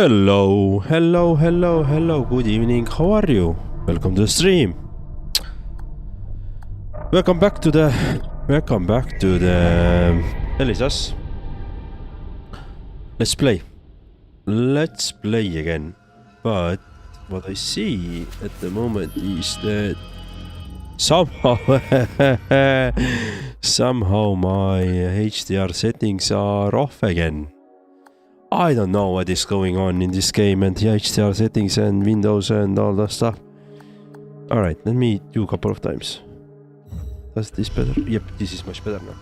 Hello, good evening, how are you? Welcome to the stream. Welcome back to the hellisus. Let's play again. But what I see at the moment is that somehow my HDR settings are off again. I don't know what is going on in this game and the HDR settings and Windows and all that stuff. Alright, let me do a couple of times. Does this better? Yep, this is much better now.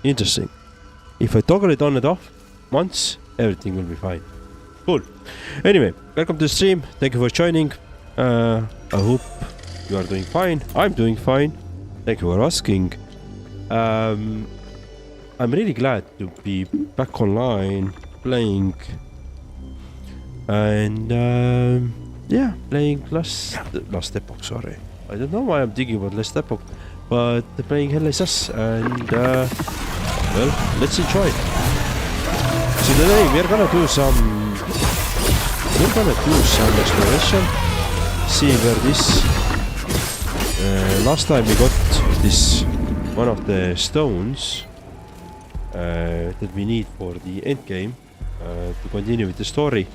Interesting. If I toggle it on and off once, everything will be fine. Cool. Anyway, welcome to the stream. Thank you for joining. I hope you are doing fine. I'm doing fine. Thank you for asking. I'm really glad to be back online playing and yeah, playing last epoch. Sorry, I don't know why I'm thinking about last epoch, but playing hellisus and well, let's enjoy. So today we're gonna do some exploration, see where this last time we got this one of the stones that we need for the end game to continue with the story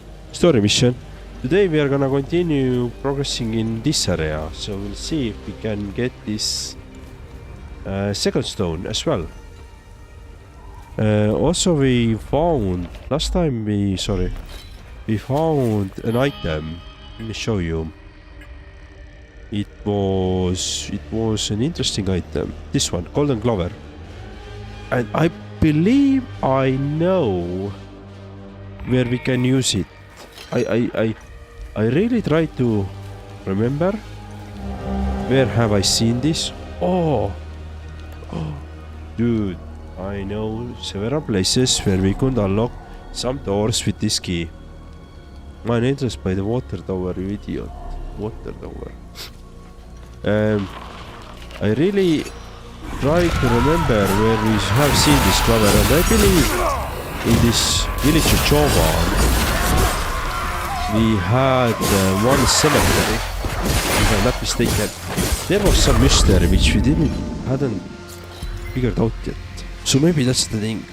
mission. Today we are gonna continue progressing in this area, so we'll see if we can get this second stone as well. Also we found last time we found an item. Let me show you. It was an interesting item. This one, golden clover, and I believe I know where we can use it. I really try to remember where have I seen this. Oh, dude, I know several places where we could unlock some doors with this key. Mine enters by the water tower, you idiot. Water tower. I really try to remember where we have seen this clover, and I believe in this village of Jova we had one cemetery, if I'm not mistaken. There was some mystery which we hadn't figured out yet, so maybe that's the thing.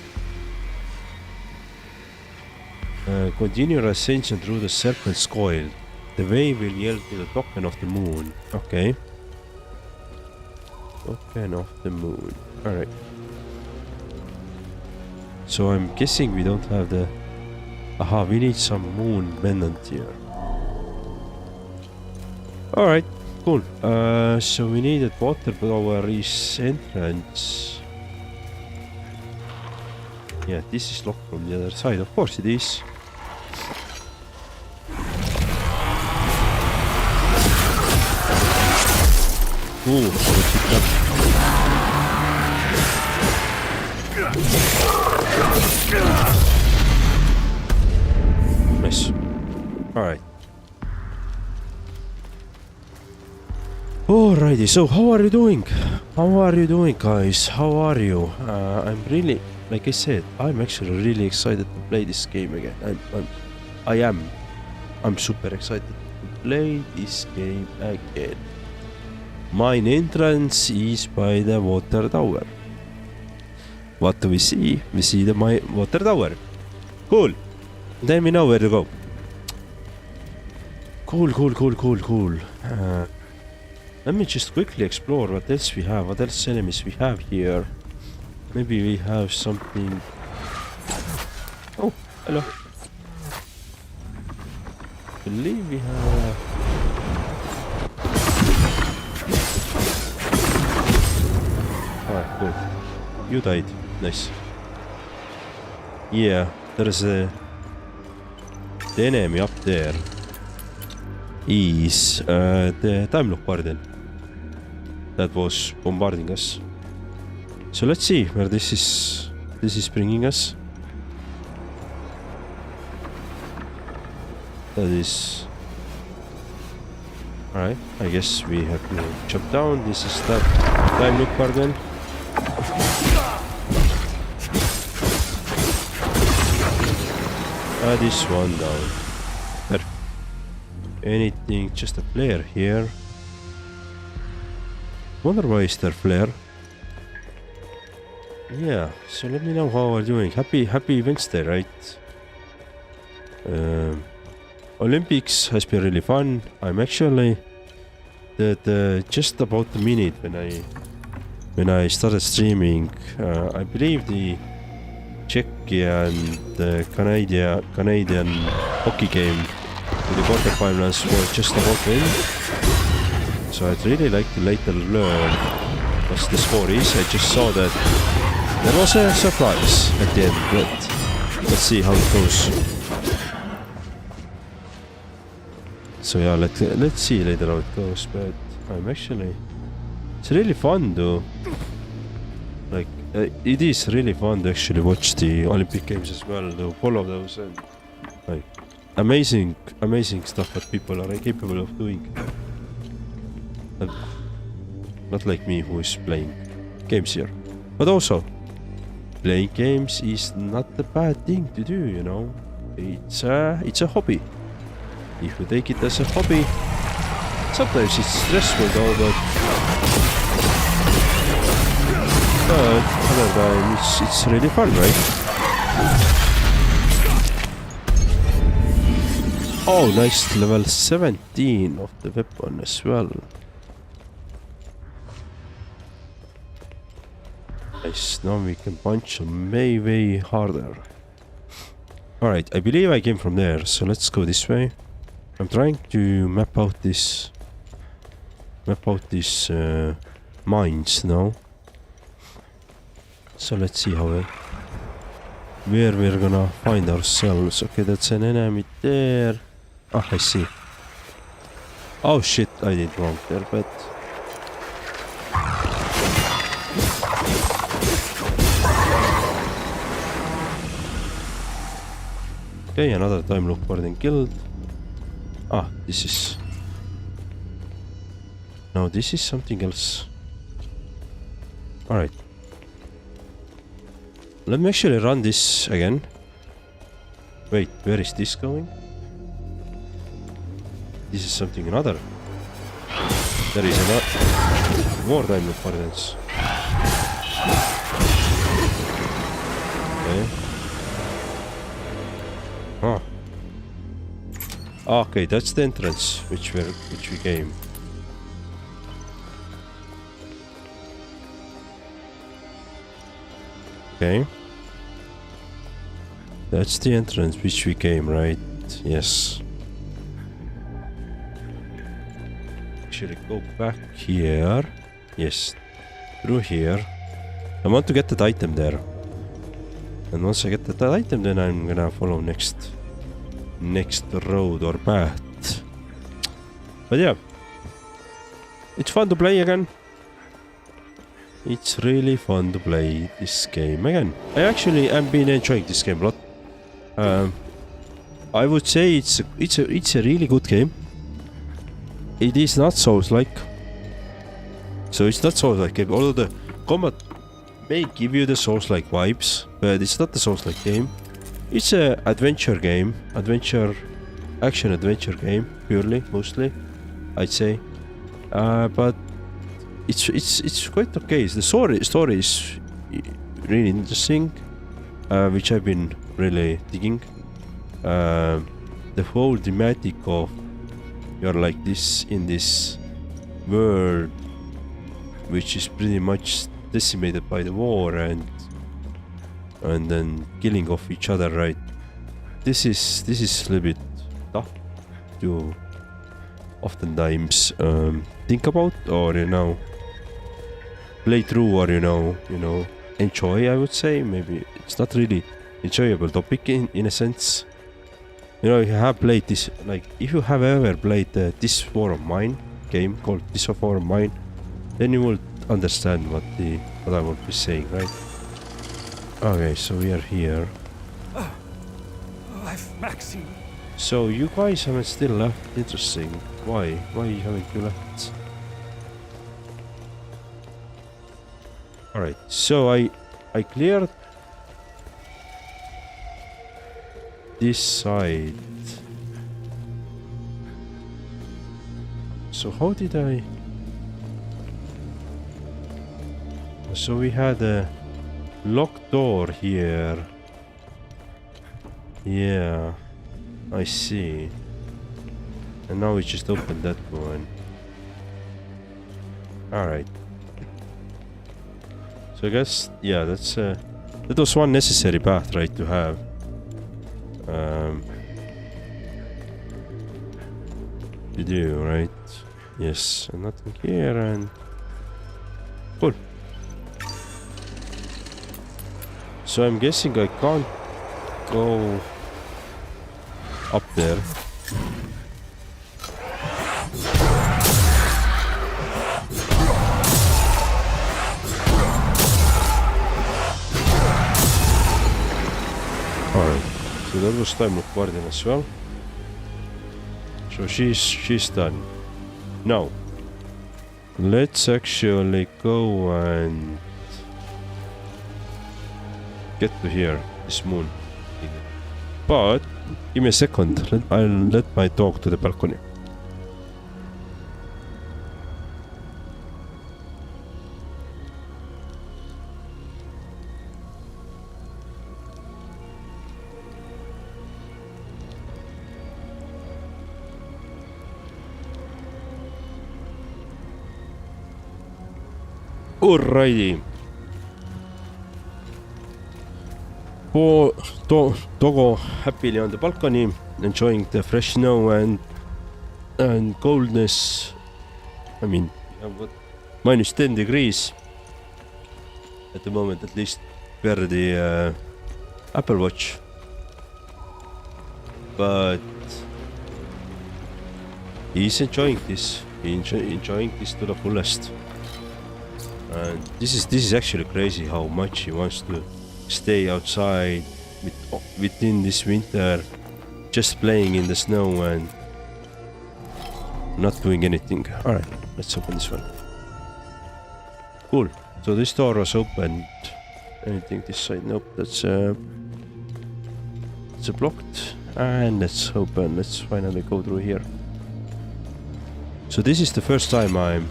Continue your ascension through the serpent's coil. The way will yield to the token of the moon. Okay. Token of the moon. Alright. So I'm guessing we don't have the... Aha, we need some moon pendant here. Alright, cool. So we needed water tower is entrance. Yeah, this is locked from the other side. Of course it is. Ooh, let's pick up. Nice. Alright. Alrighty, so how are you doing? Guys? How are you? I'm really, like I said, I'm actually really excited to play this game again. I'm super excited to play this game again. Mine entrance is by the water tower. What do we see? We see the water tower. Cool. Then we know where to go. Cool. Let me just quickly explore what else we have. What else enemies we have here? Maybe we have something. Oh, hello. I believe we have. Alright, cool. You died. Nice. Yeah, there's the enemy up there is the Time Loop Guardian that was bombarding us. So let's see where this is bringing us. That is... Alright, I guess we have to jump down. This is that Time Loop Guardian. This one down. anything, just a flare here. Wonder why is there flare? Yeah, so let me know how we're doing. Happy Wednesday, right? Olympics has been really fun. I'm actually just about a minute when I started streaming. I believe the Czechia and the Canadian hockey game with the quarterfinals were just about to end. So I'd really like to later learn what the score is. I just saw that there was a surprise at the end, but let's see how it goes. So yeah, let's see later how it goes, but I'm actually... It's really fun though. Like, it is really fun to actually watch the Olympic Games as well, to follow those and like amazing stuff that people are capable of doing. And not like me who is playing games here. But also, playing games is not a bad thing to do, you know. It's a hobby. If you take it as a hobby, sometimes it's stressful though, but other times it's really fun, right? Oh, nice, level 17 of the weapon as well. Nice, now we can punch way harder. Alright, I believe I came from there, so let's go this way. I'm trying to map out these mines now. So let's see where we're gonna find ourselves. Okay, that's an enemy there. Ah, I see. Oh shit, I did wrong there, but... Okay, another time look warden killed. Ah, this is... No, this is something else. Alright. Let me actually run this again. Wait, where is this going? This is something another. There is another... More diamond wardens. Okay. Huh. Okay, that's the entrance which we came. Okay. That's the entrance which we came, right? Yes. Actually go back here. Yes. Through here. I want to get that item there. And once I get that item, then I'm gonna follow next road or path. But yeah, it's fun to play again. It's really fun to play this game again. I actually am been enjoying this game a lot. I would say it's a really good game. It is not Souls-like. So it's not Souls-like game, although the combat may give you the Souls-like vibes, but it's not the Souls-like game. It's a adventure game, action-adventure game, purely, mostly, I'd say. But it's quite okay. The story is really interesting, which I've been really digging. The whole thematic of you're like this in this world, which is pretty much decimated by the war and then killing of each other, right? This is a little bit tough to oftentimes think about, or play through, or enjoy. I would say maybe it's not really enjoyable topic in a sense. You have played this, like if you have ever played This War of Mine game called This War of Mine, then you will understand what I would be saying, right? Okay, so we are here. Maxine. So you guys haven't still left. Interesting. Why haven't you left? Alright, so I cleared this side. So how did I... So we had a locked door here. Yeah, I see. And now we just opened that one. Alright. So I guess, yeah, that's that was one necessary path, right, to have. You do, right? Yes, and nothing here, and... Cool. So I'm guessing I can't go up there. Alright, so that was Time of Guardian as well. So she's done. Now, let's actually go and get to here, this moon. But give me a second. I'll let my dog to the balcony. Alrighty. Doggo happily on the balcony, enjoying the fresh snow and coldness. I mean, what? Minus 10 degrees at the moment, at least per the Apple Watch. But he's enjoying this. He's enjoying this to the fullest. And this is actually crazy how much he wants to stay outside within this winter, just playing in the snow and not doing anything. Alright, let's open this one. Cool. So this door was opened. Anything this side? Nope, that's it's blocked. And let's open. Let's finally go through here. So this is the first time I'm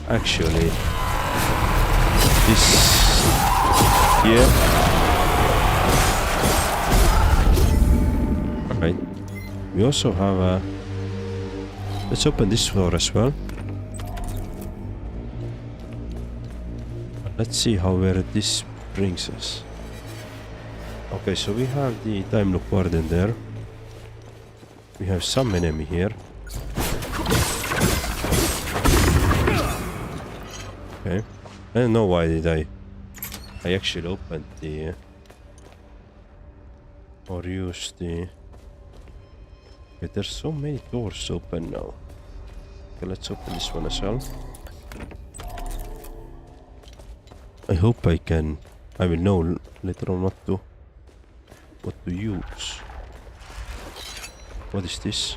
actually here. Alright. We also have a... Let's open this door as well. Let's see where this brings us. Okay, so we have the Time Loop Warden there. We have some enemy here. Okay. I don't know why did I actually opened the or used the... Okay, there's so many doors open now. Okay, let's open this one as well. I hope I will know later on what to use. What is this?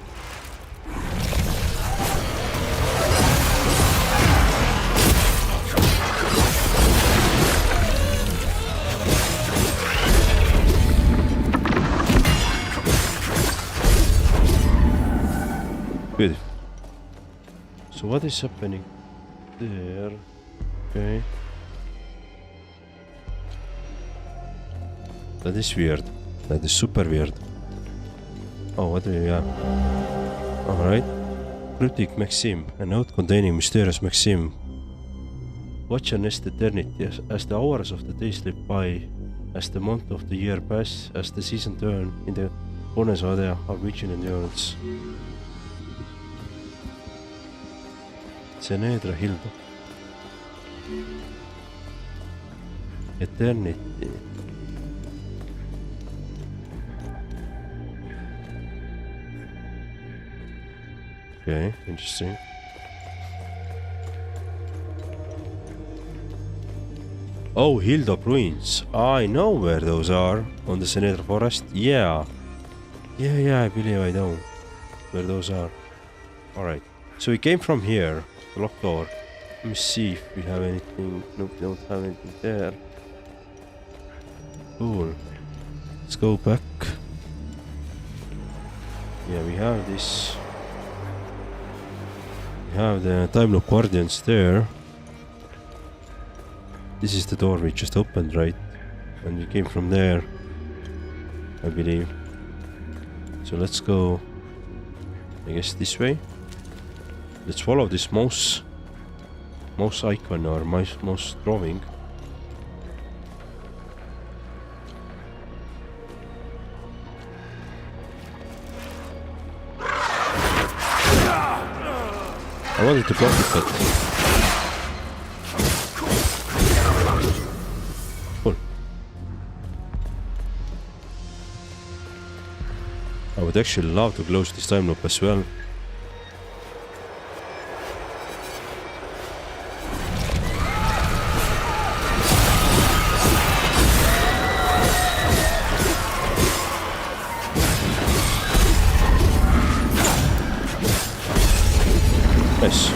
Good. So what is happening there? Okay. That is weird. That is super weird. Oh, what do we have? Alright. Cryptic Maxim. A note containing mysterious Maxim. Watch and nest eternity as the hours of the day slip by, as the month of the year pass, as the season turn in the corners of the Norwegian endurance. Senedra Hilda. Eternity. Okay, interesting. Oh, Hilltop Ruins. I know where those are. On the Senedra Forest. Yeah. Yeah, I believe I know where those are. Alright. So we came from here. The locked door. Let me see if we have anything. Nope, we don't have anything there. Cool. Let's go back. Yeah, we have this. We have the time loop guardians there. This is the door we just opened, right? And we came from there, I believe. So let's go, I guess, this way. Let's follow this mouse icon or mouse drawing. I wanted to block it, but... Cool. I would actually love to close this time loop as well. Nice.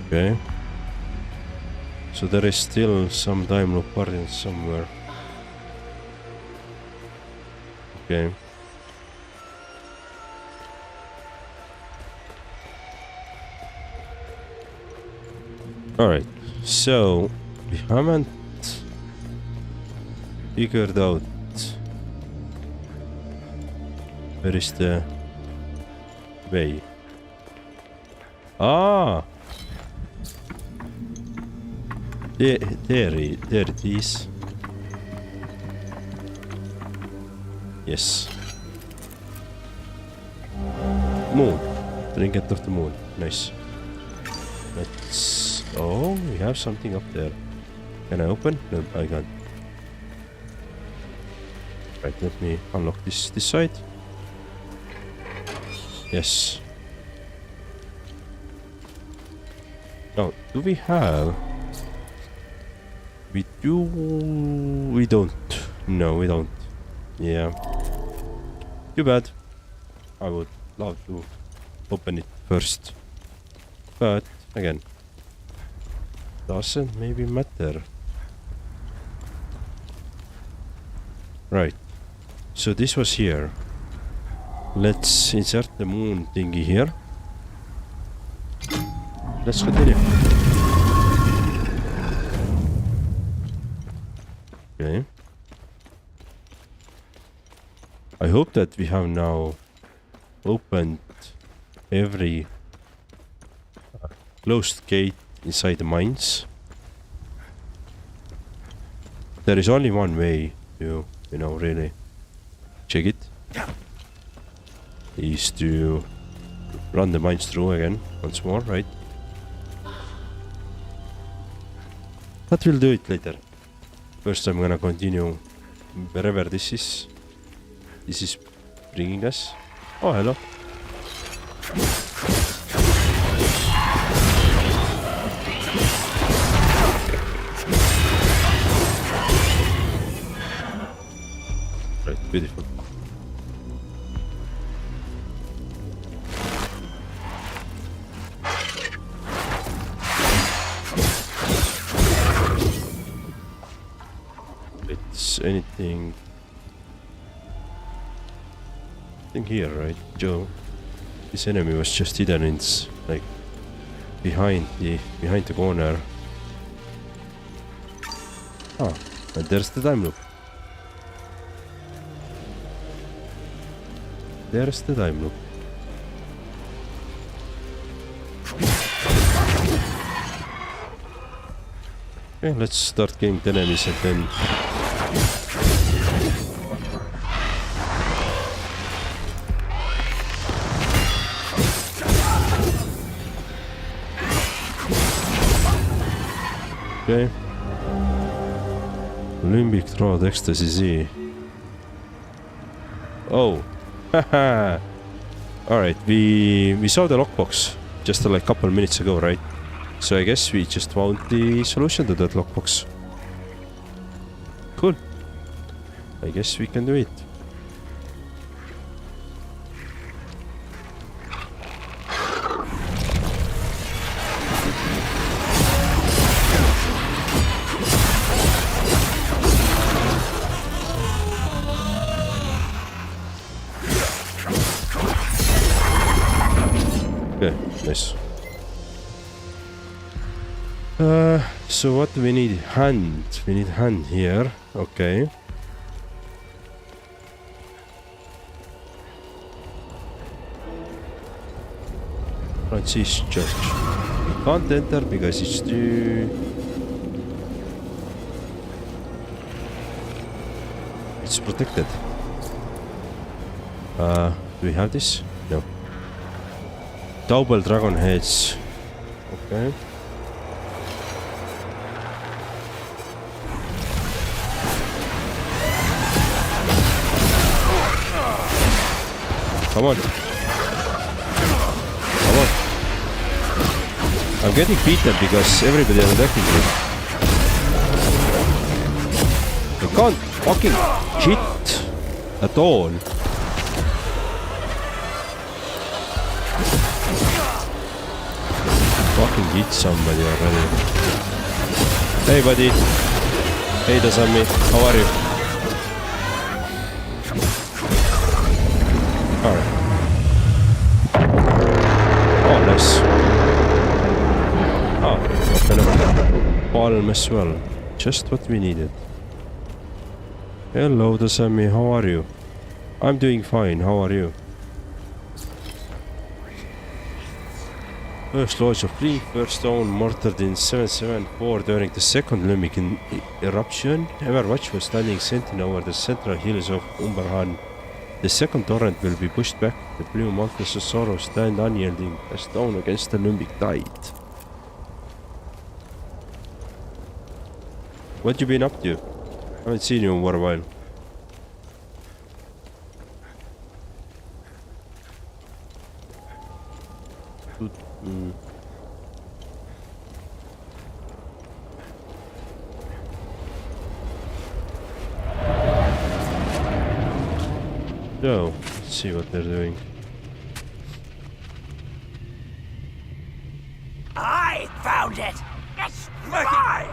Okay. So there is still some time loop guardians somewhere. Okay. Alright, so we haven't figured out where is the way. Ah! There it is. Yes. Moon. Trinket of the moon. Nice. Let's... Oh, we have something up there. Can I open? No, I can't. Right, let me unlock this side. Yes. Now, do we have... We do... We don't. No, we don't. Yeah. Too bad. I would love to open it first. But, again, doesn't maybe matter. Right. So this was here. Let's insert the moon thingy here. Let's continue. Okay. I hope that we have now opened every closed gate inside the mines. There is only one way to, you know, really check it. Is to run the mines through again once more, right? But we'll do it later. First I'm gonna continue wherever this is bringing us. Oh, hello. Right, beautiful. Anything here, right, Joe? This enemy was just hidden in, like, behind the corner. Ah, and there's the time loop. There's the time loop. Okay, let's start getting the enemies and then... Okay. Limbic Throat Ecstasy Z. Oh. Haha. Alright, we saw the lockbox just like a couple minutes ago, right? So I guess we just found the solution to that lockbox. Cool. I guess we can do it. Okay, nice. So what do we need? Hand. We need hand here. Okay. Francis Church. We can't enter because it's too... It's protected. Do we have this? No. Double dragon heads. Okay. Come on. Come on. I'm getting beaten because everybody is attacking me. I can't fucking cheat at all. Fucking hit somebody already. Hey buddy. Hey Dasami, how are you? Alright. Oh, nice. Oh, open up palm as well. Just what we needed. Hello Dasami, how are you? I'm doing fine, how are you? First Lodge of Leaf, first stone mortared in 774 during the second Limbic eruption. Everwatch was standing sentinel over the central hills of Umberhan. The second torrent will be pushed back. The blue mountains of sorrow stand unyielding as stone against the Limbic tide. What you been up to? I haven't seen you for a while. So, let's see what they're doing. I found it! It's mine!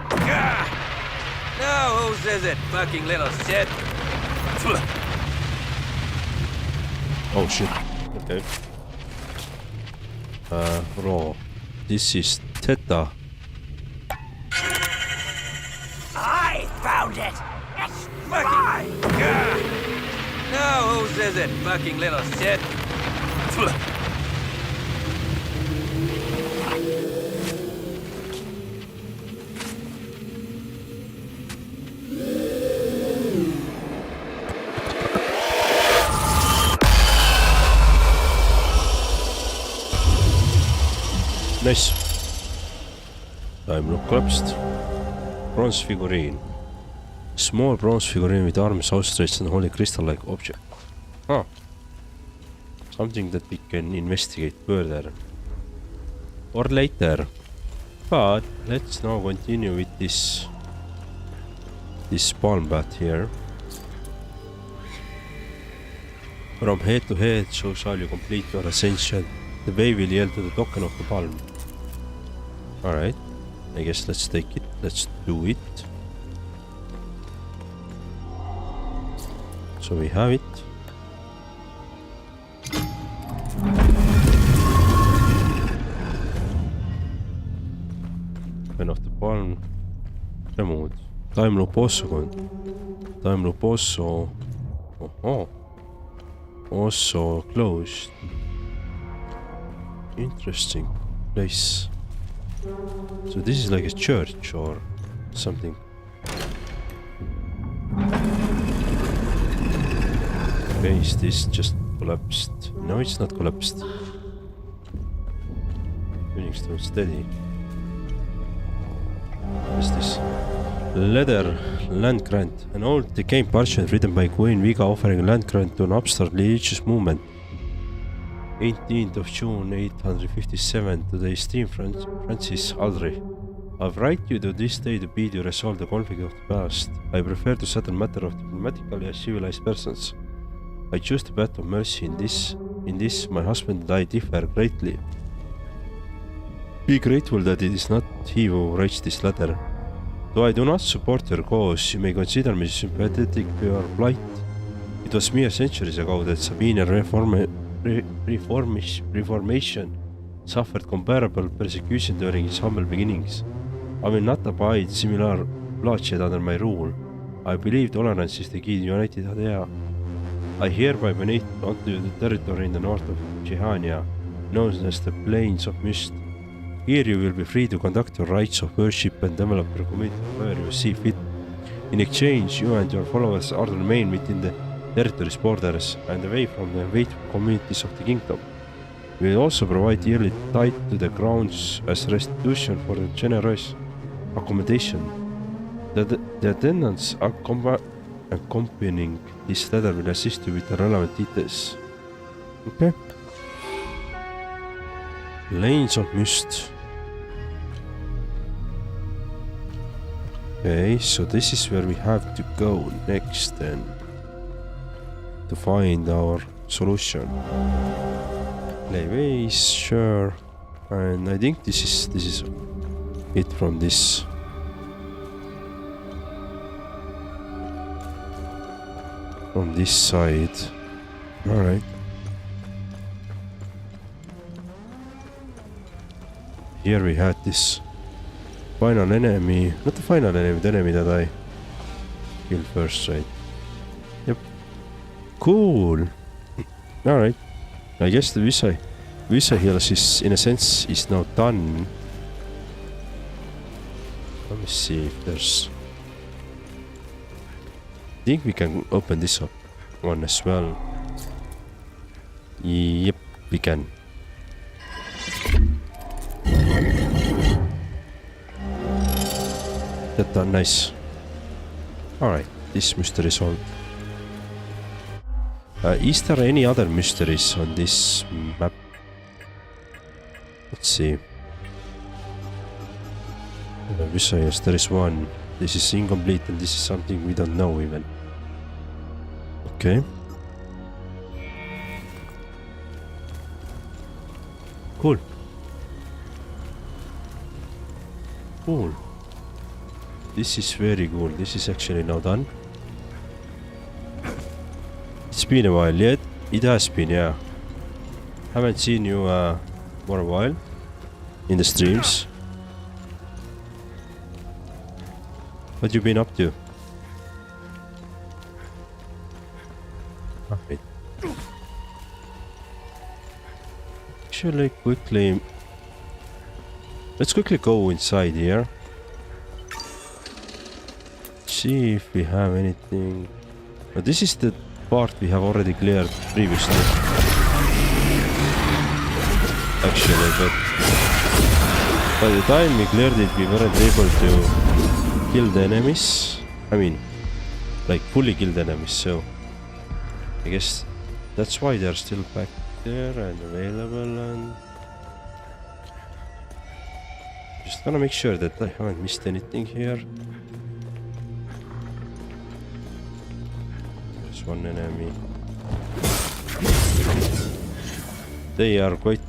No, whose is it, fucking little shit? Oh shit. Okay. Raw. This is Theta. I found it! It's mine! No, whose is it, fucking little shit? Nice. Time look collapsed. Bronze figurine. Small bronze figurine with arms outstretched and holding crystal-like object. Huh. Something that we can investigate further. Or later. But let's now continue with this palm bat here. From head to head, so shall you complete your ascension. The bay will yield to the token of the palm. Alright. I guess let's take it. Let's do it. So we have it. Pen of the palm. Removed. Time loop also. Time loop also. Oh. Also closed. Interesting place. So this is like a church or something. Okay, is this just collapsed? No, it's not collapsed. Tuning stone steady. What is this? Leather land grant. An old decaying parchment written by Queen Vyssa offering land grant to an upstart religious movement. 18th of June 857 to the esteemed Francis Aldrich. I write you to this day to bid you resolve the conflict of the past. I prefer to settle matter of diplomatically as civilized persons. I choose the path of mercy in this. In this, my husband and I differ greatly. Be grateful that it is not he who writes this letter. Though I do not support your cause, you may consider me sympathetic to your plight. It was mere centuries ago that Sabine Reformation suffered comparable persecution during his humble beginnings. I will not abide similar bloodshed under my rule. I believe tolerance is the key to united idea. I hereby donate onto the territory in the north of Chihania, known as the Plains of Mist. Here you will be free to conduct your rites of worship and develop your community where you see fit. In exchange, you and your followers are to remain within the territory's borders and away from the faithful communities of the kingdom. We will also provide yearly tithe to the grounds as restitution for the generous accommodation. The attendants accompanying this letter will assist you with the relevant details. Okay. Lanes of Mist. Okay, so this is where we have to go next then. To find our solution. Play ways, sure. And I think this is it from this. From this side. Alright. Here we had this final enemy, not the final enemy, the enemy that I killed first, right? Yep. Cool. Alright. I guess the Vyssa Hills is, in a sense, is now done. Let me see if there's... I think we can open this up one as well. Yep, we can. That done, nice. Alright, this mystery solved. Is there any other mysteries on this map? Let's see. Vyssa Hills, there is one. This is incomplete and this is something we don't know even. Okay. Cool. Cool. This is very cool. This is actually now done. It's been a while yet. It has been, yeah. Haven't seen you for a while in the streams. What you been up to? Right. Actually, quickly, let's quickly go inside here. See if we have anything. But this is the part we have already cleared previously. Actually, but by the time we cleared it, we weren't able to kill the enemies. I mean, like fully kill the enemies, so I guess that's why they're still back there and available, and just gonna make sure that I haven't missed anything here. There's one enemy. They are quite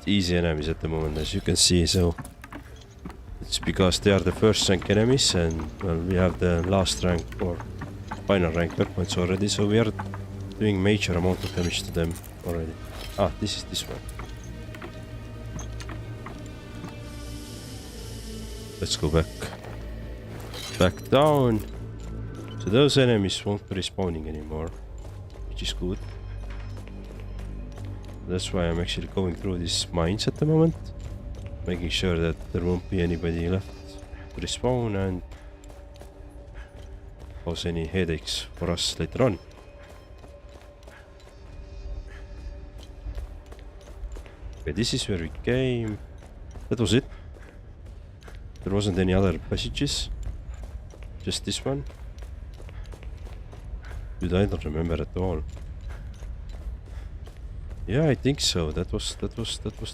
easy enemies at the moment, as you can see, so it's because they are the first rank enemies, and well, we have the last rank or final rank weapons already, so we are doing major amount of damage to them already. Ah, this is this one. Let's go back down. So those enemies won't be respawning anymore, which is good. That's why I'm actually going through these mines at the moment, making sure that there won't be anybody left to respawn and cause any headaches for us later on. Okay, this is where we came. That was it. There wasn't any other passages. Just this one. Dude, I don't remember at all. Yeah, I think so. That was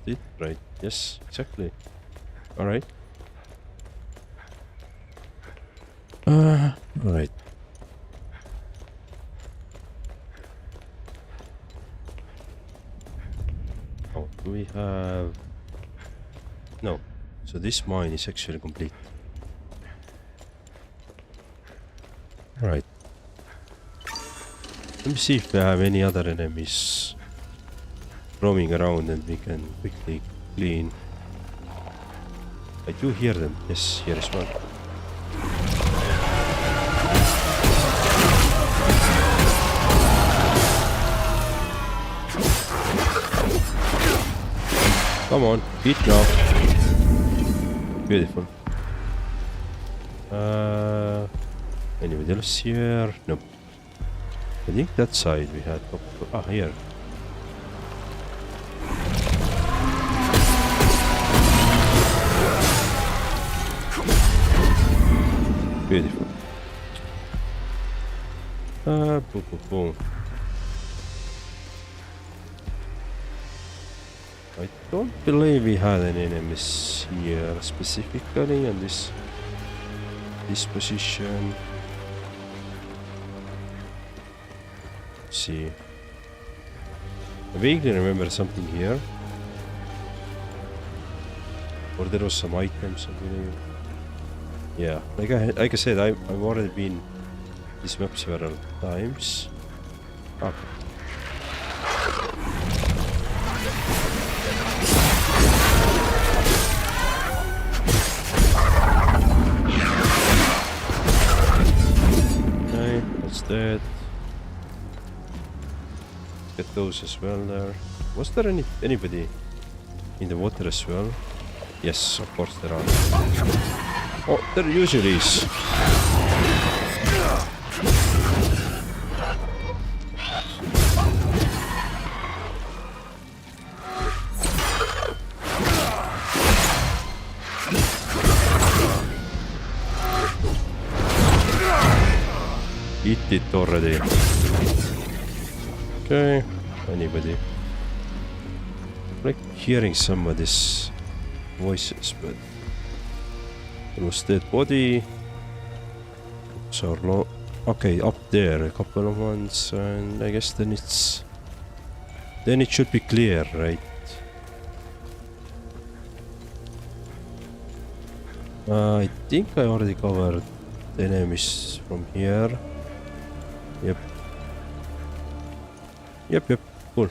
it, right? Yes, exactly. All right. All right. Oh, do we have? No. So this mine is actually complete. All right. Let me see if we have any other enemies roaming around and we can quickly clean. I do hear them. Yes, here is one. Come on, eat now. Beautiful. Anybody else here? No. I think that side we had. Ah, here. Beautiful. Boom, boom, boom. I don't believe we had any enemies here specifically on this position. Let's see. I vaguely remember something here. Or there was some items, I believe. Yeah, like I said, I've already been this map several times. Okay. Okay, that's that. Let's get those as well there. Was there anybody in the water as well? Yes, of course there are. Oh, there usually is. Eat it already. Okay, anybody? Like hearing some of these voices, but there was dead body. So low. Okay, up there a couple of ones, and I guess then it should be clear, right? I think I already covered the enemies from here. Yep, cool.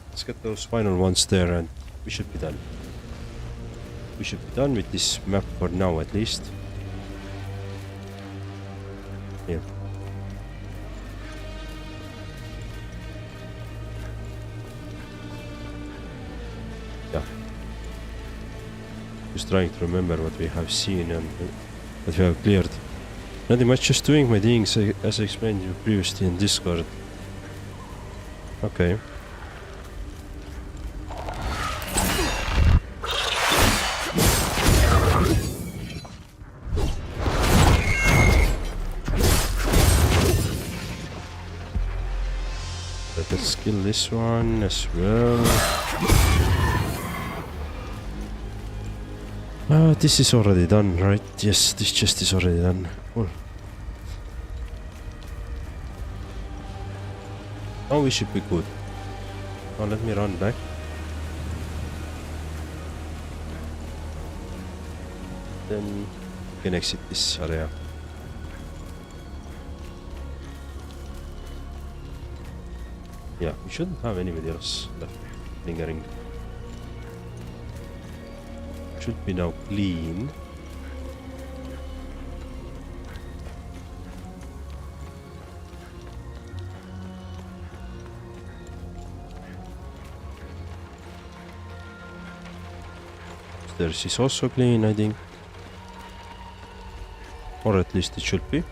Let's get those final ones there and we should be done. We should be done with this map for now at least. Yeah. Just trying to remember what we have seen and what we have cleared. Nothing much, just doing my things as I explained to you previously in Discord. Okay. Let's kill this one as well. This is already done, right? Yes, this chest is already done. Cool. Oh, we should be good. Oh, let me run back. Then we can exit this area. Yeah, we shouldn't have anybody else left lingering. Should be now clean. Theirs is also clean, I think. Or at least it should be.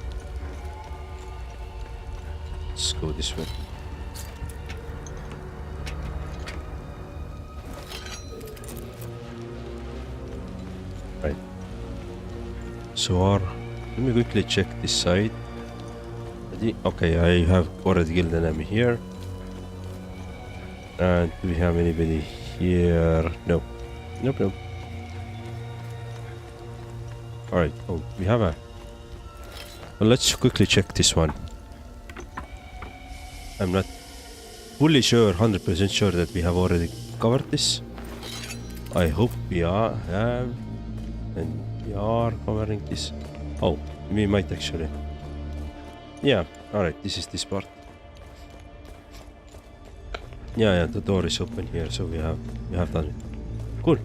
Let's go this way. Right. So let me quickly check this side. Okay, I have already killed an enemy here. And do we have anybody here? No. Nope. Alright, oh, we have a... Well, let's quickly check this one. I'm not fully sure, 100% sure that we have already covered this. I hope we have, and we are covering this. Oh, we might actually. Yeah, alright, this is this part. Yeah, the door is open here, so we have done it. Cool.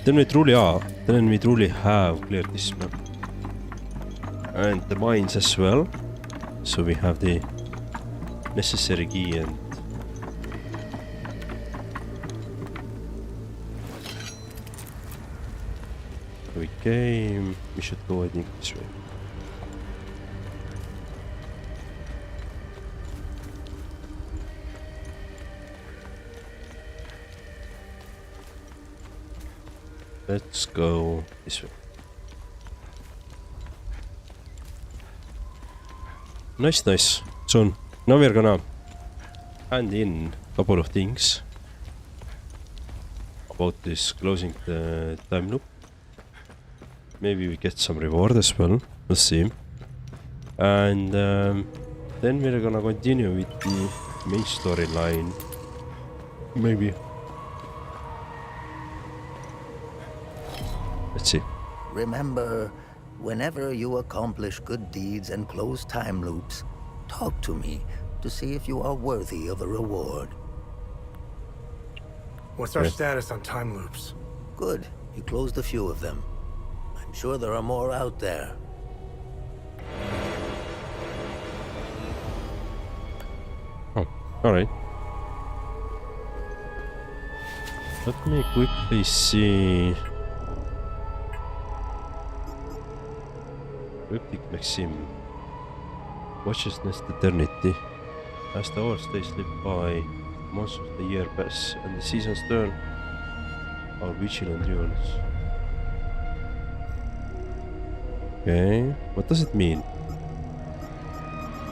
Then we truly have cleared this map. And the mines as well. So we have the necessary key and we came. We should go I think this way. Let's go this way. Nice. So now we're gonna hand in a couple of things about this closing the time loop. Maybe we get some reward as well. We'll see. And then we're gonna continue with the main storyline. Maybe. Let's see. Remember, whenever you accomplish good deeds and close time loops, talk to me to see if you are worthy of a reward. What's our status on time loops? Good. You closed a few of them. I'm sure there are more out there. Oh, alright. Let me quickly see. Cryptic Maxim watches next eternity. As the hours they slip by, months of the year pass, and the seasons turn, our vigilant yearns. Okay, what does it mean?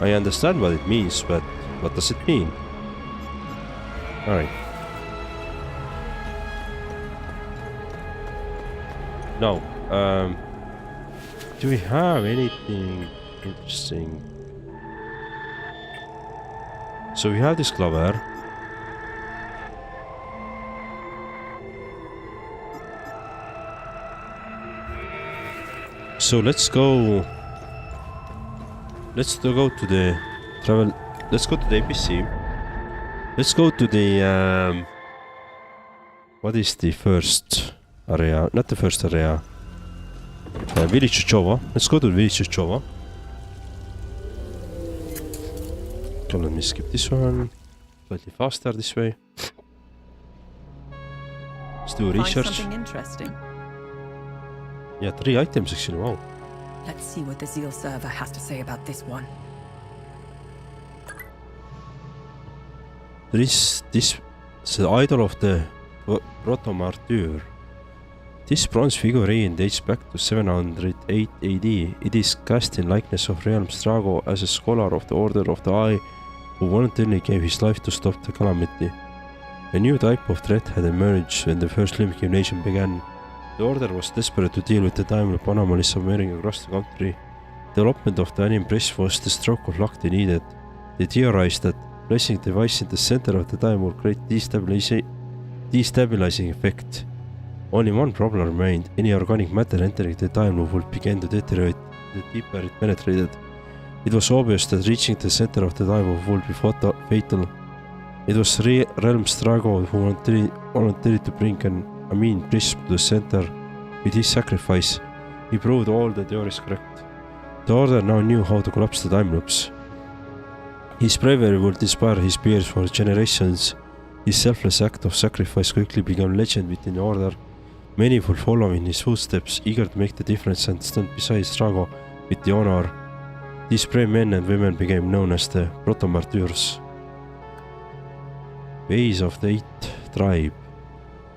I understand what it means, but what does it mean? Alright. Now, do we have anything interesting? So we have this clover. So let's go. Let's go to the travel. Let's go to the APC. Let's go to the what is the first area? Not the first area. Village Chova. Let's go to Village Chova. So let me skip this one. Slightly faster this way. Let's do research. Find something interesting. Yeah, 3 items actually. Wow. Let's see what the Zeal server has to say about this one. There is this the idol of the Proto-Martyr. This bronze figurine dates back to 708 AD. It is cast in likeness of Realm Strago as a scholar of the Order of the Eye who voluntarily gave his life to stop the calamity. A new type of threat had emerged when the First Limbic Invasion began. The Order was desperate to deal with the time loop anomalies submerging across the country. Development of the Anim Press was the stroke of luck they needed. They theorized that placing the device in the center of the time would create destabilizing effect. Only one problem remained. Any organic matter entering the time loop would begin to deteriorate the deeper it penetrated. It was obvious that reaching the center of the time loop would be fatal. It was Realm Strago who volunteered to bring an Amin prism to the center. With his sacrifice, he proved all the theories correct. The Order now knew how to collapse the time loops. His bravery would inspire his peers for generations. His selfless act of sacrifice quickly became legend within the Order. Many would follow in his footsteps, eager to make the difference and stand beside Strago with the honor. These brave men and women became known as the Proto-Martyrs. Ways of the Eighth Tribe.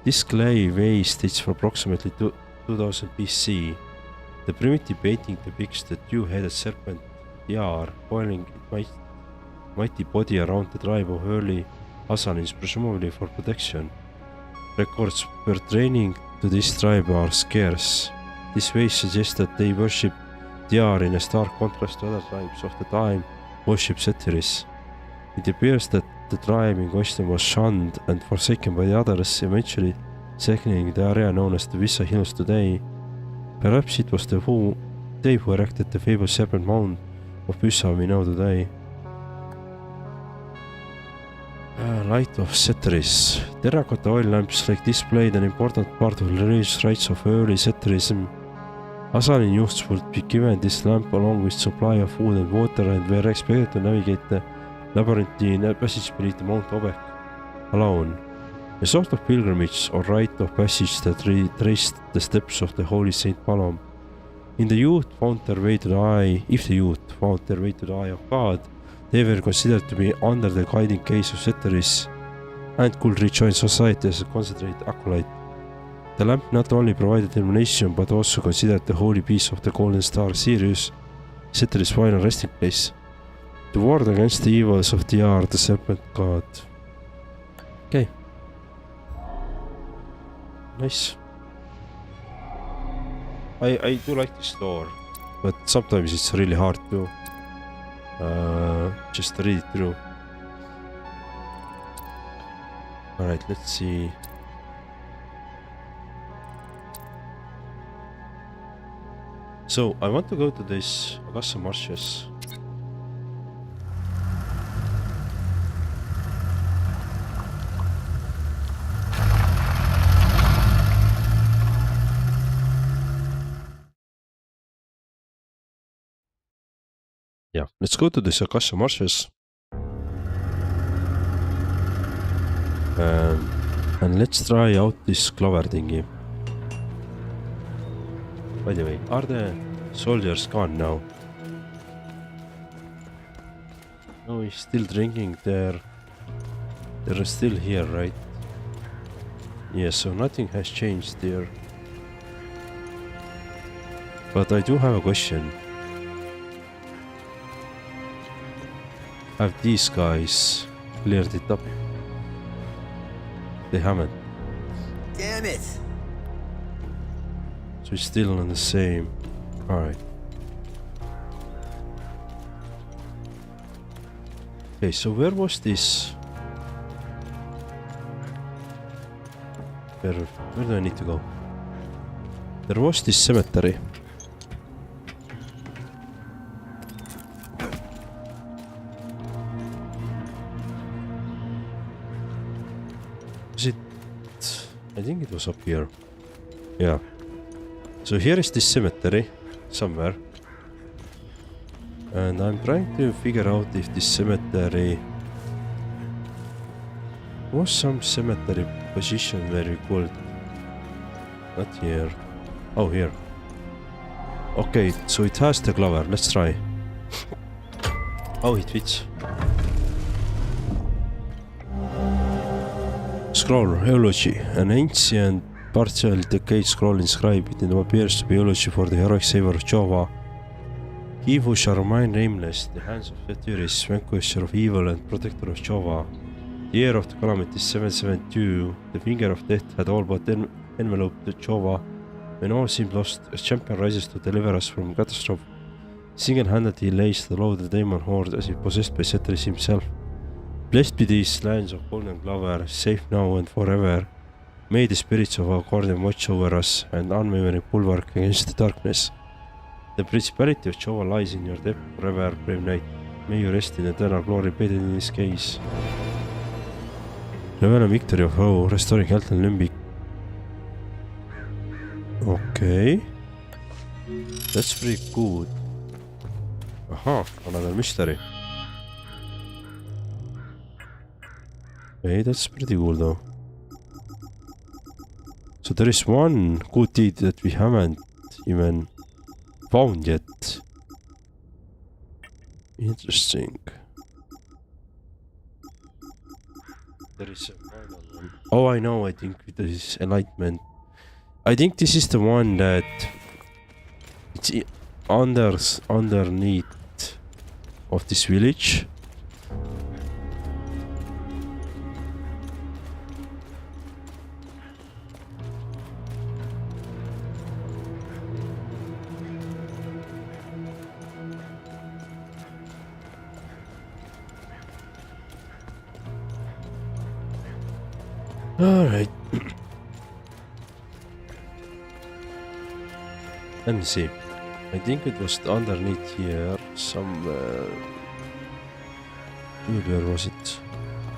This clay vase dates from approximately 2000 BC. The primitive painting depicts the two-headed serpent Yar coiling its mighty body around the tribe of early Hasanins, presumably for protection. Records pertaining to this tribe are scarce. This vase suggests that they worship Yar in a stark contrast to other tribes of the time worship Setiris. It appears that the tribe in question was shunned and forsaken by the others, eventually settling the area known as the Vyssa Hills today. Perhaps it was they who erected the famous serpent mound of Vyssa we know today. Light of Setteris. Terracotta oil lamps like this played an important part of the religious rites of early Setterism. Asalin youths would be given this lamp along with supply of food and water and were expected to navigate the labyrinthine passage beneath the Mount Obek alone. A sort of pilgrimage or rite of passage that traced the steps of the Holy Saint Palom. If the youth found their way to the eye of God, they were considered to be under the guiding gaze of Setteris and could rejoin society as a concentrated acolyte. The lamp not only provided illumination but also considered the holy piece of the golden star Sirius, Setteris' final resting place, to ward against the evils of the Yar, the serpent god. Okay. Nice. I do like this lore, but sometimes it's really hard to just read it through. Alright, let's see. So, I want to go to this Acasa Marshes. Yeah, let's go to this Acasa Marshes. And let's try out this clover thingy. By the way, are the soldiers gone now? No, he's still drinking there. They're still here, right? Yeah, so nothing has changed there. But I do have a question. Have these guys cleared it up? They haven't. Damn it! So it's still on the same. Alright. Okay, so where was this? Where do I need to go? There was this cemetery. Was it? I think it was up here. Yeah. So here is this cemetery somewhere. And I'm trying to figure out if this cemetery was some cemetery position where we could. Not here. Oh, here. Okay, so it has the clover. Let's try. Oh, it fits. Scroll, eulogy. An ancient partially decayed scroll inscribed in what appears to be eulogy for the heroic savior of Java. He who shall remain nameless, the hands of Setteris, vanquisher of evil and protector of Java. The year of the calamity is 772. The finger of death had all but enveloped the Java. When all seemed lost, a champion rises to deliver us from catastrophe. Single-handed he lays low the demon horde as if possessed by Setteris himself. Blessed be these lands of golden clover, safe now and forever. May the spirits of our guardian watch over us and unwavering bulwark against the darkness. The principality of Java lies in your depth forever, brave knight. May you rest in eternal glory bedded in his gaze. Level and victory of Ho, restoring health and limbic. Okay. That's pretty good. Aha, another mystery. Okay, that's pretty cool though. So there is one good deed that we haven't even found yet. Interesting. There is a final one. Oh, I know, I think this is enlightenment. I think this is the one that it's underneath of this village. Alright. Let me see. I think it was underneath here somewhere. Where was it?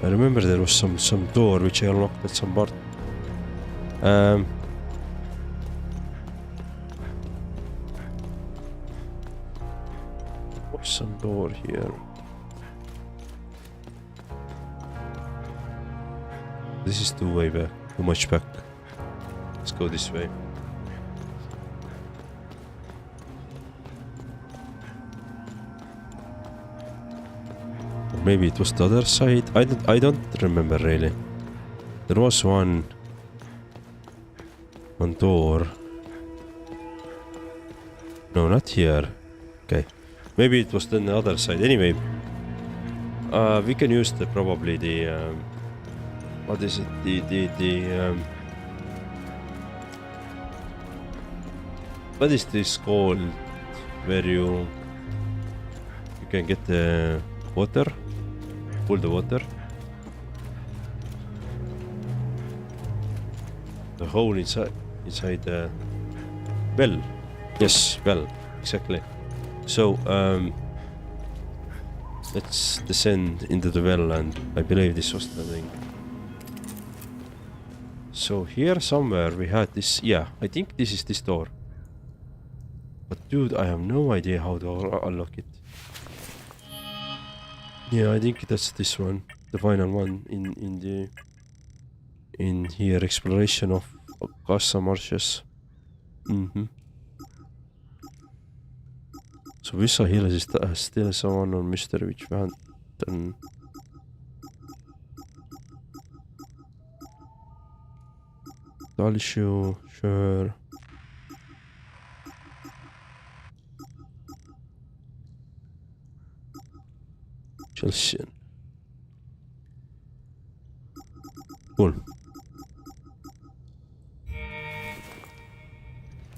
I remember there was some door which I unlocked at some part. What's some door here? This is too way back, too much back. Let's go this way. Or maybe it was the other side. I don't remember really. There was one door. No, not here. Okay. Maybe it was then the other side. Anyway, we can use probably the what is it? What is this called? Where you can get the water, pull the water. The hole inside the well. Yes, well, exactly. So let's descend into the well, and I believe this was the thing. So here somewhere we had this. Yeah, I think this is this door. But dude, I have no idea how to unlock it. Yeah, I think that's this one, the final one in here, exploration of Acasa Marshes. So Vyssa Hills is still some unknown mystery which we haven't done. Talju, sure. Chelsea. Cool.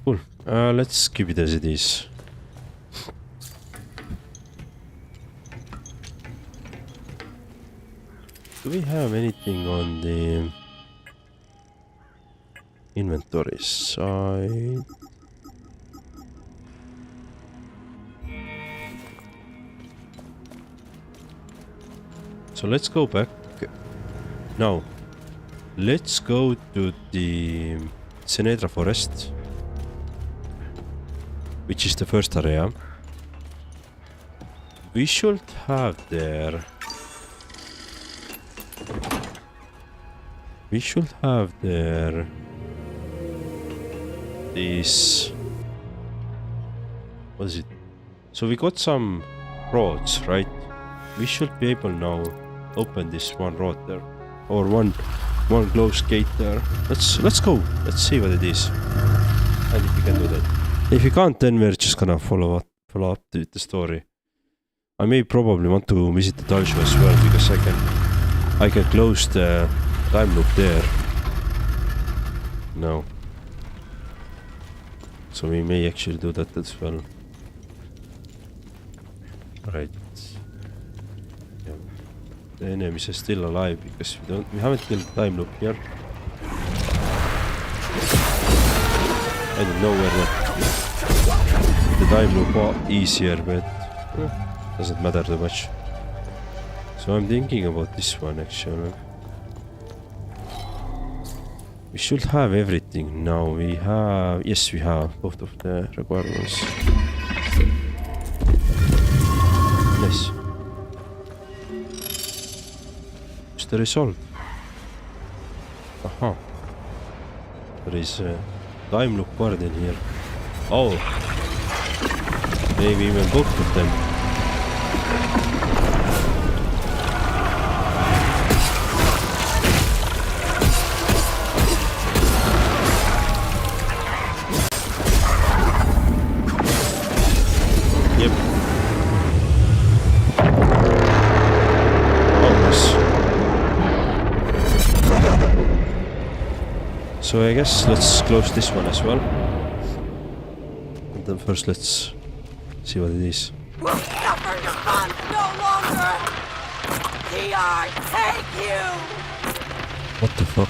Cool. Let's keep it as it is. Do we have anything on the inventory side? So let's go back. No. Let's go to the Senedra Forest, which is the first area. We should have there. We should have there this. What is it? So we got some roads, right? We should be able now open this one road there, or one closed gate there. Let's go. Let's see what it is, and if we can do that. If we can't, then we're just gonna follow up with the story. I may probably want to visit the Talju as well, because I can close the time loop there. No. So we may actually do that as well. Right. Yeah. The enemies are still alive because we haven't killed time loop here. I don't know where the time loop was easier, but doesn't matter too much. So I'm thinking about this one actually. We should have everything now. We have, yes, we have both of the requirements. Nice. What's the result? Aha. There is a time loop card in here. Oh. Maybe even both of them. Yep. Oh, nice. So I guess let's close this one as well. And then first let's see what it is. We'll suffer your fun no longer! TR, take you! What the fuck?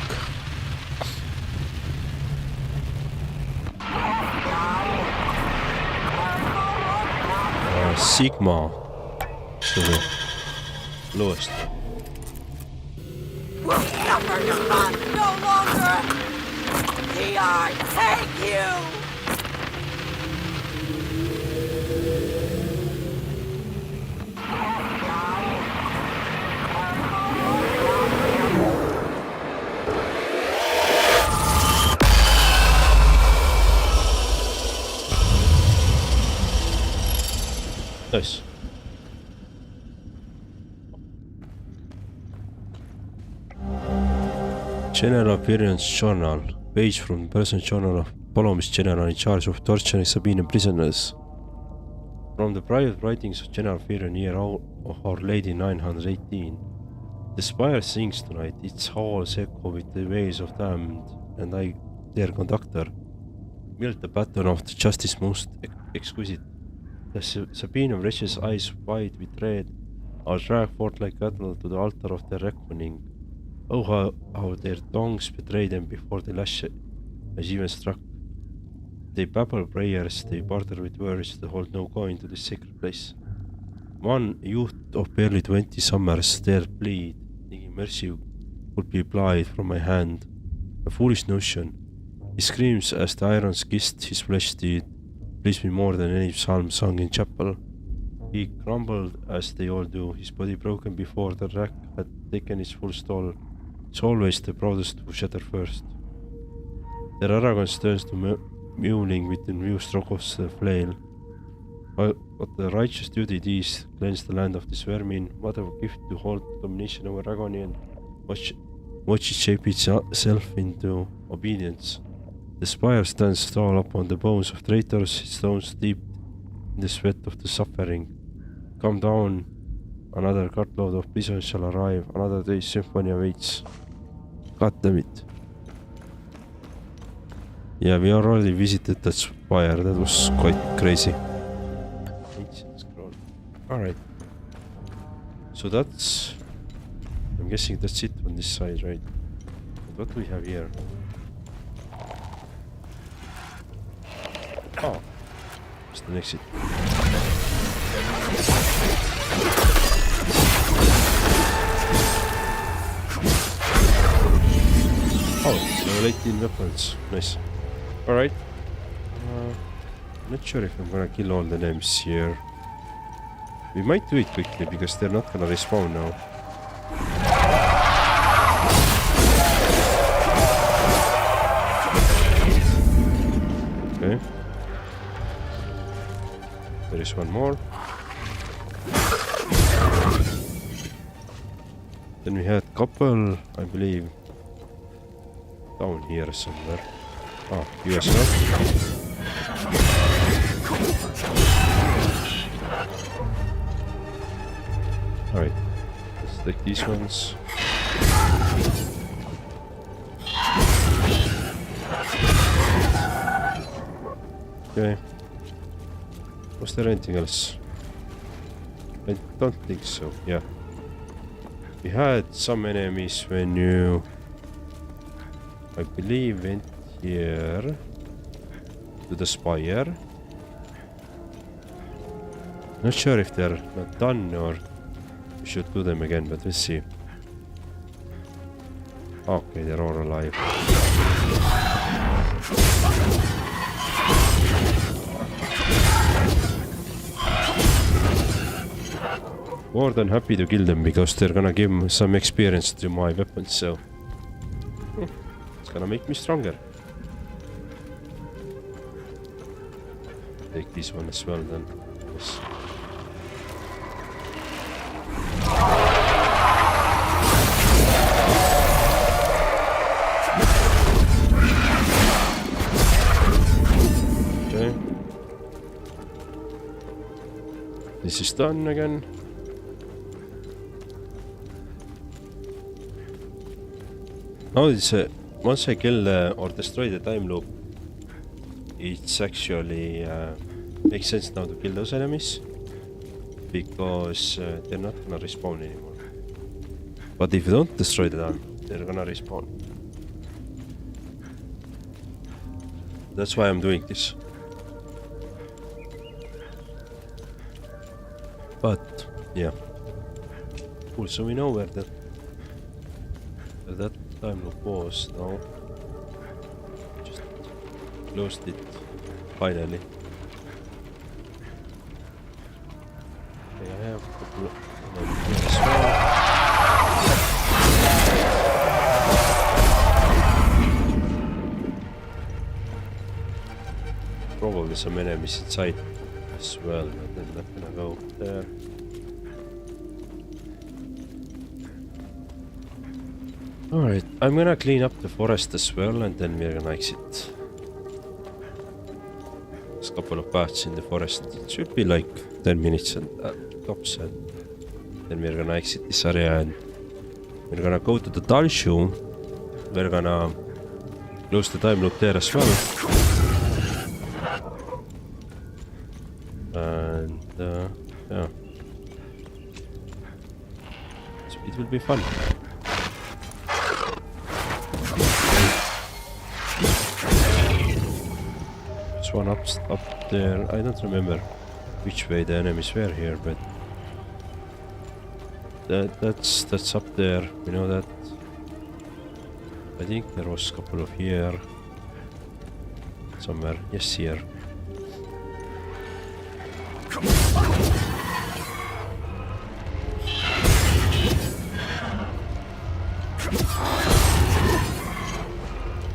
Sigma. So the lowest. Suffers fun no longer! PR, take you! Nice. General Appearance Journal. Page from the present journal of Polomis General in charge of torturing Sabine prisoners. From the private writings of General Firion year of Our Lady 918. The spire sings tonight, its halls echo with the wails of damned, and I, their conductor, wield the baton of the justice most exquisite. The Sabine of wretches eyes wide with dread are dragged forth like cattle to the altar of their reckoning. Oh, how their tongues betray them before the lash has even struck. They babble prayers, they barter with words, they hold no coin to this sacred place. One youth of barely 20 summers dare plead, thinking mercy would be applied from my hand. A foolish notion. He screams as the irons kissed his flesh did. Please me more than any psalm sung in chapel. He crumbled as they all do, his body broken before the rack had taken its full toll. It's always the proudest who shatter first. Their arrogance turns to mewling with the new stroke of the flail. But the righteous duty these cleanse the land of this vermin, what a gift to hold domination over agony and watch it shape itself into obedience. The spire stands tall upon the bones of traitors, its stones steeped in the sweat of the suffering. Come down, another cartload of prisoners shall arrive, another day's symphony awaits. God damn it. Yeah, we already visited that spire, that was quite crazy. Ancient scroll. Alright. So that's... I'm guessing that's it on this side, right? But what do we have here? Oh, what's the exit? Oh, level 18 weapons. Nice. Alright. Not sure if I'm gonna kill all the names here. We might do it quickly because they're not gonna respawn now. Okay. There is one more. Then we had couple, I believe, down here somewhere. Ah, USL. Alright, let's take these ones. Okay. Was there anything else? I don't think so, yeah. We had some enemies when you, I believe, went here to the spire. Not sure if they're not done or we should do them again, but we'll see. Okay, they're all alive. More than happy to kill them because they're gonna give me some experience to my weapons, so it's gonna make me stronger. Take this one as well then. Yes. Okay. This is done again. Now it's once I kill or destroy the time loop, it's actually makes sense now to kill those enemies because they're not gonna respawn anymore. But if you don't destroy the time, they're gonna respawn. That's why I'm doing this. But yeah, cool. So we know where that time loop was? No. Just closed it finally. Okay, I have a couple of here as well. Probably some enemies inside as well, but I'm not gonna go there. Alright, I'm gonna clean up the forest as well and then we're gonna exit. There's a couple of paths in the forest. It should be like 10 minutes and tops, and then we're gonna exit this area and we're gonna go to the Talju. We're gonna close the time loop there as well. And yeah, so it will be fun. There's one up there. I don't remember which way the enemies were here, but that's up there. We know that. I think there was a couple of here somewhere. Yes, here.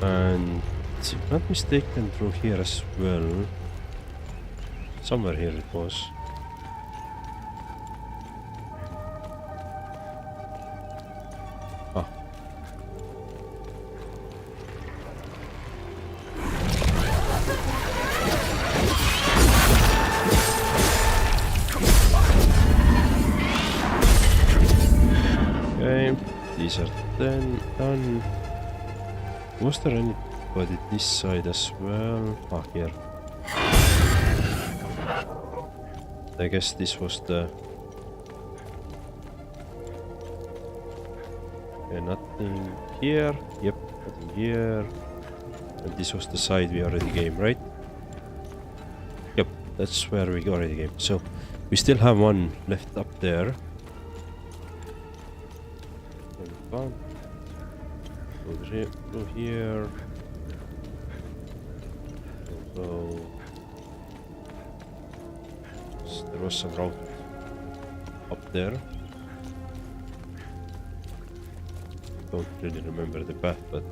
And if I'm not mistaken, through here as well. Somewhere here it was. Ah. Okay, these are then done. Was there anybody this side as well? Ah, here. I guess this was the... Okay, nothing here. Yep, nothing here. And this was the side we already came, right? Yep, that's where we already came. So, we still have one left up there. Go here. Go. There was some route up there. Don't really remember the path, but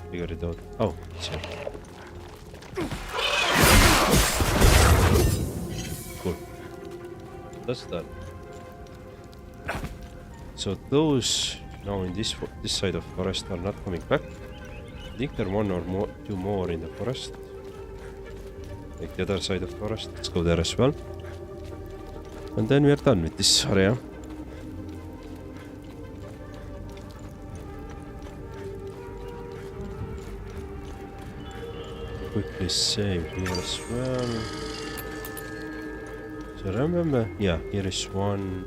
figure it out. Oh, it's here. Cool. That's that. So those now in this side of forest are not coming back. I think there are one or two more in the forest. Like the other side of the forest. Let's go there as well. And then we are done with this area. Quickly save here as well. So remember, yeah, here is one.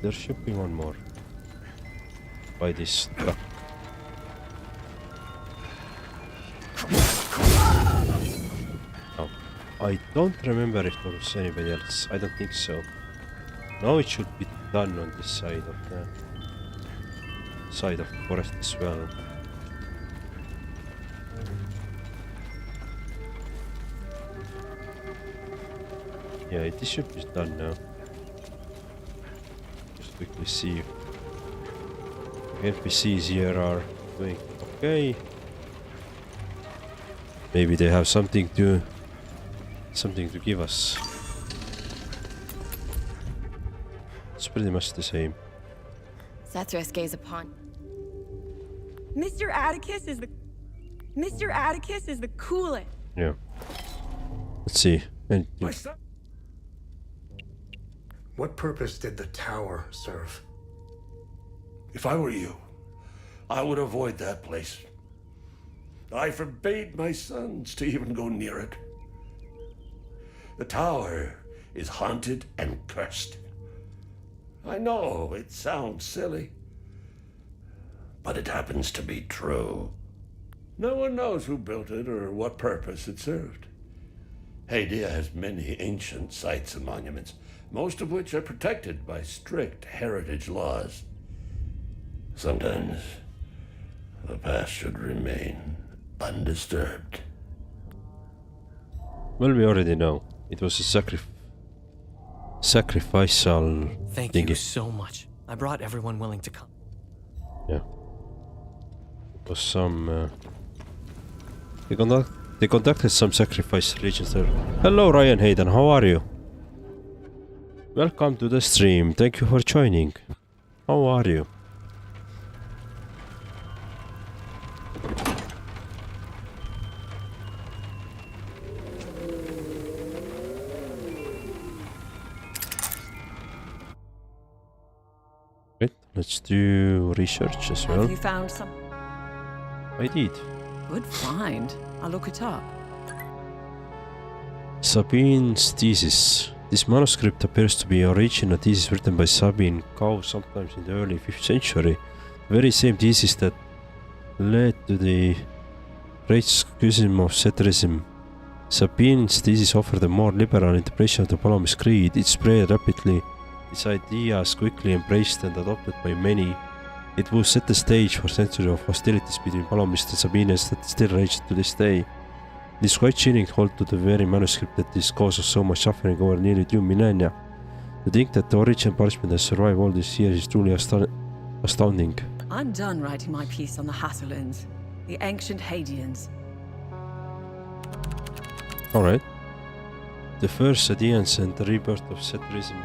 There should be one more by this truck. Oh, I don't remember if there was anybody else. I don't think so. Now it should be done on this side of the forest as well. Yeah, this should be done now. Quickly see if NPCs here are doing okay. Maybe they have something to give us. It's pretty much the same. Sathras gaze upon. Mr. Atticus is the coolest. Yeah. Let's see. And My son. What purpose did the tower serve? If I were you, I would avoid that place. I forbade my sons to even go near it. The tower is haunted and cursed. I know it sounds silly, but it happens to be true. No one knows who built it or what purpose it served. Hadia has many ancient sites and monuments, most of which are protected by strict heritage laws. Sometimes the past should remain undisturbed. Well, we already know. It was a sacrificial Thank thingy. you so much. I brought everyone willing to come. Yeah. It was some... They conducted some sacrifice religions there. Hello, Ryan Hayden. How are you? Welcome to the stream. Thank you for joining. How are you? Right, let's do research as well. Have you found some? I did. Good find. I'll look it up. Sabine's thesis. This manuscript appears to be original thesis written by Sabine Cow sometimes in the early 5th century. The very same thesis that led to the great schism of Setterism. Sabine's thesis offered a more liberal interpretation of the Ptolemy's creed. It spread rapidly, its ideas quickly embraced and adopted by many. It would set the stage for centuries of hostilities between Ptolemies and Sabines that still rage to this day. It is quite chilling to hold to the very manuscript that is caused so much suffering over nearly 2 millennia. To think that the original parchment has survived all these years is truly astounding. I'm done writing my piece on the Hasselins, the ancient Hadians. Alright. The first Sadeans and the rebirth of Setterism.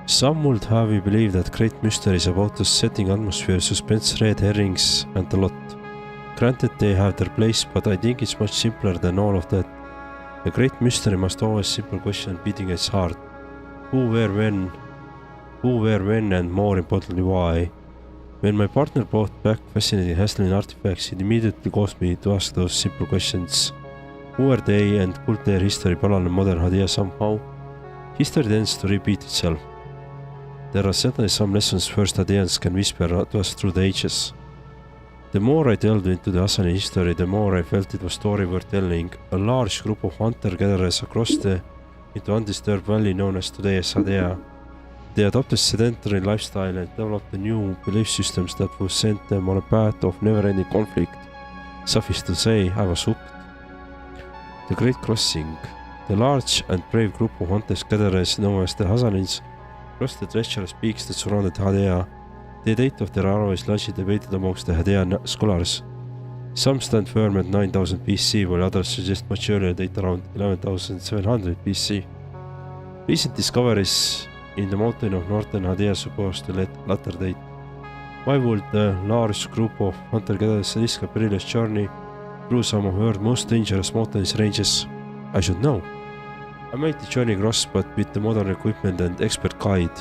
Some would have you believe that great mystery is about the setting atmosphere, suspense, red herrings and a lot. Granted they have their place, but I think it's much simpler than all of that. A great mystery must always simple question beating its heart. Who, where, when, and more importantly, why. When my partner brought back fascinating Hasselin artifacts, it immediately caused me to ask those simple questions. Who are they, and could their history parallel modern Hadia somehow? History tends to repeat itself. There are certainly some lessons first Hadeans can whisper to us through the ages. The more I delved into the Hassani history, the more I felt it was story worth telling. A large group of hunter-gatherers across the into undisturbed valley known as today as Hadea. They adopted sedentary lifestyle and developed new belief systems that would send them on a path of never-ending conflict. Suffice to say, I was hooked. The Great Crossing. The large and brave group of hunters-gatherers known as the Hassanins crossed the treacherous peaks that surrounded Hadea. The date of their arrival is largely debated amongst the Hadean scholars. Some stand firm at 9000 BC, while others suggest much earlier date around 11700 BC. Recent discoveries in the mountain of northern Hadea suppose the latter date. Why would a large group of hunter-gatherers risk a perilous journey through some of Earth's most dangerous mountainous ranges? I should know. I made the journey across, but with the modern equipment and expert guide.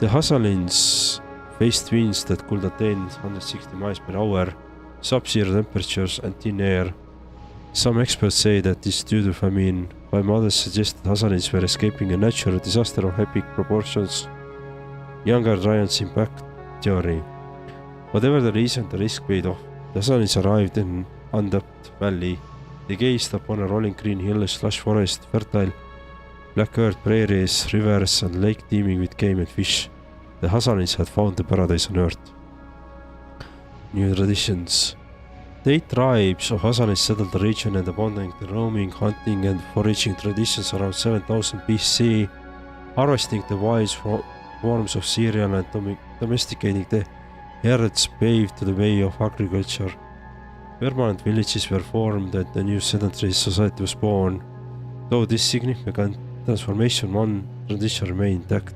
The Hassanins faced winds that could attain 160 miles per hour, sub-zero temperatures and thin air. Some experts say that this is due to famine, while others suggest that Hassanins were escaping a natural disaster of epic proportions. Younger giants impact theory. Whatever the reason, the risk paid off. The Hassanins arrived in untapped valley. They gazed upon a rolling green hills, lush forest, fertile black earth, prairies, rivers, and lake teeming with game and fish. The Hassanins had found the paradise on earth. New traditions. The 8 tribes of Hassanins settled the region and abandoned the roaming, hunting, and foraging traditions around 7000 BC, harvesting the wild forms of cereal and domesticating the herds paved the way of agriculture. Permanent villages were formed and a new sedentary society was born. Though this significant transformation, one tradition remained intact: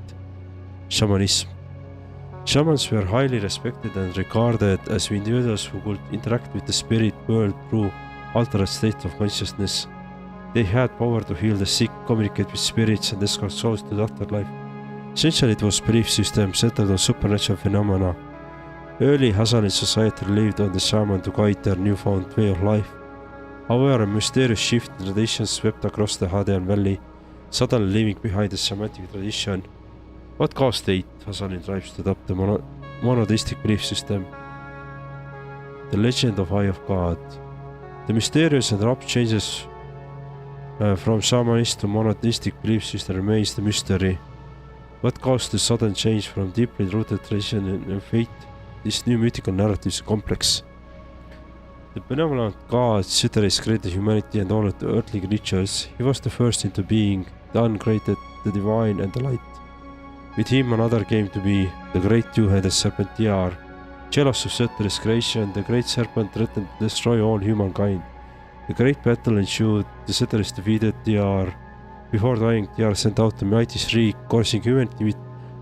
shamanism. Shamans were highly respected and regarded as individuals who could interact with the spirit world through altered states of consciousness. They had power to heal the sick, communicate with spirits, and escort souls to the afterlife. Essentially, it was a belief system centered on supernatural phenomena. Early Hassanid society relied on the shaman to guide their newfound way of life. However, a mysterious shift in traditions swept across the Hadean Valley, suddenly leaving behind a Semitic tradition. What caused the 8 Hassanid tribes to adopt the monotheistic belief system? The legend of Eye of God. The mysterious and abrupt changes From shamanist to monotheistic belief system remains the mystery. What caused the sudden change from deeply rooted tradition and faith? This new mythical narrative is complex. The benevolent god Citheris created humanity and all of the earthly creatures. He was the first into being. The uncreated, the divine and the light. With him another came to be, the great two-headed serpent Tiar. Jealous of Citheris' creation, the great serpent threatened to destroy all humankind. The great battle ensued, the Citheris defeated Tiar. Before dying, Tiar sent out the mighty shriek, causing humanity with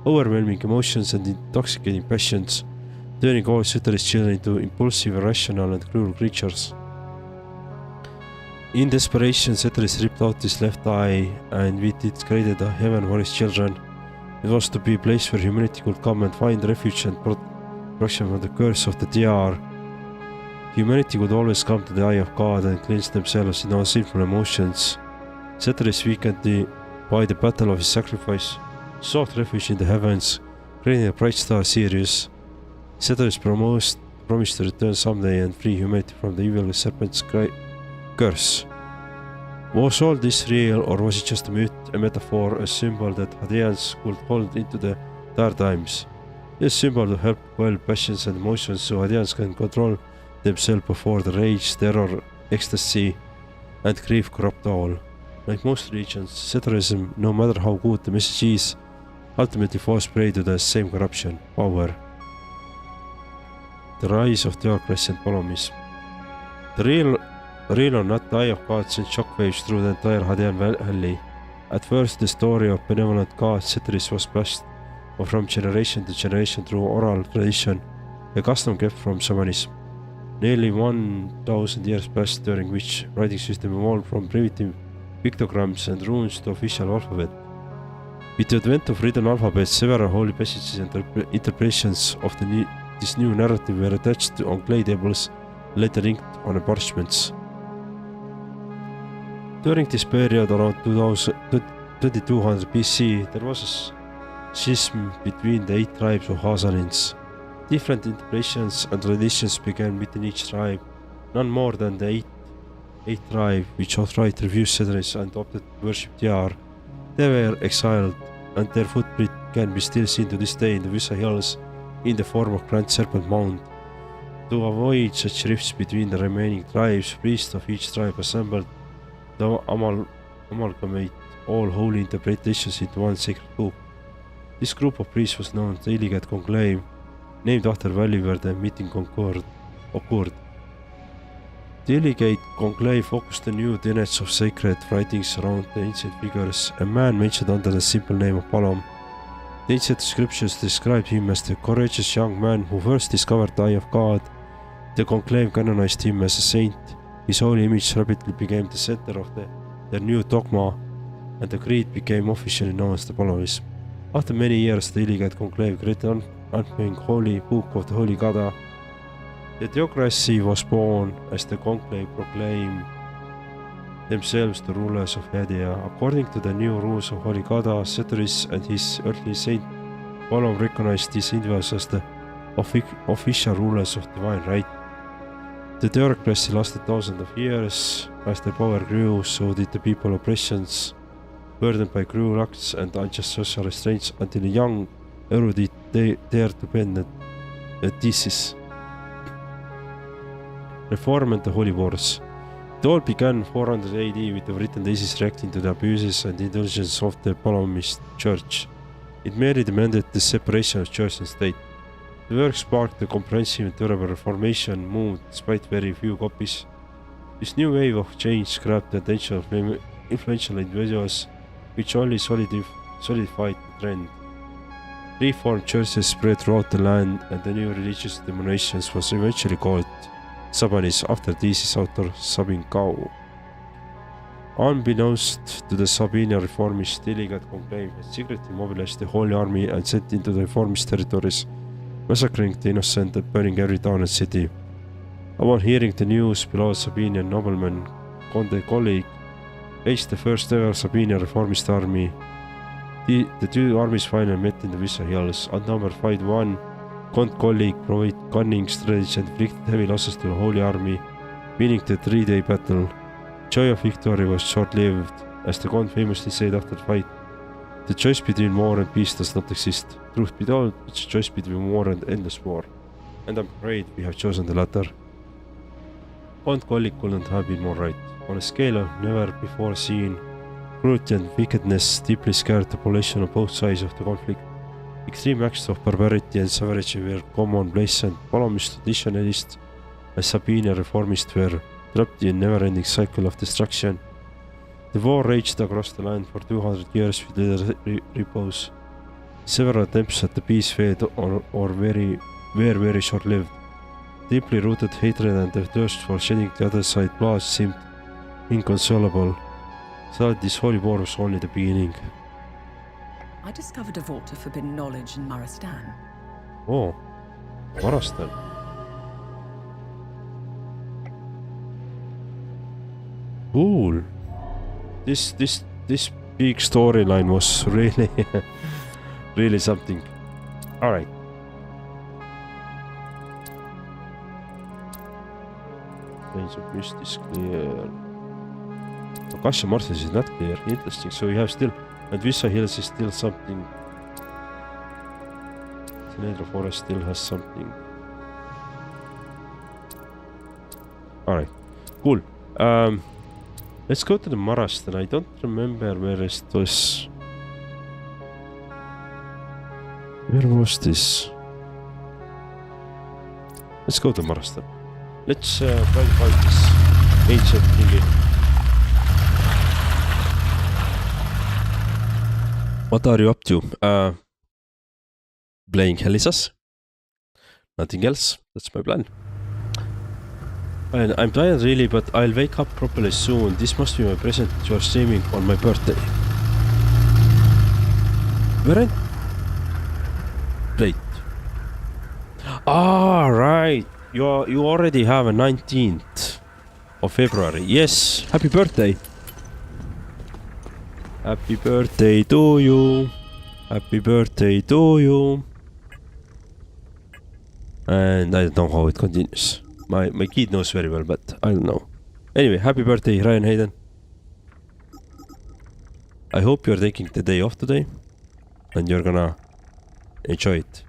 overwhelming emotions and intoxicating passions, turning all Citheris' children into impulsive, irrational and cruel creatures. In desperation, Citheris ripped out his left eye and with it created a heaven for his children. It was to be a place where humanity could come and find refuge and protection from the curse of the Tiar. Humanity would always come to the eye of God and cleanse themselves in all sinful emotions. Citheris, weakened by the battle of his sacrifice, sought refuge in the heavens, creating a bright star Sirius. Citheris promised to return someday and free humanity from the evil serpent's curse. Was all this real, or was it just a myth, a metaphor, a symbol that Hadeans could hold into the dark times? This symbol to help quell passions and emotions so Hadeans can control themselves before the rage, terror, ecstasy, and grief corrupt all. Like most religions, Citherism, no matter how good the message is, ultimately falls prey to the same corruption, power. The rise of theocracy and Polomism. The real or not, the eye of God sent shockwaves through the entire Hadean Valley. At first, the story of benevolent god Citheris was passed from generation to generation through oral tradition, a custom kept from shamanism. Nearly 1,000 years passed, during which writing system evolved from primitive pictograms and runes to official alphabet. With the advent of written alphabets, several holy passages and interpretations of this new narrative were attached on clay tables, later inked on parchments. During this period, around 2200 BC, there was a schism between the 8 tribes of Hasalins. Different interpretations and traditions began within each tribe, none more than the 8th tribe, which outright refused Citheris and opted to worship Tiar. They were exiled, and their footprint can be still seen to this day in the Vyssa Hills in the form of Grand Serpent Mound. To avoid such rifts between the remaining tribes, priests of each tribe assembled to amalgamate all holy interpretations into one sacred book. This group of priests was known as the Illigate Conclave, named after the valley where the meeting occurred. The Illigate Conclave focused on new tenets of sacred writings around the ancient figures, a man mentioned under the simple name of Palom. The ancient scriptures described him as the courageous young man who first discovered the eye of God. The Conclave canonized him as a saint. His holy image rapidly became the center of their new dogma, and the creed became officially known as the Palomism. After many years, the Illigate Conclave created an unnamed holy book of the Holy Gada. The theocracy was born as the conclave proclaimed themselves the rulers of Hadea. According to the new rules of Holy Gada, Citheris and his earthly saint Palom recognized these individuals as the official rulers of divine right. The theocracy lasted thousands of years. As their power grew, so did the people's oppressions, burdened by cruel acts and unjust social restraints, until a young erudite dared to pen a thesis. Reform and the Holy Wars. It all began 400 AD with the written thesis reacting to the abuses and indulgence of the Palomist Church. It merely demanded the separation of church and state. The work sparked a comprehensive and durable reformation movement despite very few copies. This new wave of change grabbed the attention of influential individuals, which only solidified the trend. Reformed churches spread throughout the land, and the new religious denominations was eventually called Sabanis after thesis author Sabin Kau. Unbeknownst to the Sabinian reformist, the Illigate Conclave had secretly mobilized the Holy Army and sent into the reformist territories, massacring the innocent and burning every town and city. Upon hearing the news, beloved Sabinian nobleman Conde Colleague raised the first ever Sabinian reformist army. The two armies finally met in the Vyssa Hills. Outnumbered 5-1, Conde Colleague provided cunning strategy and inflicted heavy losses to the Holy Army, winning the 3-day battle. joy of victory was short-lived, as the Gon famously said after the fight. The choice between war and peace does not exist. Truth be told, it's a choice between war and endless war. And I'm afraid we have chosen the latter. Count Kollik couldn't have been more right. On a scale of never before seen, cruelty and wickedness deeply scared the population on both sides of the conflict. Extreme acts of barbarity and savagery were commonplace, and Palomus traditionalists and Sabine reformists were trapped in a never-ending cycle of destruction. The war raged across the land for 200 years with little repose. Several attempts at the peace failed or were very short-lived. Deeply rooted hatred and the thirst for shedding the other side blood seemed inconsolable. So this holy war was only the beginning. I discovered a vault of forbidden knowledge in Marastan. Oh, Marastan. Cool. This big storyline was really really something. All right. Range of mist is clear. Acasa Marshes is not clear. Interesting. So we have still, and Vyssa Hills is still something. Senedra Forest still has something. All right. Cool. Let's go to the Marastan. I don't remember where it was. Where was this? Let's go to Marastan. Let's try to find this ancient thingy. What are you up to? Playing hellisus. Nothing else. That's my plan. And I'm tired really, but I'll wake up properly soon. This must be my present that you're streaming on my birthday. Weren't? Wait. Ah, right. You already have a 19th of February. Yes. Happy birthday. Happy birthday to you. Happy birthday to you. And I don't know how it continues. My kid knows very well, but I don't know. Anyway, happy birthday, Ryan Hayden. I hope you're taking the day off today and you're gonna enjoy it.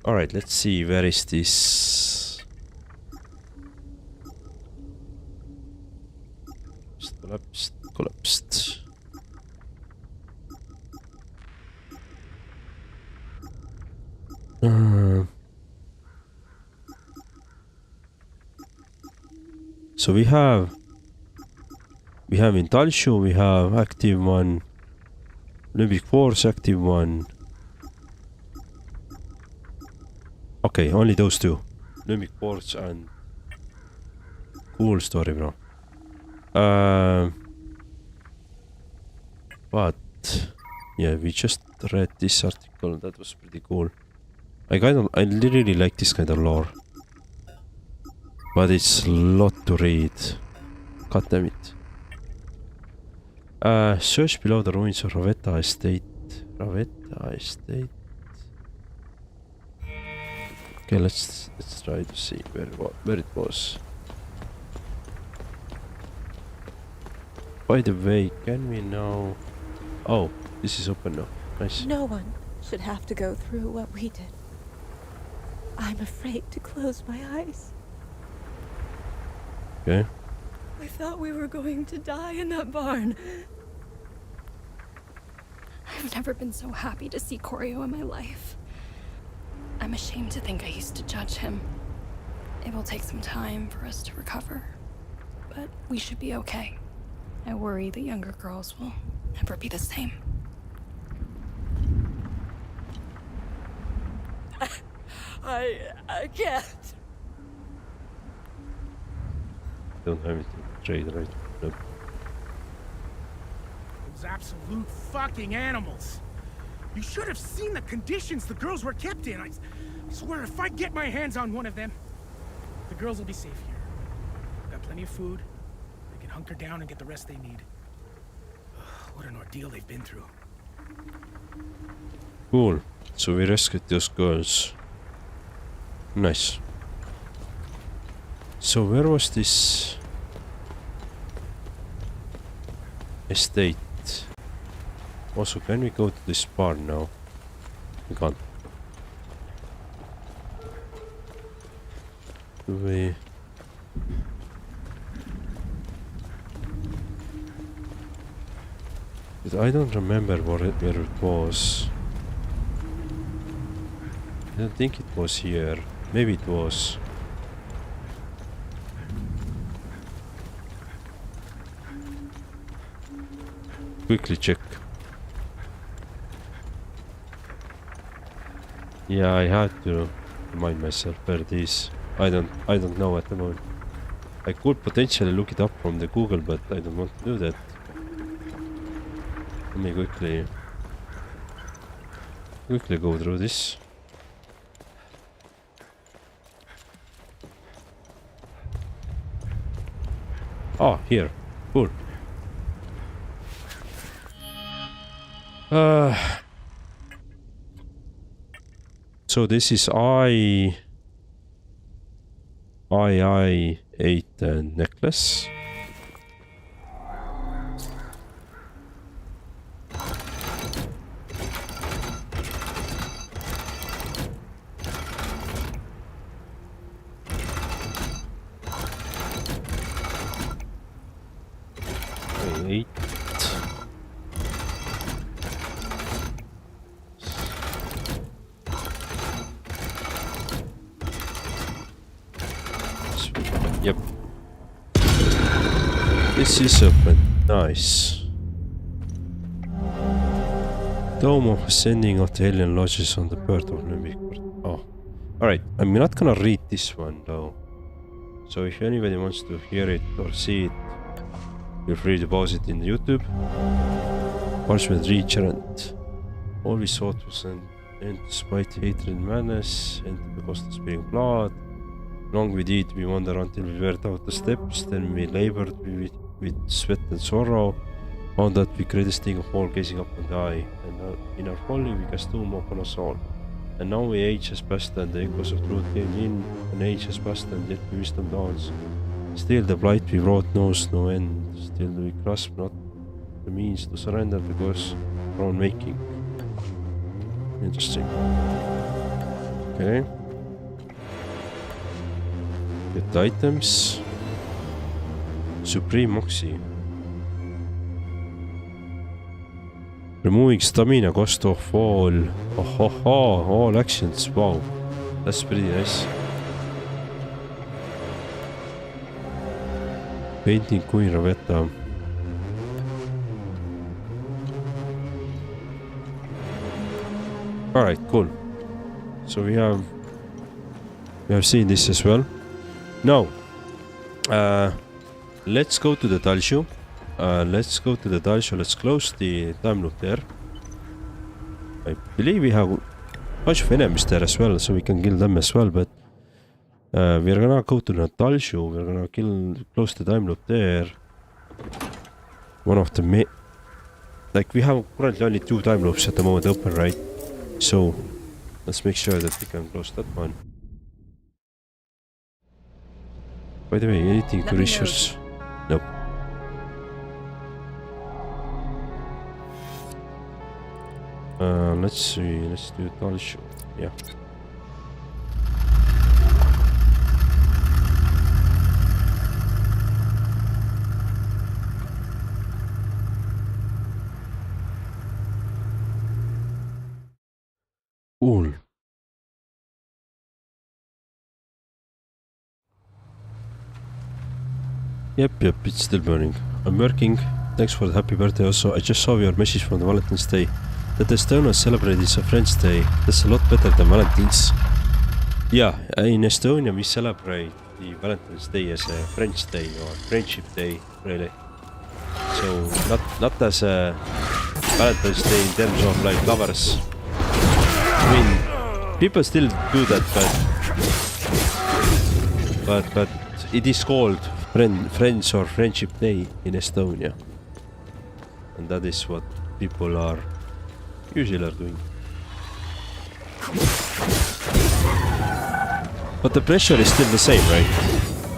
Alright, let's see, where is this? Collapsed. So we have in Talju, we have active one, Living Force active one. Okay, only those two, Living Force and cool story, bro. But yeah, we just read this article. That was pretty cool. I really like this kind of lore. But it's a lot to read. God damn it. Search below the ruins of Ravetta Estate. Okay, let's try to see where it was. By the way, can we now... Oh, this is open now. Nice. No one should have to go through what we did. I'm afraid to close my eyes. Okay. I thought we were going to die in that barn. I've never been so happy to see Corio in my life. I'm ashamed to think I used to judge him. It will take some time for us to recover, but we should be okay. I worry the younger girls will never be the same. I can't. Don't have anything to trade, right? Nope. Those absolute fucking animals. You should have seen the conditions the girls were kept in. I swear if I get my hands on one of them, the girls will be safe here. Got plenty of food. They can hunker down and get the rest they need. What an ordeal they've been through. Cool. So we rescued those girls. Nice. So where was this? estate. Also, can we go to this barn now? We can't. Do we? But I don't remember where it was. I don't think it was here. Maybe it was. Quickly check. Yeah, I had to remind myself where it is. I don't know at the moment. I could potentially look it up from the Google, but I don't want to do that. Let me quickly go through this. Ah, here. Cool. So this is I-8 necklace. I-8. Yep. This is open. Nice. Dome of Ascending of the Alien Lodges on the Birth of Limbic. Oh. Alright, I'm not gonna read this one though. So if anybody wants to hear it or see it, feel free to pause it in YouTube. Parchment Regerant. All we sought was an end despite hatred and madness, and the cost of spilling blood. Long we did, we wandered until we were out the steps, then we labored with sweat and sorrow, found that we greatest thing of all gazing up and die, and in our folly we cast doom upon us all. And now the age has passed and the echoes of truth came in, an age has passed and yet wisdom dawns. Still the blight we wrought knows no end, still we grasp not the means to surrender because of our own making. Interesting. Okay. Get items. Supreme Moxie. Removing stamina cost of all actions. Wow. That's pretty nice. Painting Queen Ravetta. Alright, cool. So we have seen this as well. Now, let's go to the Talju. Let's close the time loop there. I believe we have a bunch of enemies there as well, so we can kill them as well, but we're gonna go to the Talju. We're gonna close the time loop there. One of the we have currently only 2 time loops at the moment open, right? So let's make sure that we can close that one. By the way, anything to research? Nope. Let's see. Let's do Talju. Yeah. Cool. Yep, it's still burning. I'm working. Thanks for the happy birthday also. I just saw your message from the Valentine's Day. That Estonia celebrates a French Day. That's a lot better than Valentine's. Yeah, in Estonia we celebrate the Valentine's Day as a French Day or Friendship Day, really. So not as a Valentine's Day in terms of like lovers. I mean, people still do that, but it is called Friends or Friendship Day in Estonia, and that is what people are usually doing. But the pressure is still the same, right?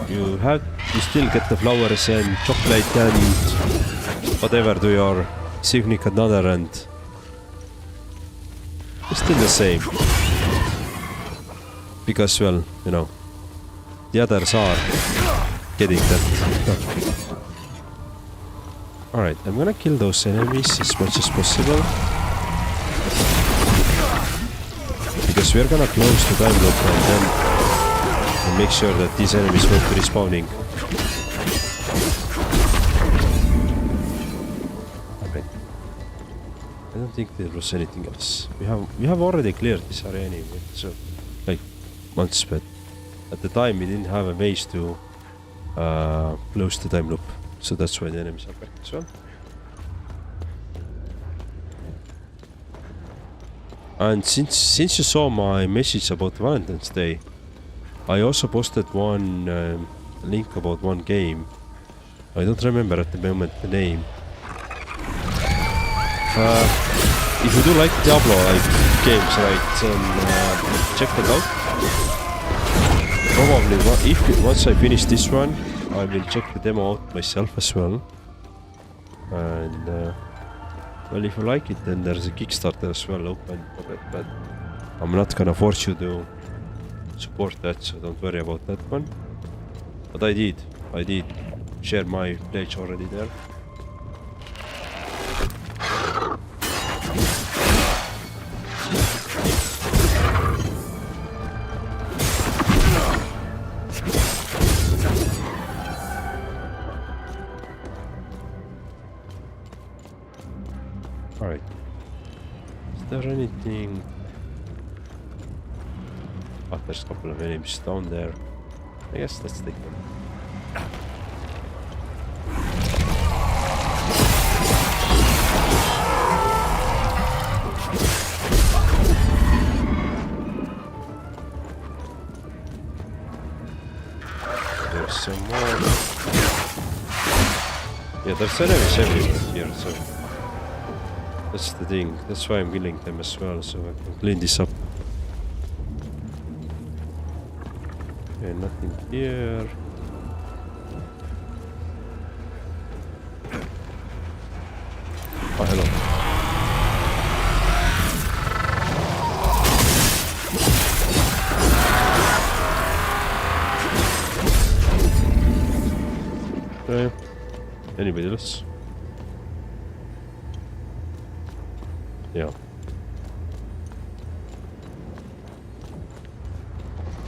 You still get the flowers and chocolate and whatever to your significant other and it's still the same. Because, well, you know, the others are getting that. Alright, I'm gonna kill those enemies as much as possible. Because we're gonna close the time loop and then make sure that these enemies won't be respawning. Okay. I don't think there was anything else. We have already cleared this area anyway, so like once, but at the time we didn't have a ways to close the time loop, so that's why the enemies are back as well. And since you saw my message about Valentine's Day, I also posted one link about one game. I don't remember at the moment the name. If you do like Diablo games, right, check that out. Probably once I finish this one, I will check the demo out myself as well. And well, if you like it, then there's a Kickstarter as well open for it, but I'm not gonna force you to support that, so don't worry about that one. But I did share my pledge already there. Alright. Is there anything? Oh, there's a couple of enemies down there. I guess let's take them. There's some more. Yeah, there's enemies everywhere here, so that's the thing. That's why I'm killing them as well, so I can clean this up. Okay, nothing here. Oh, hello. Okay. Anybody else? Yeah.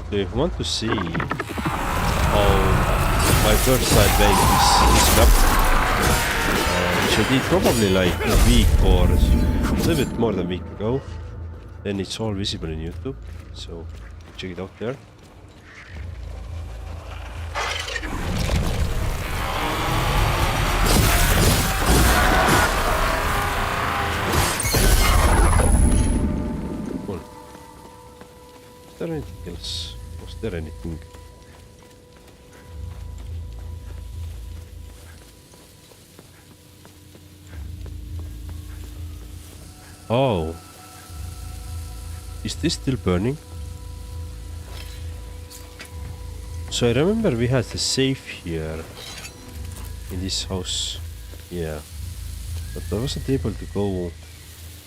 So if you want to see how my first time playing this map, which I did probably like a week or a little bit more than a week ago, then it's all visible in YouTube, so check it out there. Cool. Is there anything else? Was there anything? Oh. Is this still burning? So I remember we had the safe here in this house. Yeah. But I wasn't able to go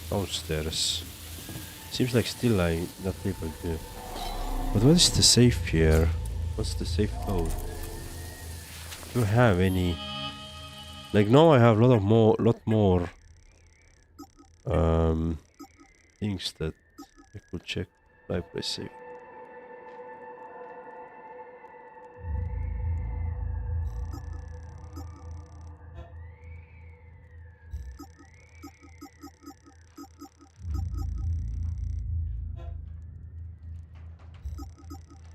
downstairs. Seems like still I'm not able to. But what is the safe here? What's the safe code? Do I have any? Like now I have lot more things that I could check. Library safe.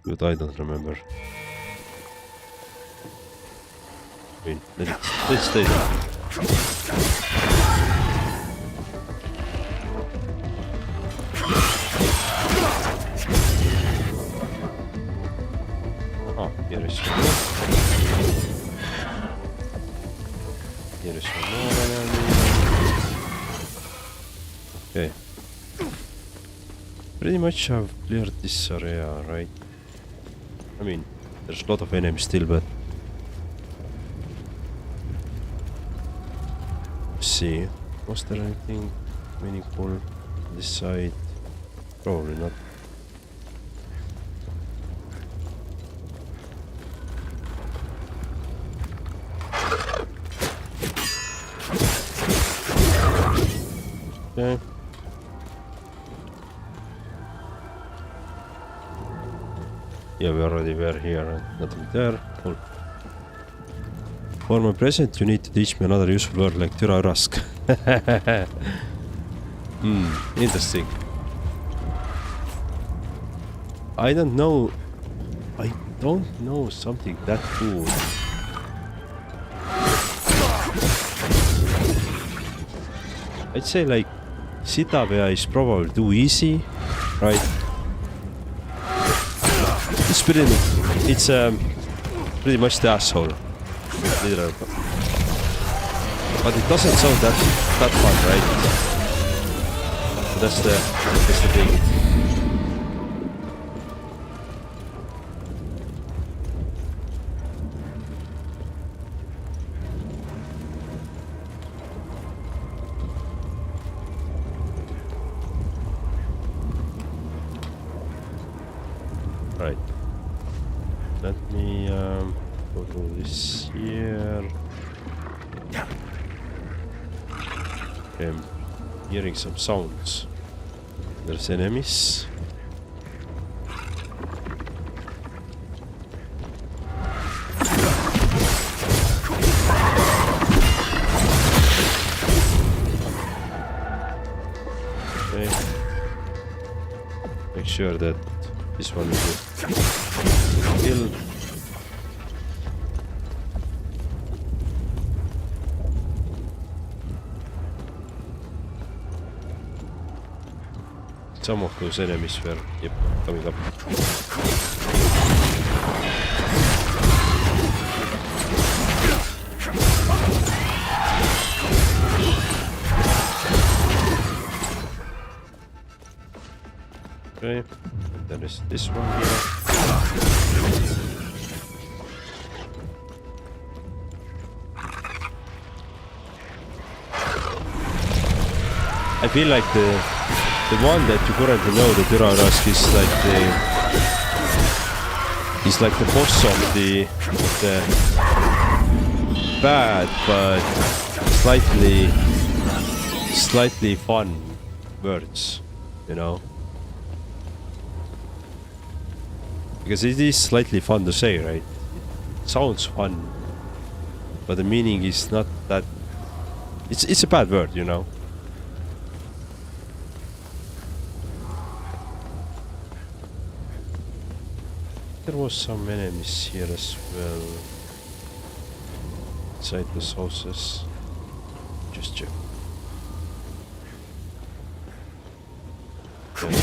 But I don't remember. I mean, let's stay there. Oh, here is one more. Here is one more enemy. Okay. Pretty much I've cleared this area, right? I mean, there's a lot of enemies still, but see. Was there anything meaningful on this side? Probably not. Okay. Yeah, we already were here and nothing there. Cool. For my present, you need to teach me another useful word like türarask. Interesting. I don't know something that cool. I'd say like Sitapea is probably too easy, right? It's pretty much the asshole, literally. But it doesn't sound that fun, right? That's the thing. Right. Let me go to this here. Okay, I'm hearing some sounds. There's enemies. Okay. Make sure that this one is killed. Some of those enemies were coming up. Okay, there is this one here. I feel like the one that you currently know, the türarask, is like the boss of the bad but slightly fun words, you know. Because it is slightly fun to say, right? It sounds fun, but the meaning is not that. It's a bad word, you know. There was some enemies here as well. Inside those houses. Just check. Okay.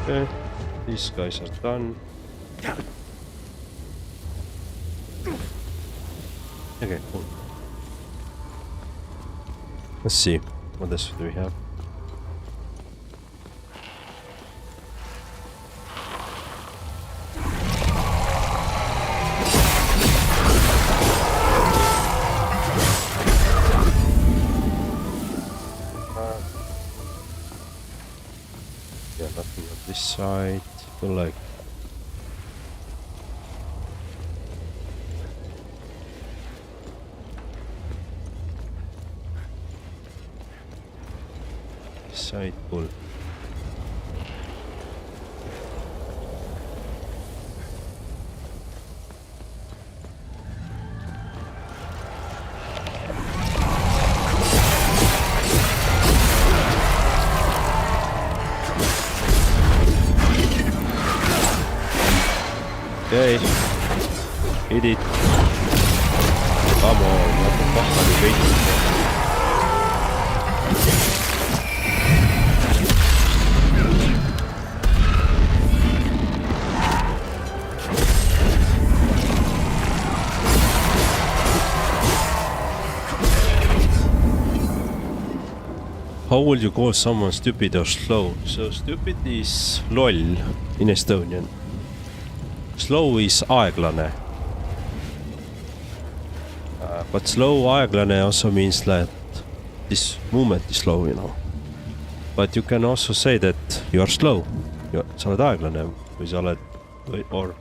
Okay, these guys are done. Okay, cool. Let's see, what else do we have? Yeah, nothing on this side. But like side pull. Okay, hit it. Come on, what the fuck are you waiting for? how would you call someone stupid or slow? So stupid is loll in Estonian. Slow is aeglane. But slow, aeglane also means that this movement is slow, you know. But you can also say that you are slow. Sa oled aeglane või sa oled or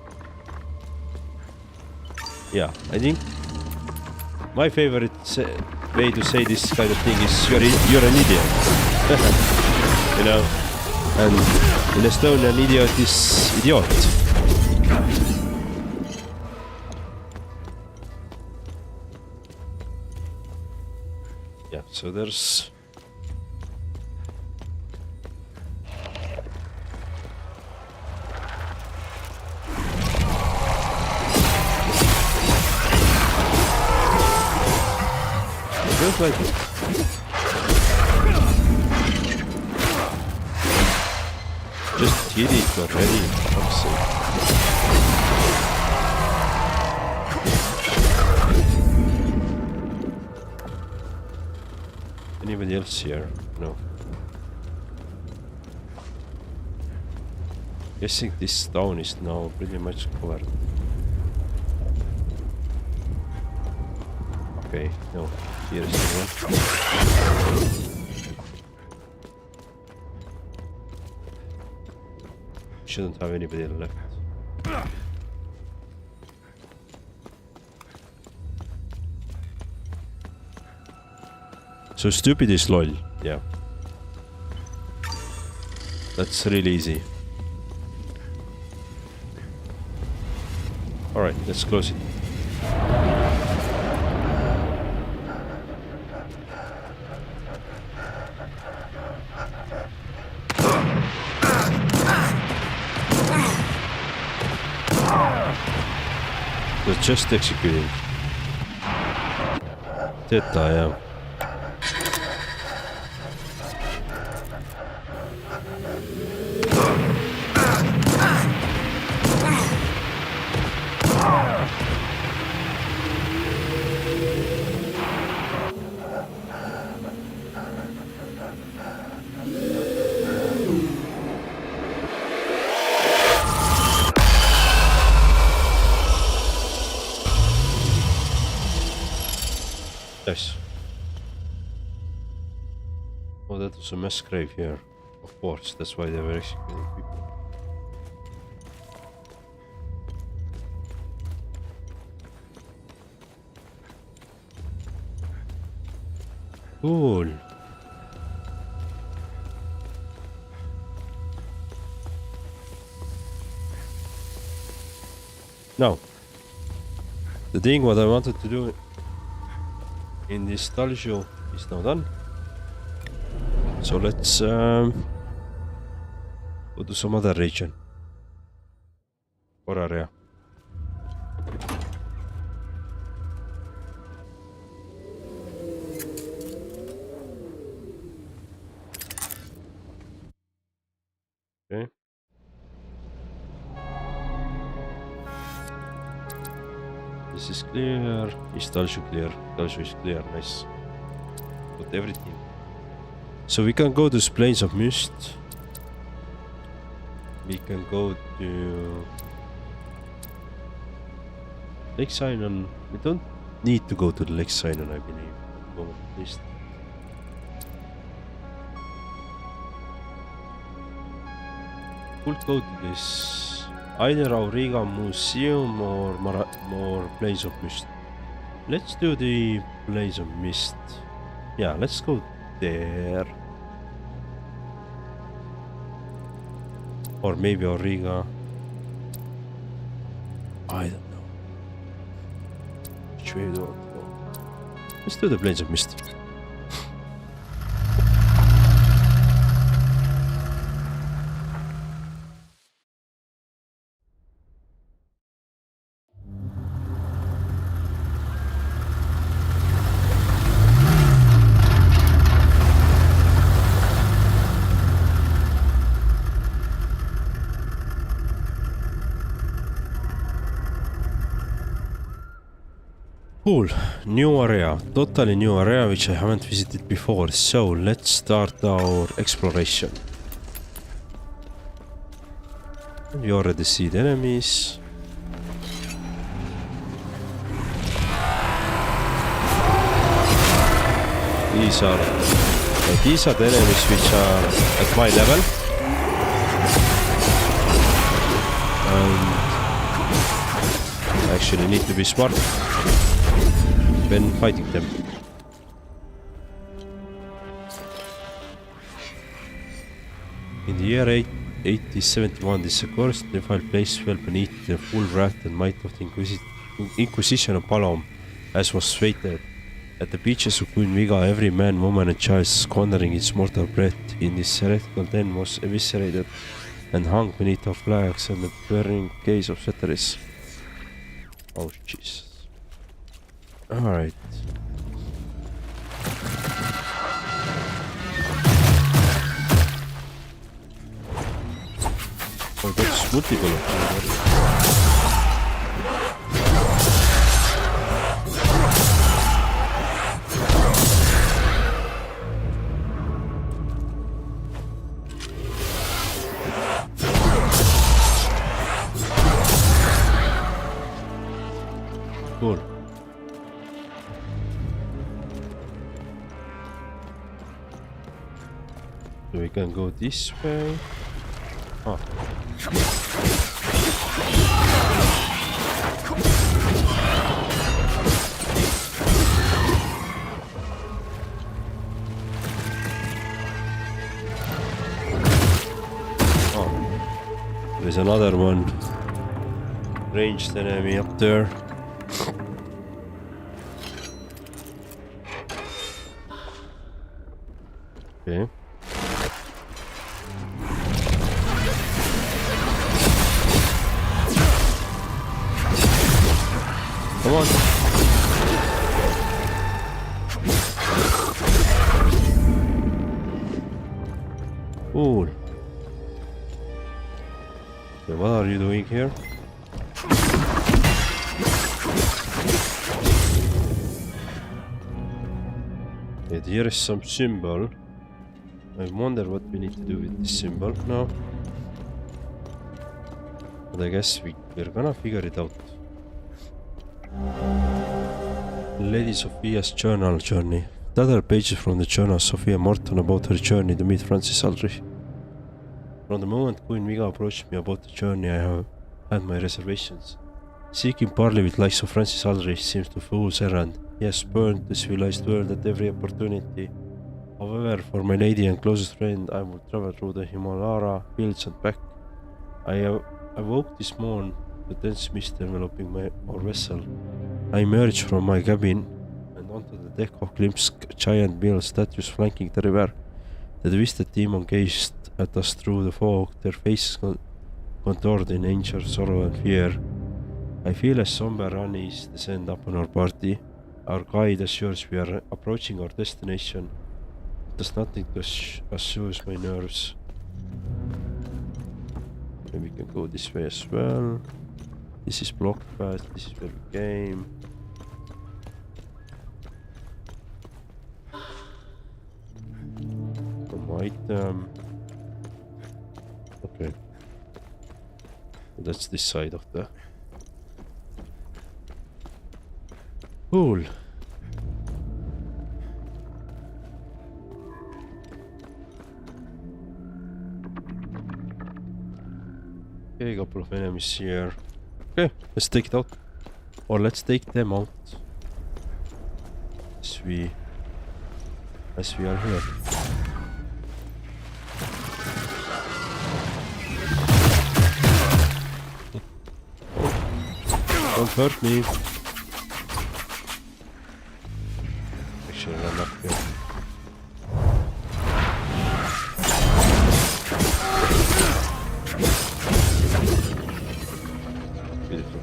yeah, I think my favorite way to say this kind of thing is you're an idiot. You know, and in Estonian idiot is idiot. Yeah, so there's like it. Just hit it already, for fuck's sake. Anybody else here? No. Guessing this town is now pretty much covered. Okay, no. Here's the one. Shouldn't have anybody left. So stupid is lol, yeah. That's really easy. Alright, let's close it. Just executing. Tätä, yeah. Nice. Oh, that was a mass grave here. Of course, that's why they were executing people. Cool. Now, the thing what I wanted to do in this Talju is now done. So let's go to some other region or area. Okay. This is clear. Is Talju clear? Talju is clear. Nice. Got everything. So we can go to Plains of Mist. We can go to Lake Sinon. We don't need to go to the Lake Sinon, I believe. Go at least. Could go to this either Auriga Museum or Plains of Mist. Let's do the Plains of Mist. Yeah, let's go there. Or maybe Auriga. I don't know. Which way do I want to go? Let's do the Plains of Mist. Cool, new area, totally new area which I haven't visited before, so let's start our exploration. You already see the enemies. These are the enemies which are at my level. And I actually need to be smart when fighting them. In the year 1871, this accursed defiled place fell beneath the full wrath and might of the Inquisition of Palom, as was fated. At the beaches of Queen Viga, every man, woman and child squandering its mortal breath in this heretical den was eviscerated and hung beneath our flags and the burning gaze of Ceteris. Oh, Jesus. Alright. Oh, that's multiple. Cool. So we can go this way. Oh. Oh. There's another one. Ranged enemy up there. Okay. Come on. Cool. Okay, what are you doing here? Okay, here is some symbol. I wonder what we need to do with this symbol now. But I guess we're gonna figure it out. Lady Sophia's journal journey. The other pages from the journal of Sophia Morton about her journey to meet Francis Aldrich. From the moment Queen Viga approached me about the journey, I have had my reservations. Seeking parley with likes of Francis Aldrich seems to fool's errand. He has spurned the civilized world at every opportunity. However, for my lady and closest friend, I will travel through the Himalaya fields and back. I awoke this morn, the dense mist enveloping our vessel. I emerged from my cabin and onto the deck of glimpsed giant mill statues flanking the river. The twisted demon gazed at us through the fog, their faces contoured in anger, sorrow and fear. I feel a somber unease descend upon our party. Our guide assures we are approaching our destination. Does nothing to assure my nerves. Maybe we can go this way as well. This is blocked path, this is where we came. Some item. Okay. That's this side of the... Cool. Okay, a couple of enemies here. Okay, let's take it out. Or let's take them out. As we are here. Don't hurt me. Actually, run up here. Beautiful.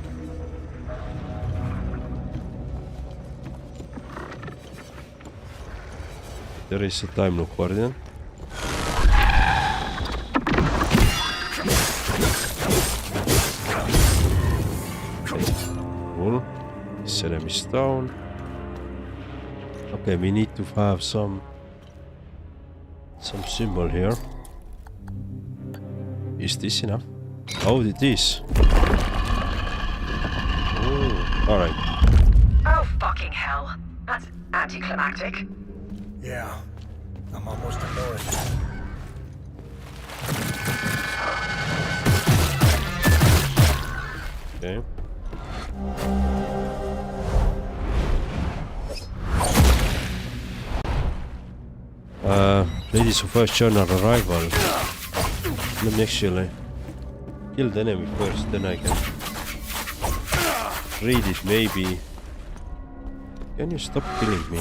There is a time loop guardian. Cool. This enemy is down. Okay, we need to have some symbol here. Is this enough? Oh, it is. Alright. Oh, fucking hell. That's anticlimactic. Yeah, I'm almost annoyed. Okay. Ladies of first journal arrival. Let me actually kill the enemy first, then I can read it maybe. Can you stop killing me?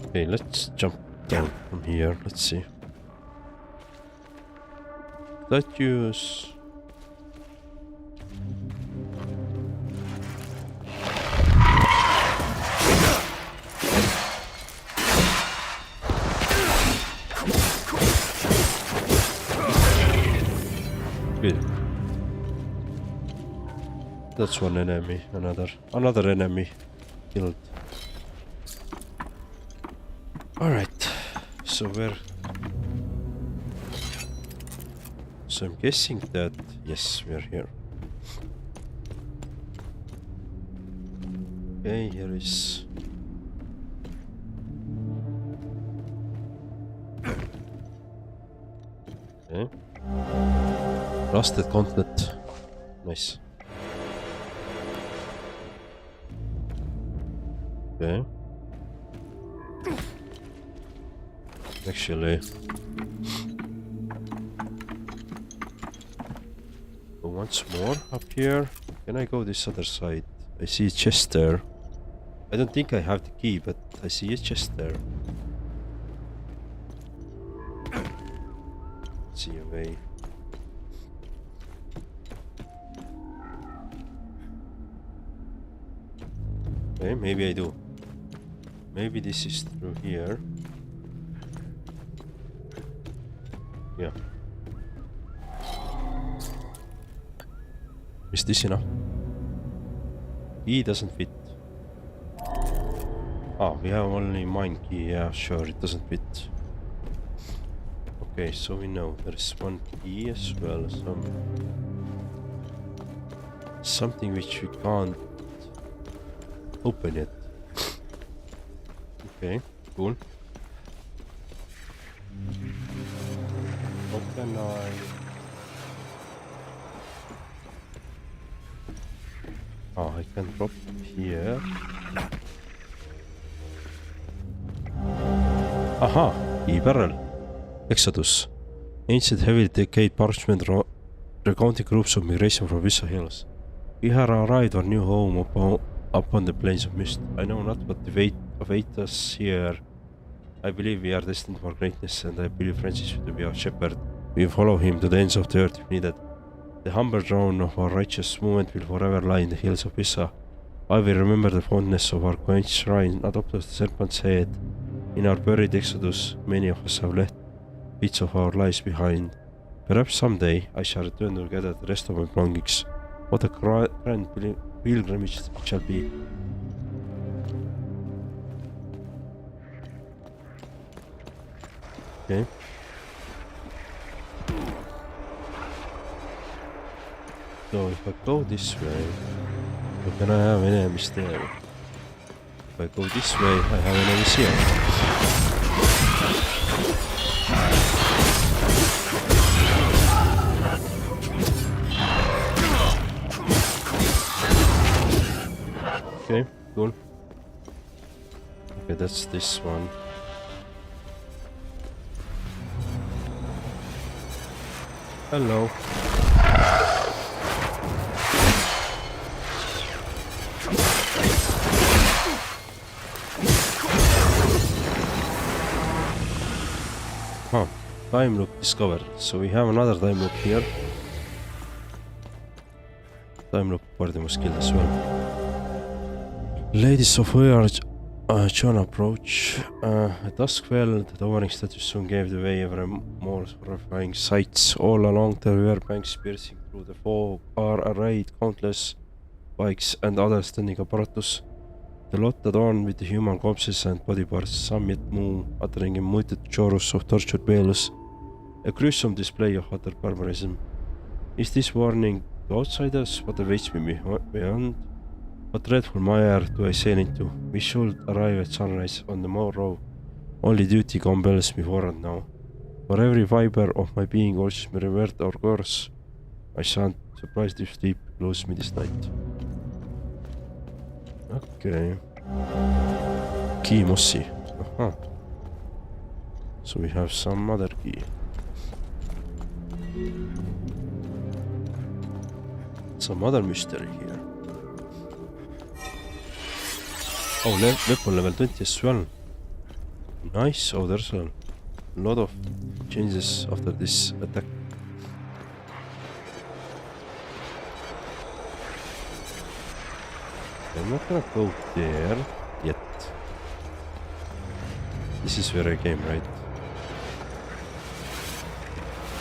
Okay, let's jump down from here. Let's see. Let's use... Good. That's one enemy. Another enemy killed. Alright, so I'm guessing that, yes, we're here. Okay, here is... Okay. Rusted gauntlet. Nice. Okay. Actually, go once more up here. Can I go this other side? I see a chest there. I don't think I have the key, but I see a chest there. See a way. Okay, maybe I do. Maybe this is through here. Yeah. Is this enough? Key doesn't fit. Ah, we have only mine key. Yeah, sure, it doesn't fit. Okay, so we know there is one key as well. Something which we can't open it. Okay, cool. What can I... Oh, I can drop here. Aha! E-barrel. Exodus. Ancient heavily decayed parchment recounting groups of migration from Vyssa Hills. We have arrived our new home upon the plains of mist. I know not what awaits us here. I believe we are destined for greatness, and I believe Francis to be our shepherd. We follow him to the ends of the earth if needed. The humble throne of our righteous movement will forever lie in the hills of Vyssa. I will remember the fondness of our quaint shrine, adopted the serpent's head. In our buried exodus, many of us have left bits of our lives behind. Perhaps someday I shall return to gather the rest of my belongings. What a grand pilgrimage it shall be. Okay. So if I go this way, then I have enemies there. If I go this way, I have enemies here. Okay, cool. Okay, that's this one. Hello. Huh. Time loop discovered. So we have another time loop here. time loop party must kill as well. Ladies of War John approach. At dusk fell, the towering statue soon gave the way ever more horrifying sights. All along the river banks, piercing through the fog, are arrayed countless bikes and other standing apparatus. The lot adorned with the human corpses and body parts, some yet move, uttering a muted chorus of tortured wailers. A gruesome display of utter barbarism. Is this warning to outsiders what awaits me beyond? What dreadful mire do I sail into? We should arrive at sunrise on the morrow. Only duty compels me forward now. For every fiber of my being urges me revert our course. I shan't surprised if sleep close me this night. Okay. Key Mossy. Aha. So we have some other key. Some other mystery here. Oh, weapon level 20 as well. Nice. Oh, there's a lot of changes after this attack. I'm not gonna go there yet. This is where I came, right?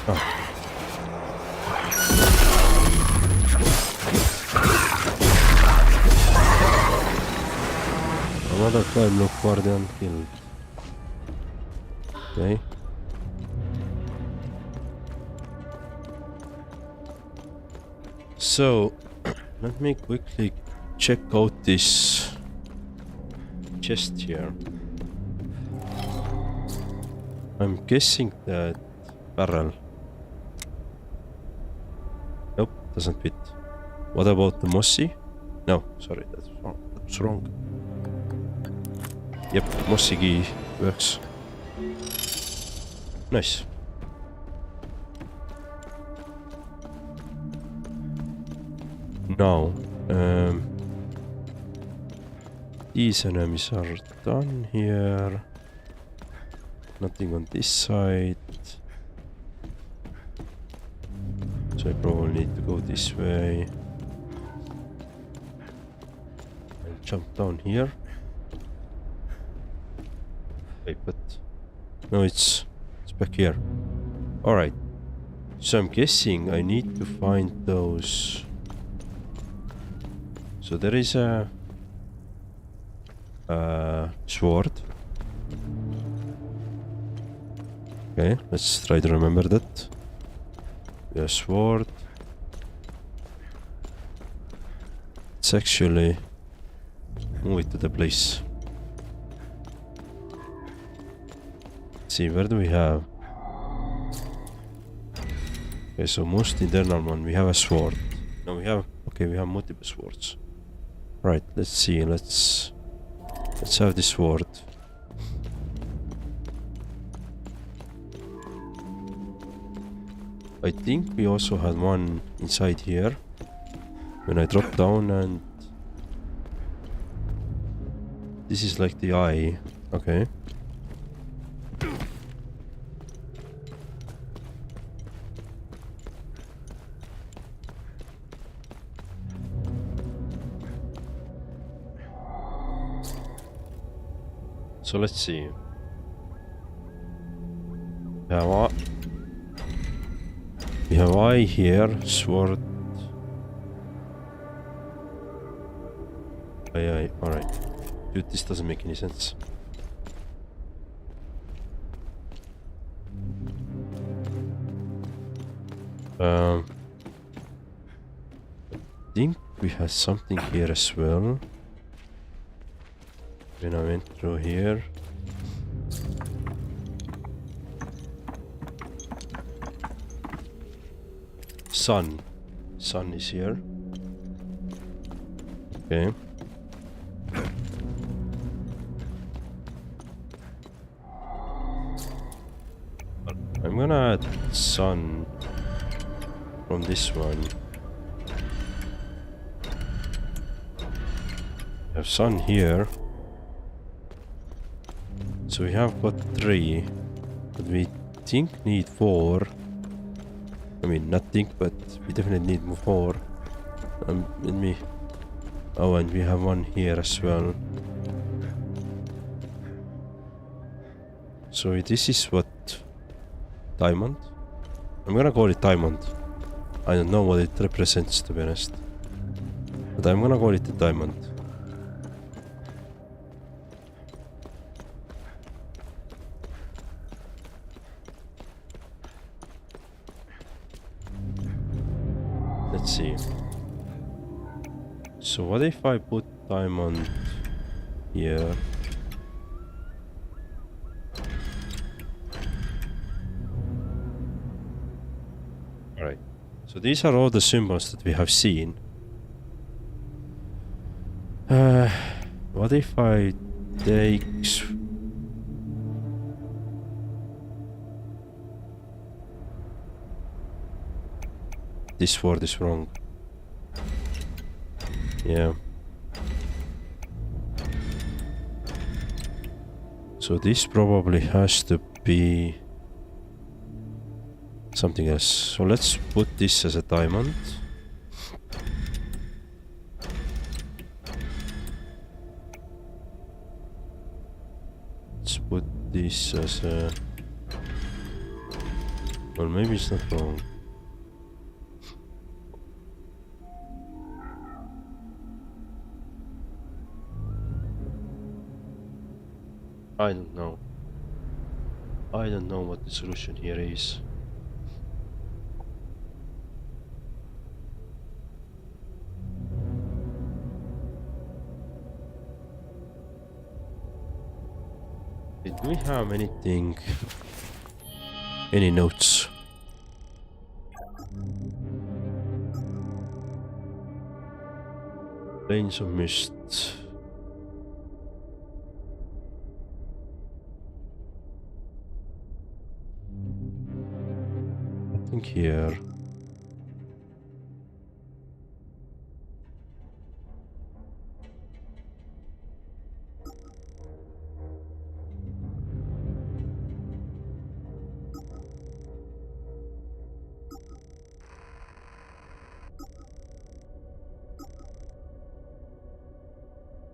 Oh. Another time look guardian killed. Okay. So let me quickly check out this chest here. I'm guessing that barrel. Nope, doesn't fit. What about the mossy? No, sorry, that's wrong. That's wrong. Yep, mossy key works. Nice. Now, these enemies are done here. Nothing on this side. So I probably need to go this way. I'll jump down here. Wait, but no, it's back here. Alright. So I'm guessing I need to find those. So there is a sword. Okay, let's try to remember that. A sword. Let's actually move it to the place. Let's see, where do we have? Okay, so most internal one, we have a sword. No, we have, okay, we have multiple swords. Right, let's see, let's have this sword. I think we also had one inside here when I dropped down, and this is like the eye. Okay. So let's see. We have eye here, sword. Aye, alright. Dude, this doesn't make any sense. I think we had something here as well. When I went through here. Sun is here. Okay. I'm gonna add sun from this one. I have sun here. So we have got 3, but we think need 4. I mean, not think, but we definitely need 4. Let me... Oh, and we have one here as well. So this is what... Diamond? I'm gonna call it diamond. I don't know what it represents, to be honest. But I'm gonna call it a diamond. Let's see. So what if I put diamond here? Alright. So these are all the symbols that we have seen. What if I take... This word is wrong. Yeah. So this probably has to be something else. So let's put this as a diamond. Let's put this as a... Well, maybe it's not wrong. I don't know. I don't know what the solution here is. Did we have anything? Any notes? Plains of Mist. I think here.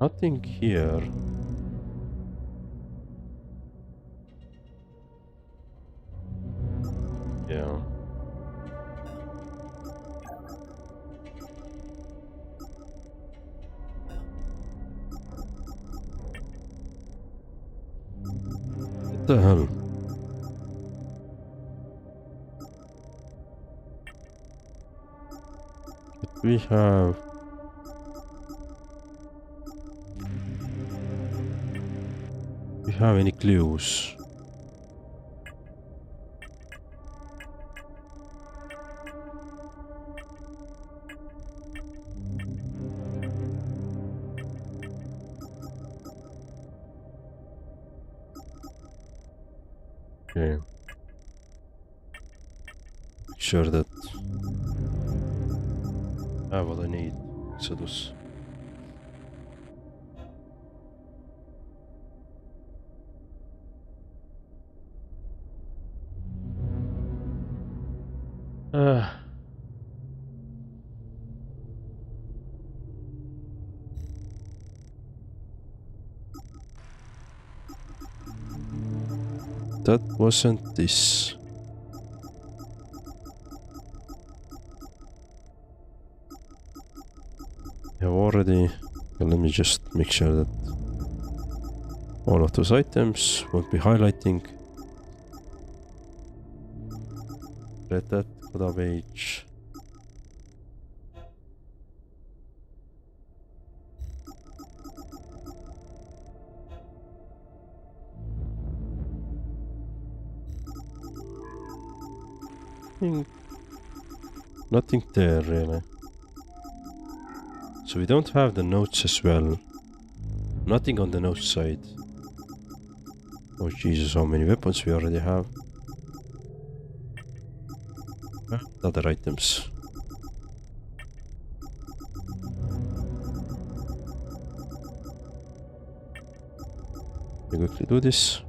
Nothing here. Yeah. What the hell? Did we have... Do you have any clues? Okay. Sure that I have what I need. Exodus. That wasn't this. I have already... Well, let me just make sure that all of those items won't be highlighting. Read that Coda page. Nothing there really. So we don't have the notes as well. Nothing on the notes side. Oh Jesus, how many weapons we already have. Other items. We quickly do this.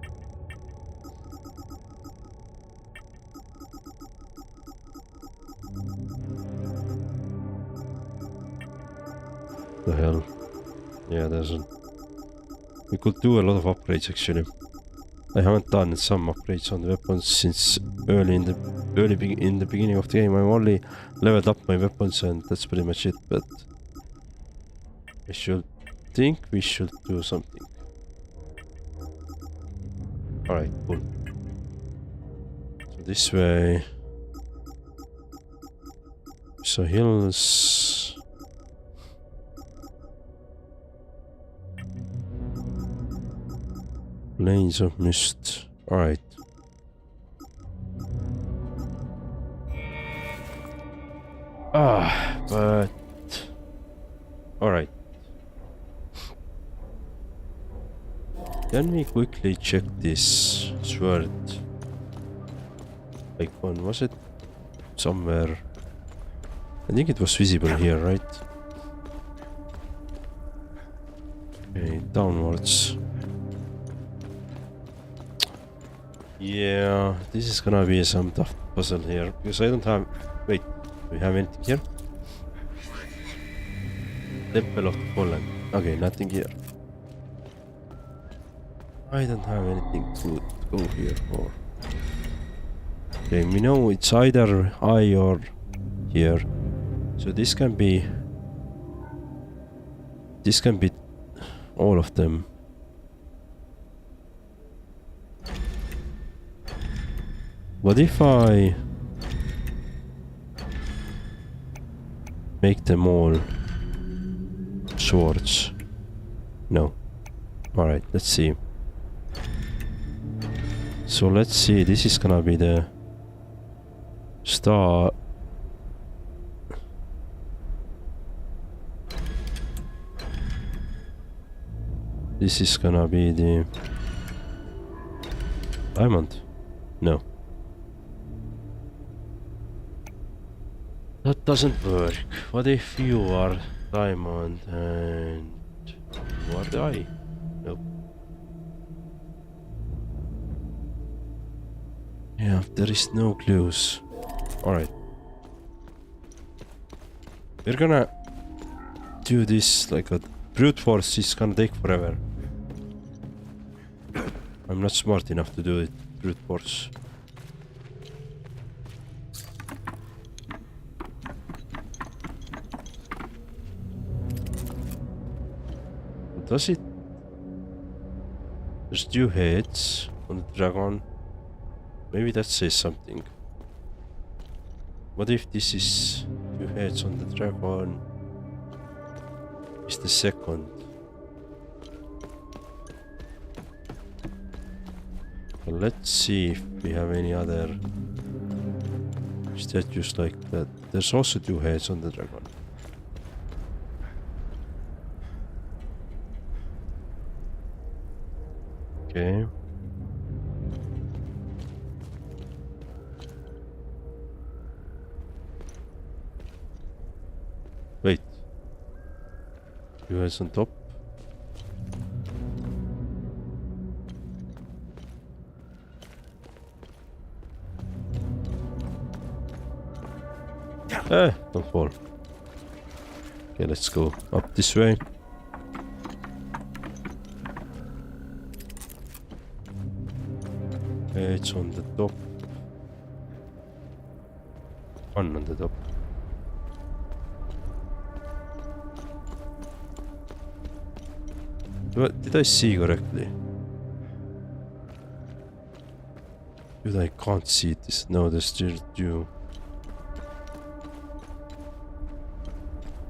The hell? Yeah, there's a... We could do a lot of upgrades actually. I haven't done some upgrades on the weapons since early in the beginning of the game. I've only leveled up my weapons and that's pretty much it, but I think we should do something. Alright, cool. So this way. Vyssa Hills. Plains of Mist. Alright. But... Alright. Can we quickly check this sword icon? Was it somewhere? I think it was visible here, right? Okay, downwards. Yeah, this is gonna be some tough puzzle here because I don't have. Wait, do we have anything here? Temple of the Fallen. Okay, nothing here. I don't have anything good to go here for. Okay, we know it's either I or here. So this can be all of them. What if I make them all swords? No. Alright, let's see. So let's see, this is gonna be the star. This is gonna be the diamond. No. That doesn't work. What if you are diamond and you are the eye? Nope. Yeah, there is no clues. Alright. We're gonna do this like a brute force is gonna take forever. I'm not smart enough to do it brute force. Does it? There's 2 heads on the dragon. Maybe that says something. What if this is 2 heads on the dragon? Is the second? Well, let's see if we have any other statues like that. There's also 2 heads on the dragon. Okay. Wait. 2 heads on top. Don't fall. Okay, let's go up this way. It's on the top. 1 on the top. Did I see correctly? Dude, I can't see this. No, there's still 2.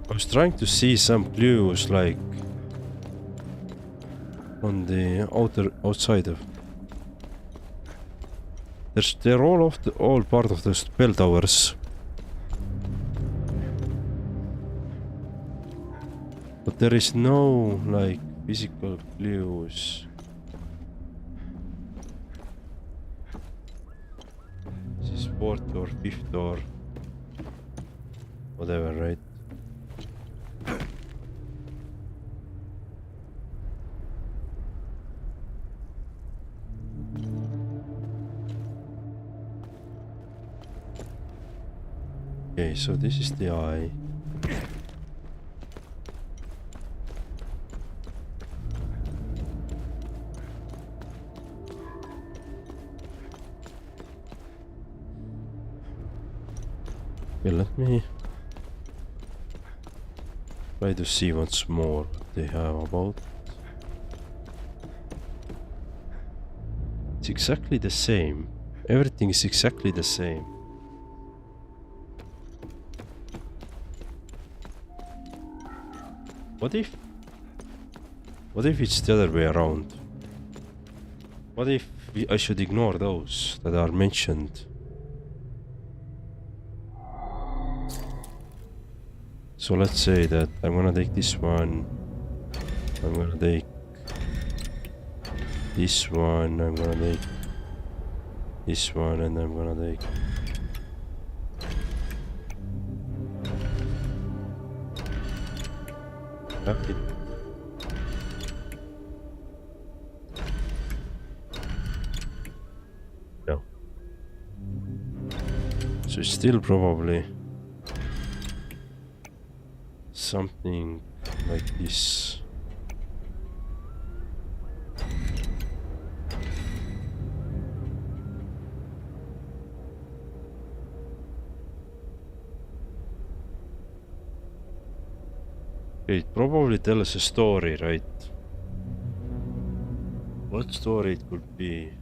I was trying to see some clues like on the outside of. They're all part of the bell towers. But there is no like physical clues. This is 4th or 5th or whatever, right? Okay, so this is the eye. Okay, let me try to see once more what they have about. It's exactly the same. Everything is exactly the same. What if it's the other way around? What if I should ignore those that are mentioned? So let's say that I'm gonna take this one. I'm gonna take this one. I'm gonna take this one, and I'm gonna take that. No. So still probably something like this. It probably tells a story, right? What story it could be?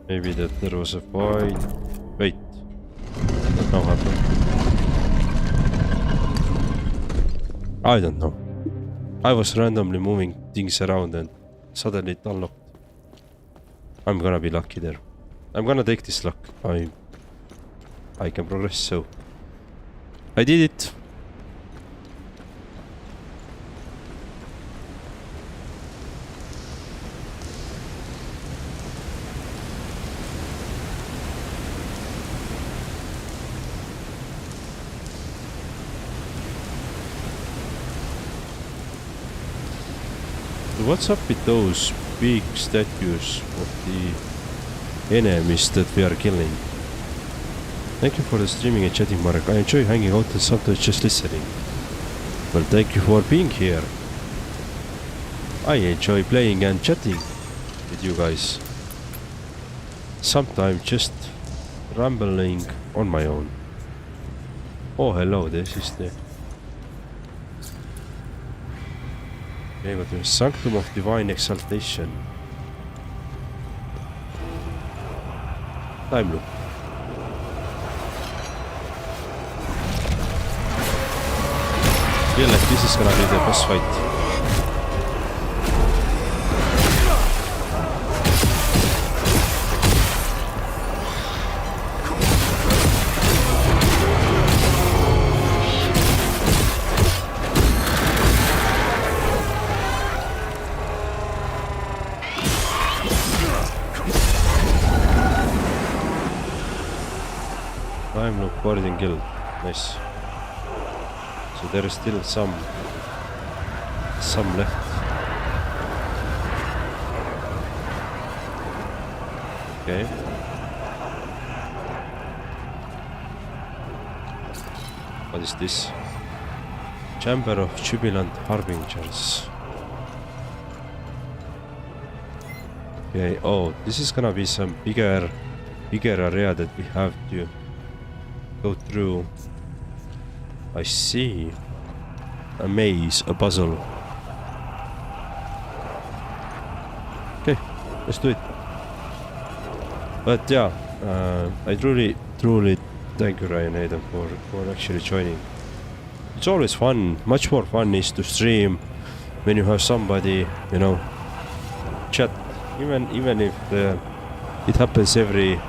Maybe that there was a fight. Wait, what now happened? I don't know. I was randomly moving things around and suddenly it unlocked. I'm gonna be lucky there. I'm gonna take this luck. I can progress, so I did it. What's up with those big statues of the enemies that we are killing? Thank you for the streaming and chatting, Marek. I enjoy hanging out and sometimes just listening. Well, thank you for being here. I enjoy playing and chatting with you guys. Sometimes just rambling on my own. Oh, hello, this is the... Okay, but the Sanctum of Divine Exaltation. Time loop. I feel like this is gonna be the boss fight. Time loop, Guardian Guild. Nice. So there is still some left. Okay. What is this? Chamber of Jubilant Harbingers. Okay, oh, this is gonna be some bigger area that we have to go through. I see. A maze, a puzzle. Okay, let's do it. But yeah, I truly thank you, Ryan Adam, for actually joining. It's always fun. Much more fun is to stream when you have somebody, you know, chat. Even if it happens every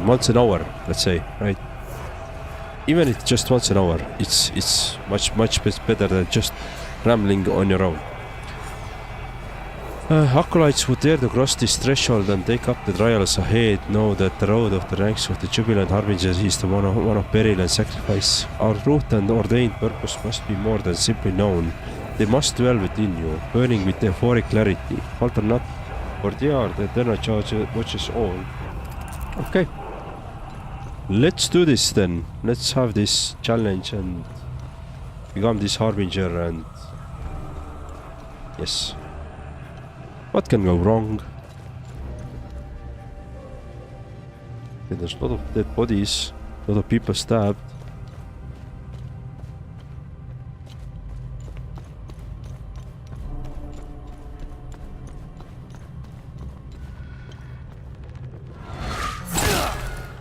once an hour, let's say, right? Even if just once an hour, it's much better than just rambling on your own. Acolytes who dare to cross this threshold and take up the trials ahead know that the road of the ranks of the Jubilant Harbingers is the one of peril and sacrifice. Our root and ordained purpose must be more than simply known. They must dwell within you, burning with euphoric clarity. Falter not, for they are the eternal charge watches all. Okay. Let's do this then. Let's have this challenge and become this Harbinger and... Yes. What can go wrong? Okay, there's a lot of dead bodies. A lot of people stabbed.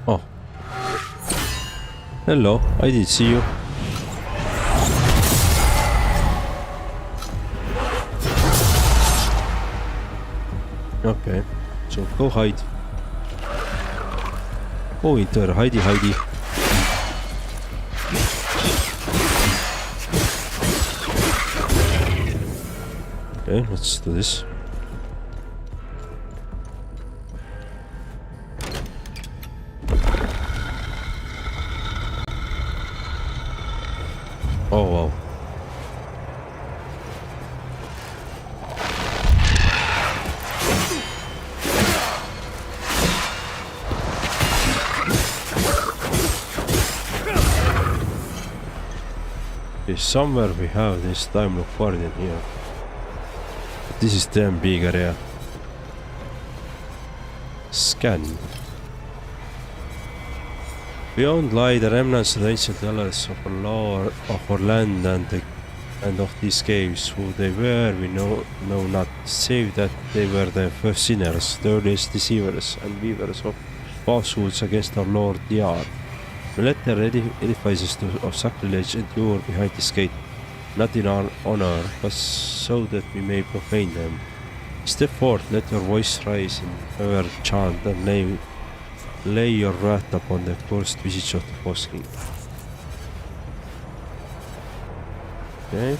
Oh. Hello, I didn't see you. Okay, so go hide. Go into her, hidey. Okay, let's do this. Oh wow. Okay, somewhere we have this time loop guardian here. But this is damn big area. Scan. Beyond lie the remnants of the ancient dwellers of our land and of these caves. Who they were, we know not, save that they were the first sinners, the earliest deceivers and weavers of falsehoods against our Lord Yar. We let their edifices of sacrilege endure behind this gate, not in our honor, but so that we may profane them. Step forth, let your voice rise in fervent chant, and lay your wrath upon the cursed visage of the false king. Okay.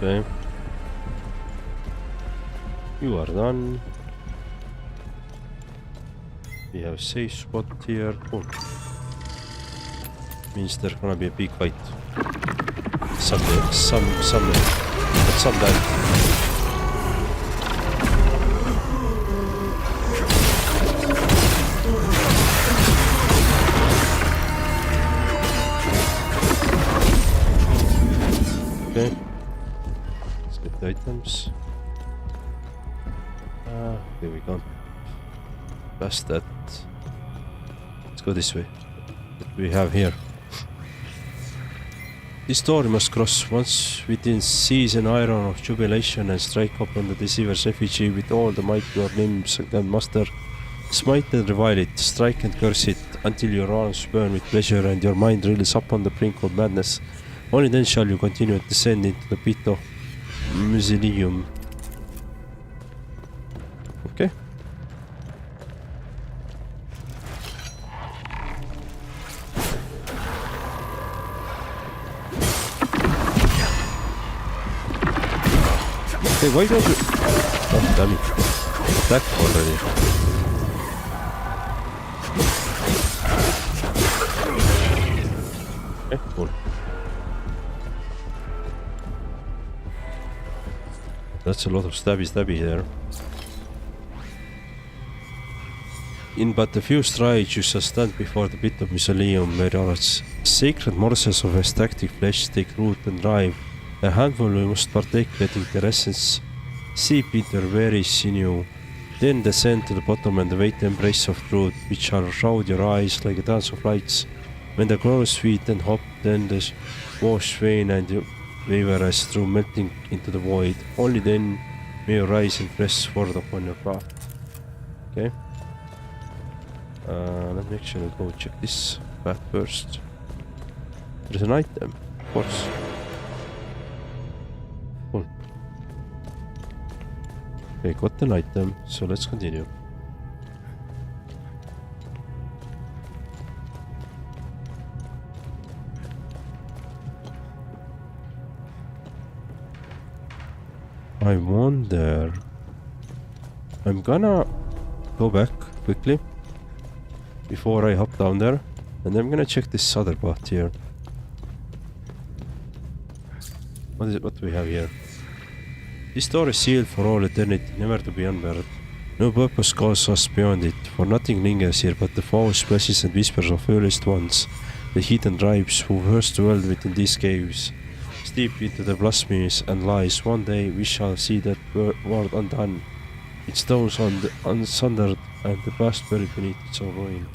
Okay. You are done. We have a safe spot here. Cool. Means there's gonna be a big fight. Someday. But some died. Okay. Let's get the items. There we go. Past that. Let's go this way. What we have here. This door we must cross once within seize an iron of jubilation and strike upon the deceiver's effigy with all the might of your limbs and muster. Smite and revile it, strike and curse it, until your arms burn with pleasure and your mind reels upon the brink of madness. Only then shall you continue to descend into the pit of Museum. Okay. Hey, why don't you... Oh, damn it. Attack already. Okay, cool. That's a lot of stabby there. In but a few strides you shall stand before the pit of Museum, where our sacred morsels of ecstatic flesh take root and drive. A handful we must partake, letting their essence seep into their very sinew. Then descend to the bottom and await the embrace of truth, which shall shroud your eyes like a dance of lights. When the glorious feet and hop, then the wash vein and you waver as through melting into the void. Only then may you rise and press forward upon your path. Okay. Let me actually go check this path first. There's an item, of course. Cool. Okay, got an item, so let's continue. I wonder... I'm gonna go back quickly before I hop down there, and I'm gonna check this other part here. What is it? What do we have here? This door is sealed for all eternity, never to be unbarred. No purpose calls us beyond it, for nothing lingers here but the false splashes and whispers of earliest ones, the hidden tribes who first dwelled within these caves. Steep into the blasphemies and lies, one day we shall see that world undone, its stones unsundered, and the past buried beneath its own ruin.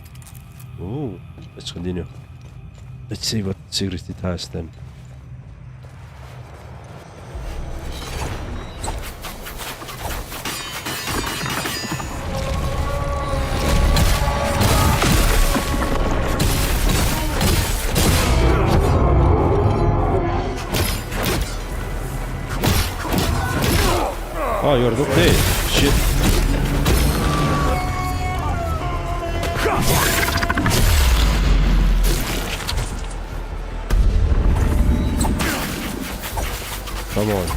Ooh, let's continue. Let's see what secret it has then. Oh, you're not dead. Shit. Come on.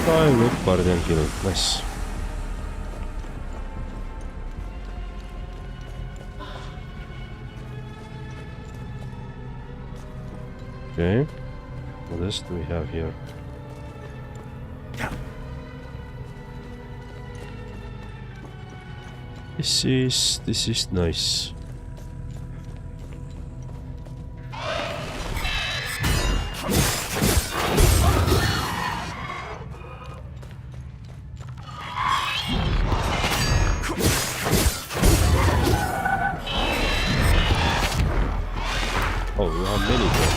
I look guardian killed. Nice. Okay, what else do we have here? This is nice. Oh, we have many there.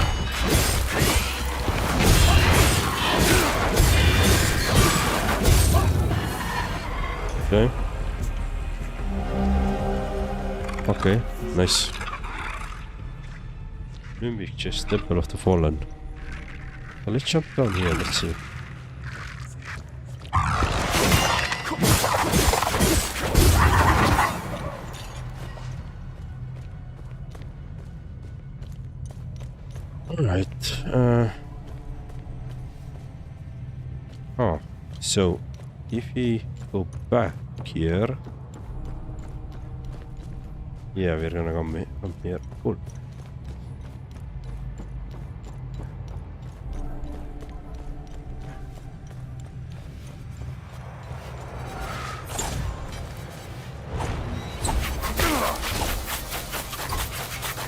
Okay. Okay, nice. Limbic chest, Temple of the Fallen. Well, let's jump down here, let's see. Alright, oh, so if we go back here, yeah, we're gonna come here. Cool.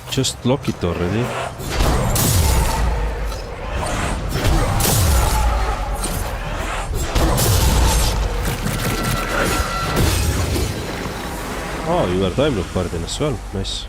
Just lock it already. Oh, you are time loop guardian as well. Nice.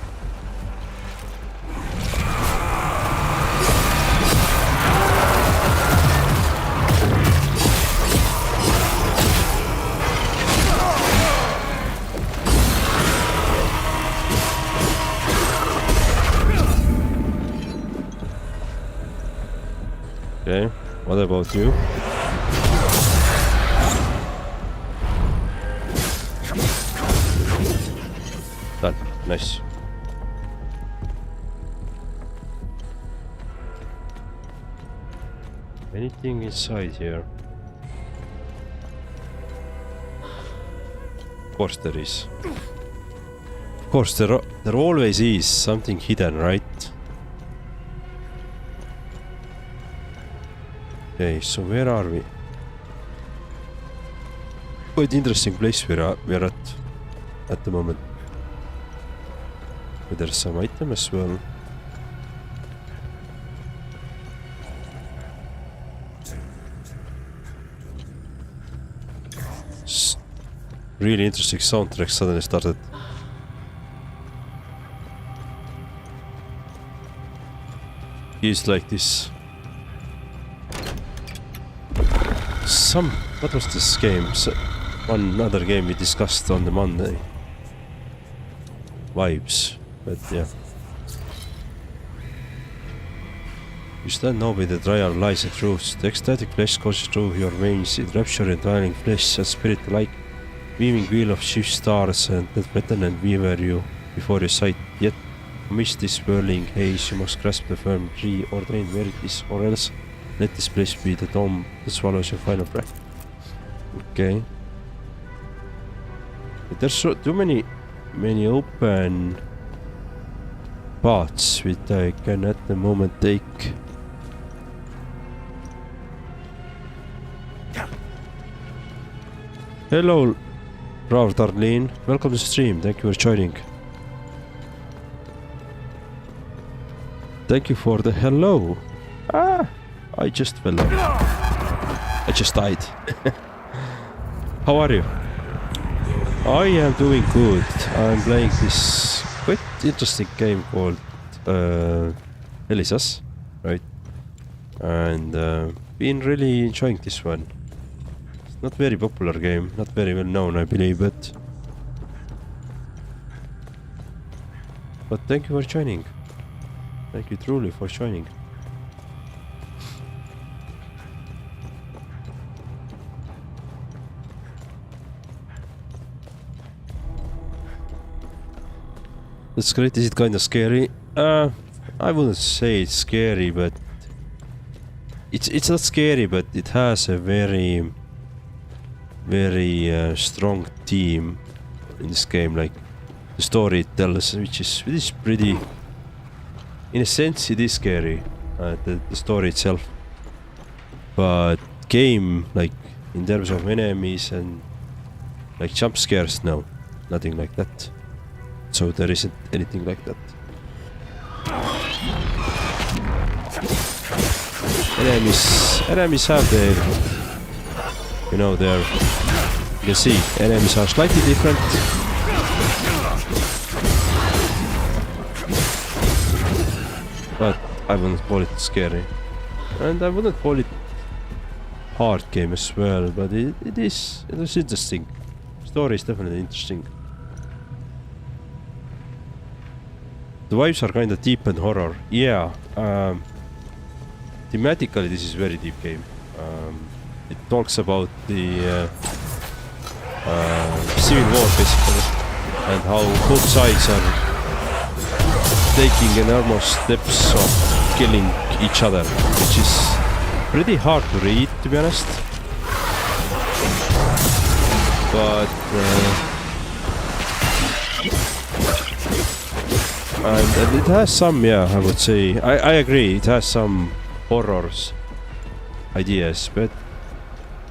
Okay, what about you? Done. Nice. Anything inside here? Of course there is. Of course there always is something hidden, right? Okay, so where are we? Quite interesting place we're at the moment. But there's some item as well. Really interesting soundtrack suddenly started. Feels like this. What was this game? One other game we discussed on the Monday. Vibes, but yeah. You stand now with the trial lies and truths. The ecstatic flesh courses through your veins, it raptures entwining flesh and spirit alike. Weaving wheel of shift stars and that threaten and weaver you before your sight. Yet amidst this whirling haze you must grasp the firm tree ordained verities, or else Let this place be the tomb that swallows your final breath. Okay. There's so too many open paths which I can at the moment take. Hello, Rav Darlene. Welcome to the stream. Thank you for joining. Thank you for the hello. Ah, I just fell off. I just died. How are you? I am doing good. I'm playing this quite interesting game called hellisus, right? And been really enjoying this one. It's not very popular game, not very well known, I believe, but thank you for joining. Thank you truly for joining. That's great. Is it kind of scary? I wouldn't say it's scary, but it's not scary, but it has a very strong theme in this game. Like the story it tells, which is pretty. In a sense, it is scary. The story itself, but game, like in terms of enemies and like jump scares, no, nothing like that. So there isn't anything like that. Enemies have their, you know, their. You can see enemies are slightly different. But I wouldn't call it scary, and I wouldn't call it hard game as well. But it is interesting. Story is definitely interesting. The vibes are kind of deep and horror. Yeah. Thematically, this is very deep game. It talks about the civil war, basically, and how both sides are taking enormous steps of killing each other, which is pretty hard to read, to be honest. But and it has some, yeah, I would say. I agree, it has some horrors ideas, but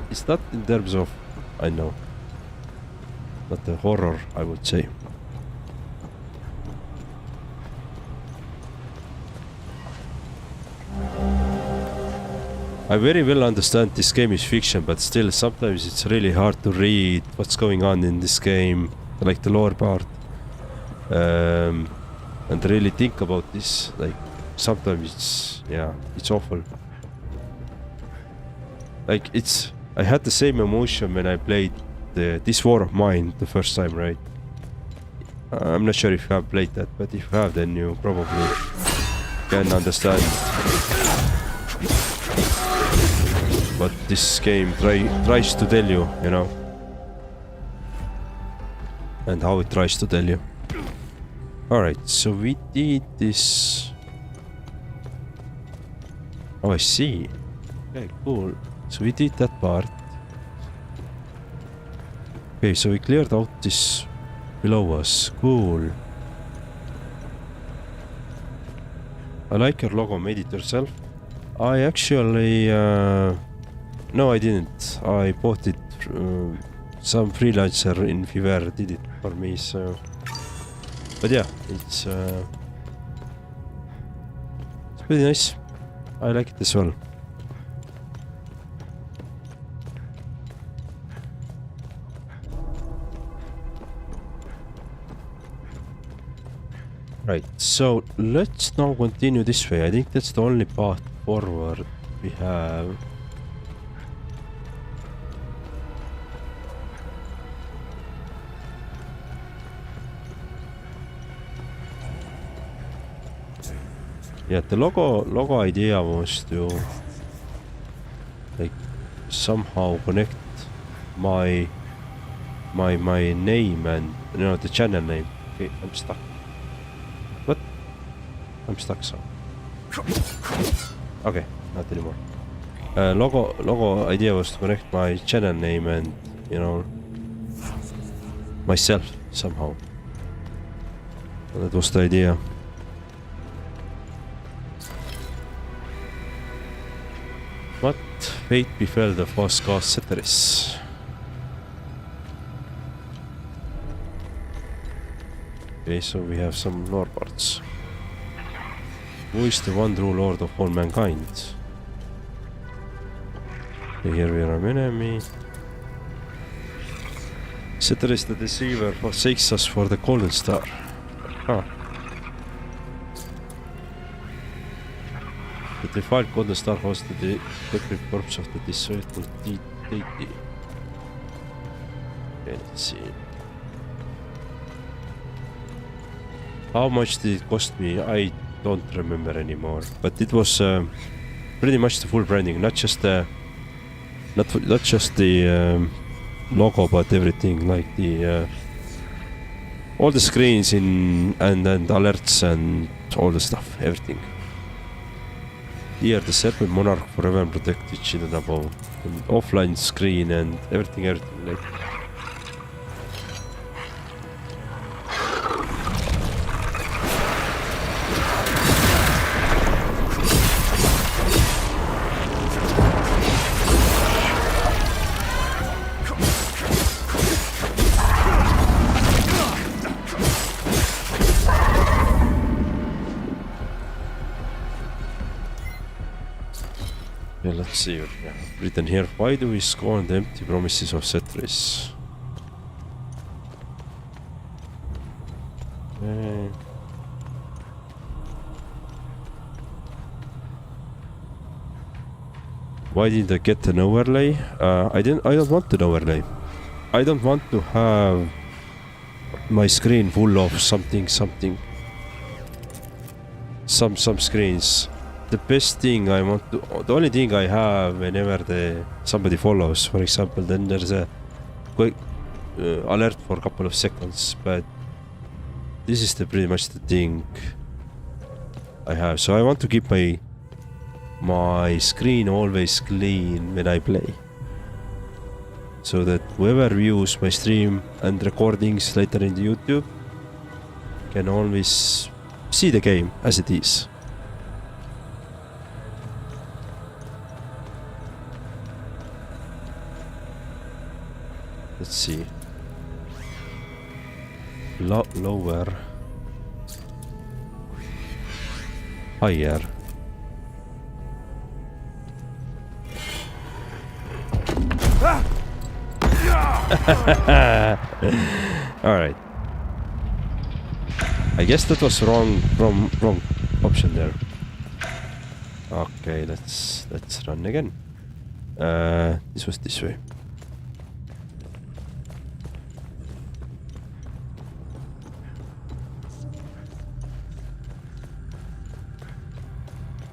it's not in terms of, I know, not the horror, I would say. I very well understand this game is fiction, but still sometimes it's really hard to read what's going on in this game, like the lore part. And really think about this, like sometimes it's awful. Like I had the same emotion when I played This War of Mine the first time, right? I'm not sure if you have played that, but if you have, then you probably can understand what this game tries to tell you, you know, and how it tries to tell you. Alright, so we did this. Oh, I see. Okay, cool. So we did that part. Okay, so we cleared out this below us. Cool. I like your logo. Made it yourself? I actually... no, I didn't. I bought it. Some freelancer in Fiverr did it for me, so... But yeah, it's pretty nice. I like it as well. Right, so let's now continue this way. I think that's the only path forward we have. Yeah, the logo idea was to like somehow connect my name and, you know, the channel name. Okay, I'm stuck. What? I'm stuck, so. Okay, not anymore. Logo idea was to connect my channel name and, you know, myself somehow. That was the idea. What fate befell the false god Ceteris? Okay, so we have some lore parts. Who is the one true lord of all mankind? Okay, here we are an enemy. Ceteris the Deceiver forsakes us for the golden star. Ah. The defiled golden star hosted the liquid corpse of the disciple deity. Okay, let's see. How much did it cost me? I don't remember anymore. But it was pretty much the full branding, not just the logo, but everything, like the all the screens in and alerts and all the stuff, everything. Here the serpent monarch forever protected children above. An offline screen and everything like. Yeah, let's see what we have written here. Why do we scorn the empty promises of Ceteris? Okay. Why didn't I get an overlay? I don't want an overlay. I don't want to have my screen full of something. Some screens. The best thing I want to, the only thing I have whenever somebody follows, for example, then there's a quick alert for a couple of seconds, but this is pretty much the thing I have. So I want to keep my screen always clean when I play, so that whoever views my stream and recordings later in the YouTube can always see the game as it is. Let's see. Lower. Higher. Alright. I guess that was wrong option there. Okay, let's run again. This was this way.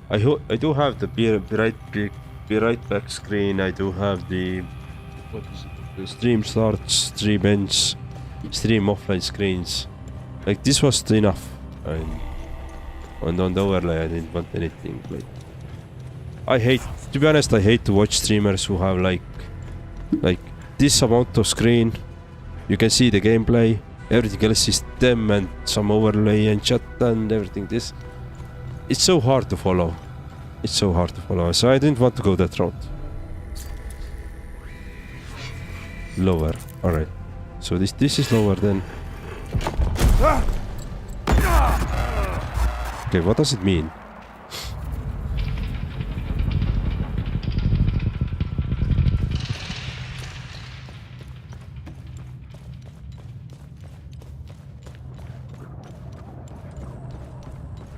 I do have the be right back screen. I do have the the stream starts, stream ends, stream offline screens. Like this was enough, and on the overlay I didn't want anything. Like to be honest, I hate to watch streamers who have like this amount of screen. You can see the gameplay. Everything else is them and some overlay and chat and everything. It's so hard to follow. So I didn't want to go that route. Lower. Alright. So this is lower then. Okay, what does it mean?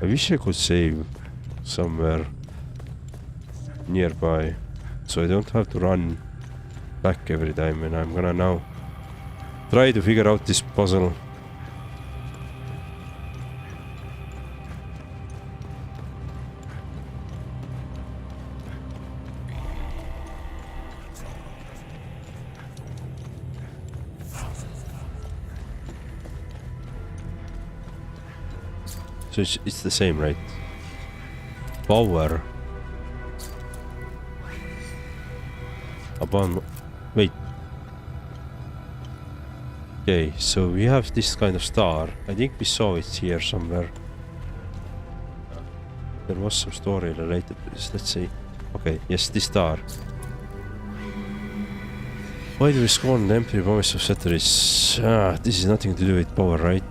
I wish I could save somewhere nearby, so I don't have to run back every time, and I'm gonna now try to figure out this puzzle. So it's the same, right? Power. Wait. Okay, so we have this kind of star. I think we saw it here somewhere. There was some story related to this. Let's see. Okay, yes, this star. Why do we scorn the empty promise of settlers? This is nothing to do with power, right?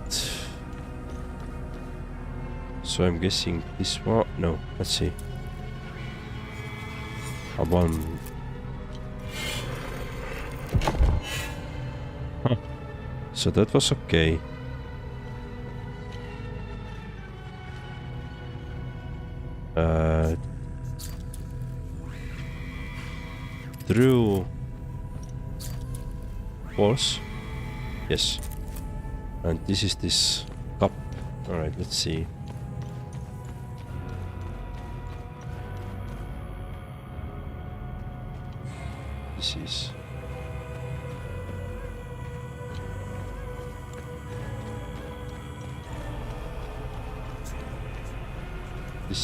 So I'm guessing this one. No, let's see. One. Huh. So that was okay. Through walls. Yes. And this is this cup. Alright, let's see. This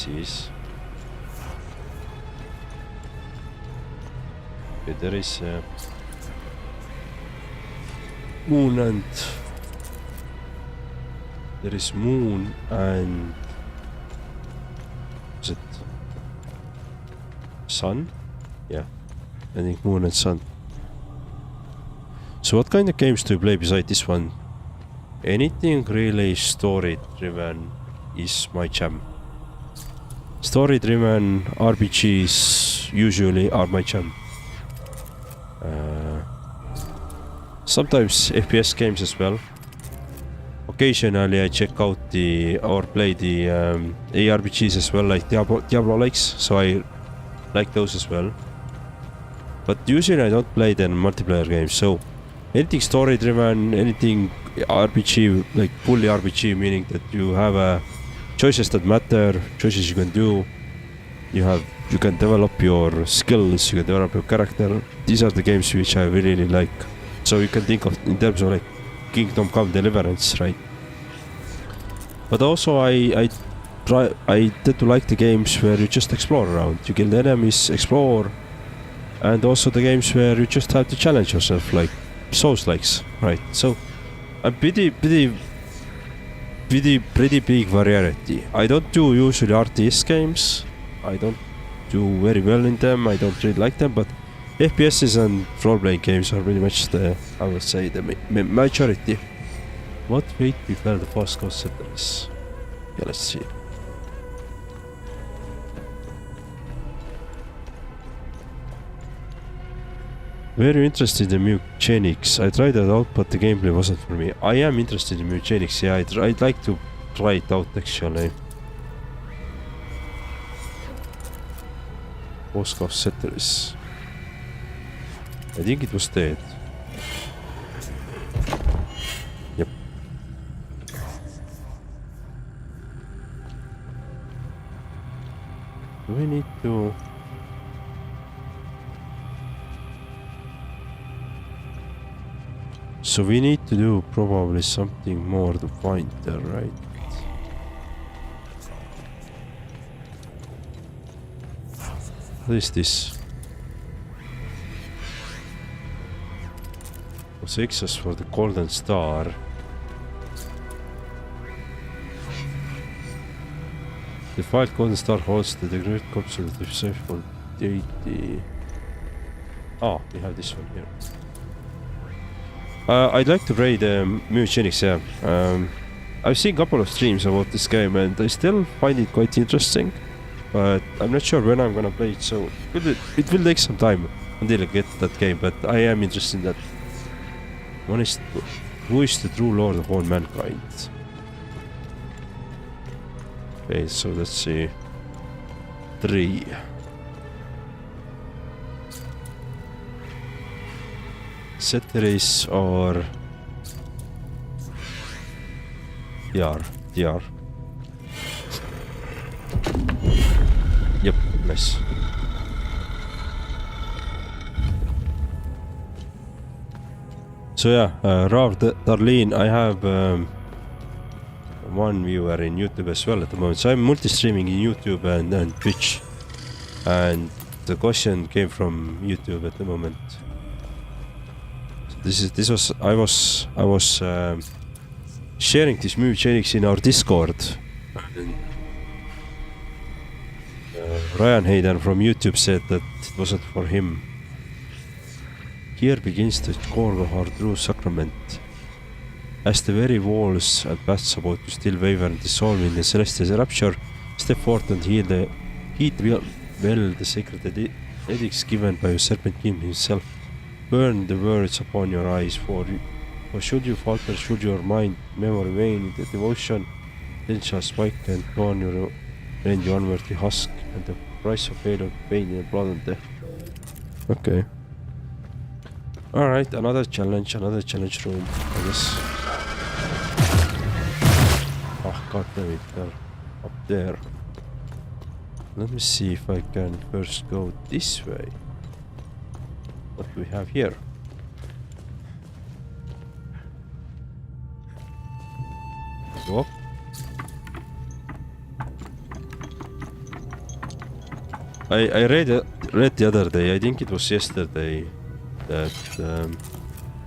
is okay, there is a moon and there is moon and is it sun? Yeah, I think moon and sun. So what kind of games do you play beside this one? Anything really story driven is my jam. Story driven RPGs usually are my jam. Sometimes FPS games as well. Occasionally I check out or play the ARPGs as well, like Diablo likes, so I like those as well. But usually I don't play the multiplayer games, so anything story driven, anything RPG, like fully RPG, meaning that you have choices that matter, choices you can do, you can develop your skills, you can develop your character. These are the games which I really like. So you can think of in terms of like Kingdom Come Deliverance, right? But also I tend to like the games where you just explore around, you kill the enemies, explore, and also the games where you just have to challenge yourself, like Souls-likes, right? So a pretty big variety. I don't do usually RTS games. I don't do very well in them. I don't really like them, but FPSs and role-playing games are pretty much I would say, the majority. What fate befell the first concept of this? Yeah, let's see. Very interested in mechanics. I tried it out, but the gameplay wasn't for me. I am interested in mechanics. Yeah, I'd like to try it out actually. Moscow settlers. I think it was dead. Yep. Do we need to... So we need to do probably something more to find there, right? What is this? What's access for the golden star? The file golden star holds the great consultative faithful deity. Ah, we have this one here. I'd like to play the mechanics, yeah. I've seen a couple of streams about this game and I still find it quite interesting. But I'm not sure when I'm gonna play it, so it will take some time until I get that game, but I am interested in that. Who is the true lord of all mankind? Okay, so let's see. 3. Settlers or DR. Yep, nice. So yeah, Rav Darlene, I have one viewer in YouTube as well at the moment. So I'm multi-streaming in YouTube and Twitch. And the question came from YouTube at the moment. So I was sharing this mutagenics in our Discord. Ryan Hayden from YouTube said that it wasn't for him. Here begins the core true sacrament. As the very walls and paths about to still waver and dissolve in the celestial rapture, step forth and heed well the sacred edicts given by the Serpent King himself. Burn the words upon your eyes, for should you falter, should your mind, memory wane in the devotion, then shall spike and torn your range onward the husk, and the price of failure, pain and blood and death. Okay. Alright, another challenge room, I guess. Oh god damn it, they're up there. Let me see if I can first go this way. What do we have here? Go up. I read the other day, I think it was yesterday, that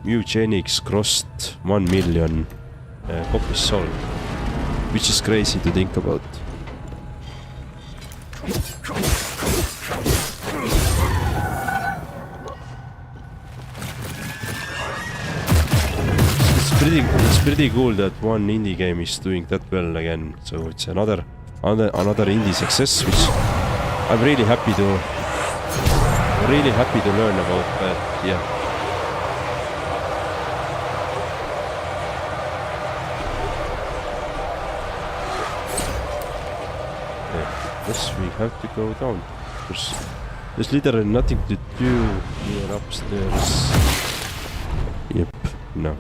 Mutagenics crossed 1 million copies sold, which is crazy to think about. It's pretty cool that one indie game is doing that well again. So it's another indie success, which I'm really happy to learn about. But yeah. Yes, we have to go down. There's literally nothing to do here upstairs. Yep, no.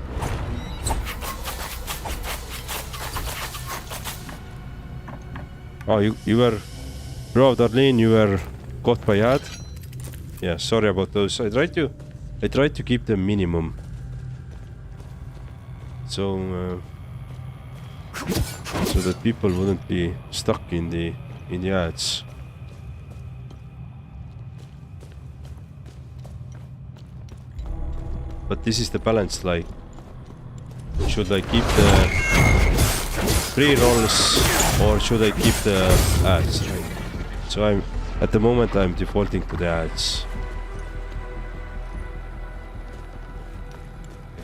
Oh, you were... Bro, Darlene, you were caught by ad? Yeah, sorry about those. I tried to keep them minimum. So that people wouldn't be stuck in the ads. But this is the balance, like, should I keep the pre-rolls or should I keep the ads? Right? So at the moment I'm defaulting to the ads.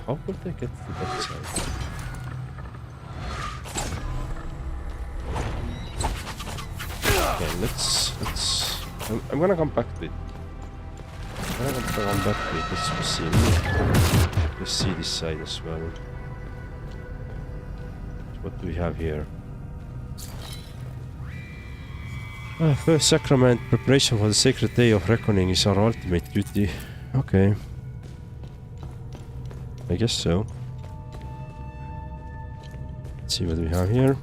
How could I get to that side? Okay, let's. I'm gonna come back to it. Let's see. Let's see this side as well. What do we have here? First sacrament, preparation for the sacred day of reckoning is our ultimate duty. Okay. I guess so. Let's see what we have here.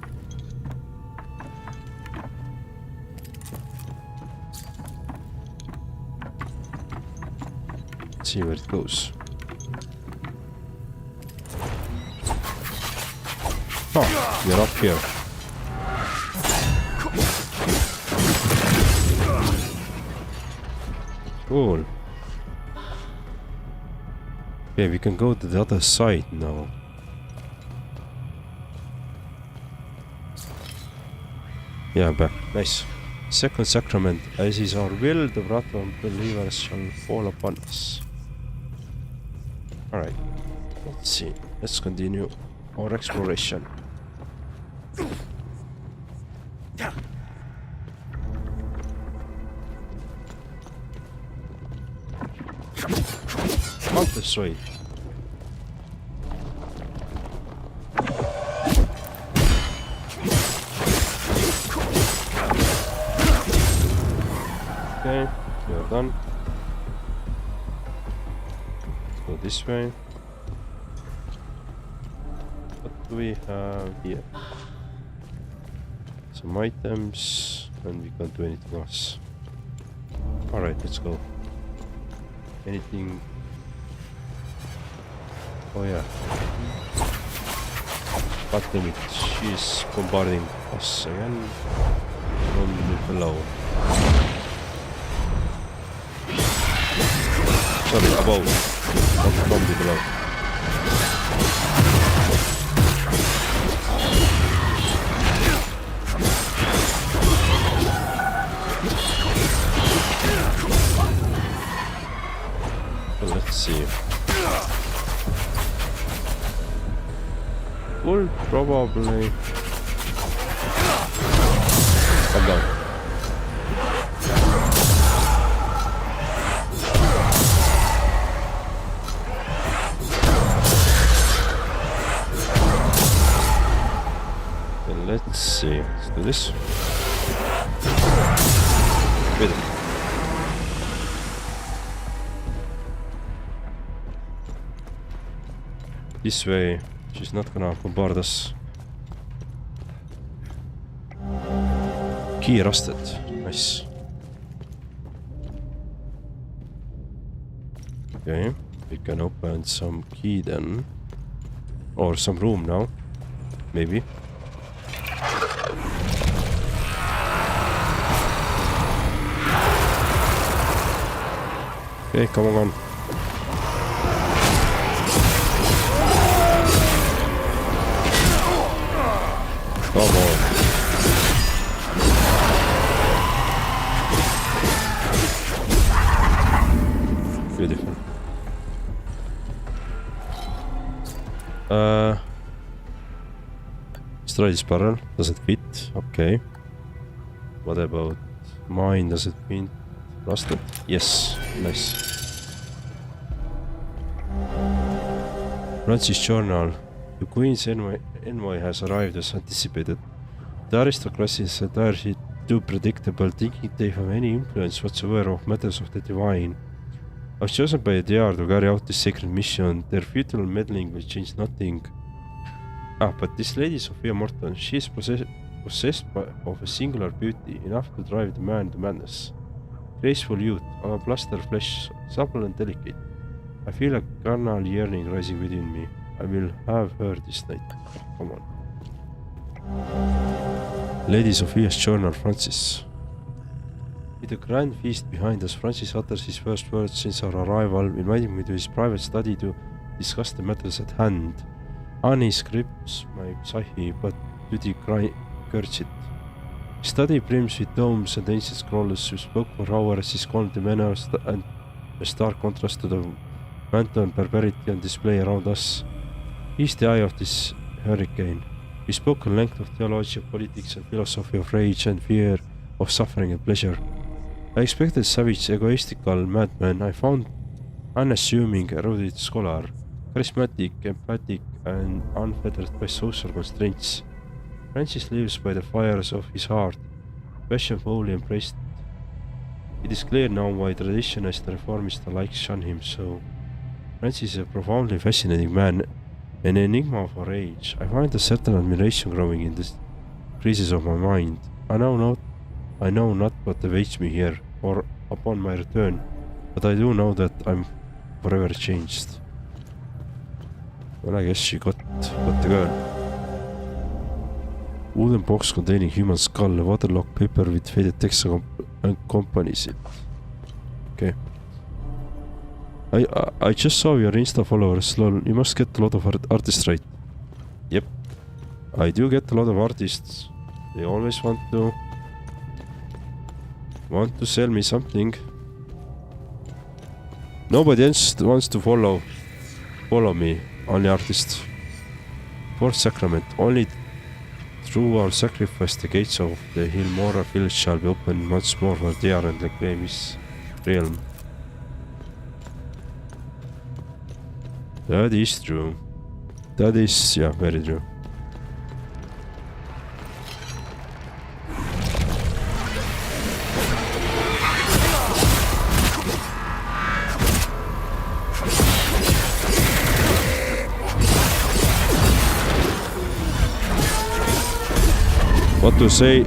Let's see where it goes. Oh, you're up here. Cool. Okay, we can go to the other side now. Yeah, back. Nice. Second sacrament. As is our will, the wrath of believers shall fall upon us. Alright. Let's see. Let's continue our exploration. Out this way. Okay, we are done. Let's go this way. What do we have here? Some items, and we can't do anything else. Alright, let's go. Anything? Oh yeah. God damn it, she's bombarding us again from below. Sorry, above. Not from the below. Well, let's see. Will probably come down. Then let's see. Let's do this. Good. This way. She's not gonna bombard us. Key rusted. Nice. Okay, we can open some key then. Or some room now. Maybe. Okay, come on. Come on. Beautiful. Let's try this barrel. Does it fit? Okay. What about mine? Does it fit? Rusted? Yes. Nice. Francis Journal. The Queen's envoy has arrived as anticipated. The aristocracy is entirely too predictable, thinking they have any influence whatsoever of matters of the divine. I was chosen by the DR to carry out this sacred mission. Their futile meddling will change nothing. But this Lady Sophia Morton, she is possessed of a singular beauty, enough to drive the man to madness. Graceful youth, on a plaster flesh, supple and delicate. I feel a carnal yearning rising within me. I will have her this night. Come on. Lady Sophia's Journal, Francis. With a grand feast behind us, Francis utters his first words since our arrival, inviting me to his private study to discuss the matters at hand. Annie scripts my psyche, but duty curts it. Study brims with tomes and ancient scrolls who spoke for hours is called the manner and a stark contrast to the wanton barbarity on display around us. He's the eye of this hurricane. We spoke at length of theology, of politics and philosophy, of rage and fear, of suffering and pleasure. I expected savage, egoistical madman. I found unassuming, erudite scholar, charismatic, emphatic, and unfettered by social constraints. Francis lives by the fires of his heart, passion fully embraced. It is clear now why traditionalists and reformists alike shun him so. Francis is a profoundly fascinating man, an enigma of our age. I find a certain admiration growing in the creases of my mind. I know not what awaits me here or upon my return, but I do know that I'm forever changed. Well, I guess she got the girl. Wooden box containing human skull, a waterlogged paper with faded text accompanies it. Okay. I just saw your Insta followers, lol. You must get a lot of artists, right? Yep. I do get a lot of artists. They always want to sell me something. Nobody else wants to follow me, only artists. Fourth sacrament, only through our sacrifice the gates of the Hilmora village shall be opened once more for the and reclaim his realm. That is true. That is, yeah, very true.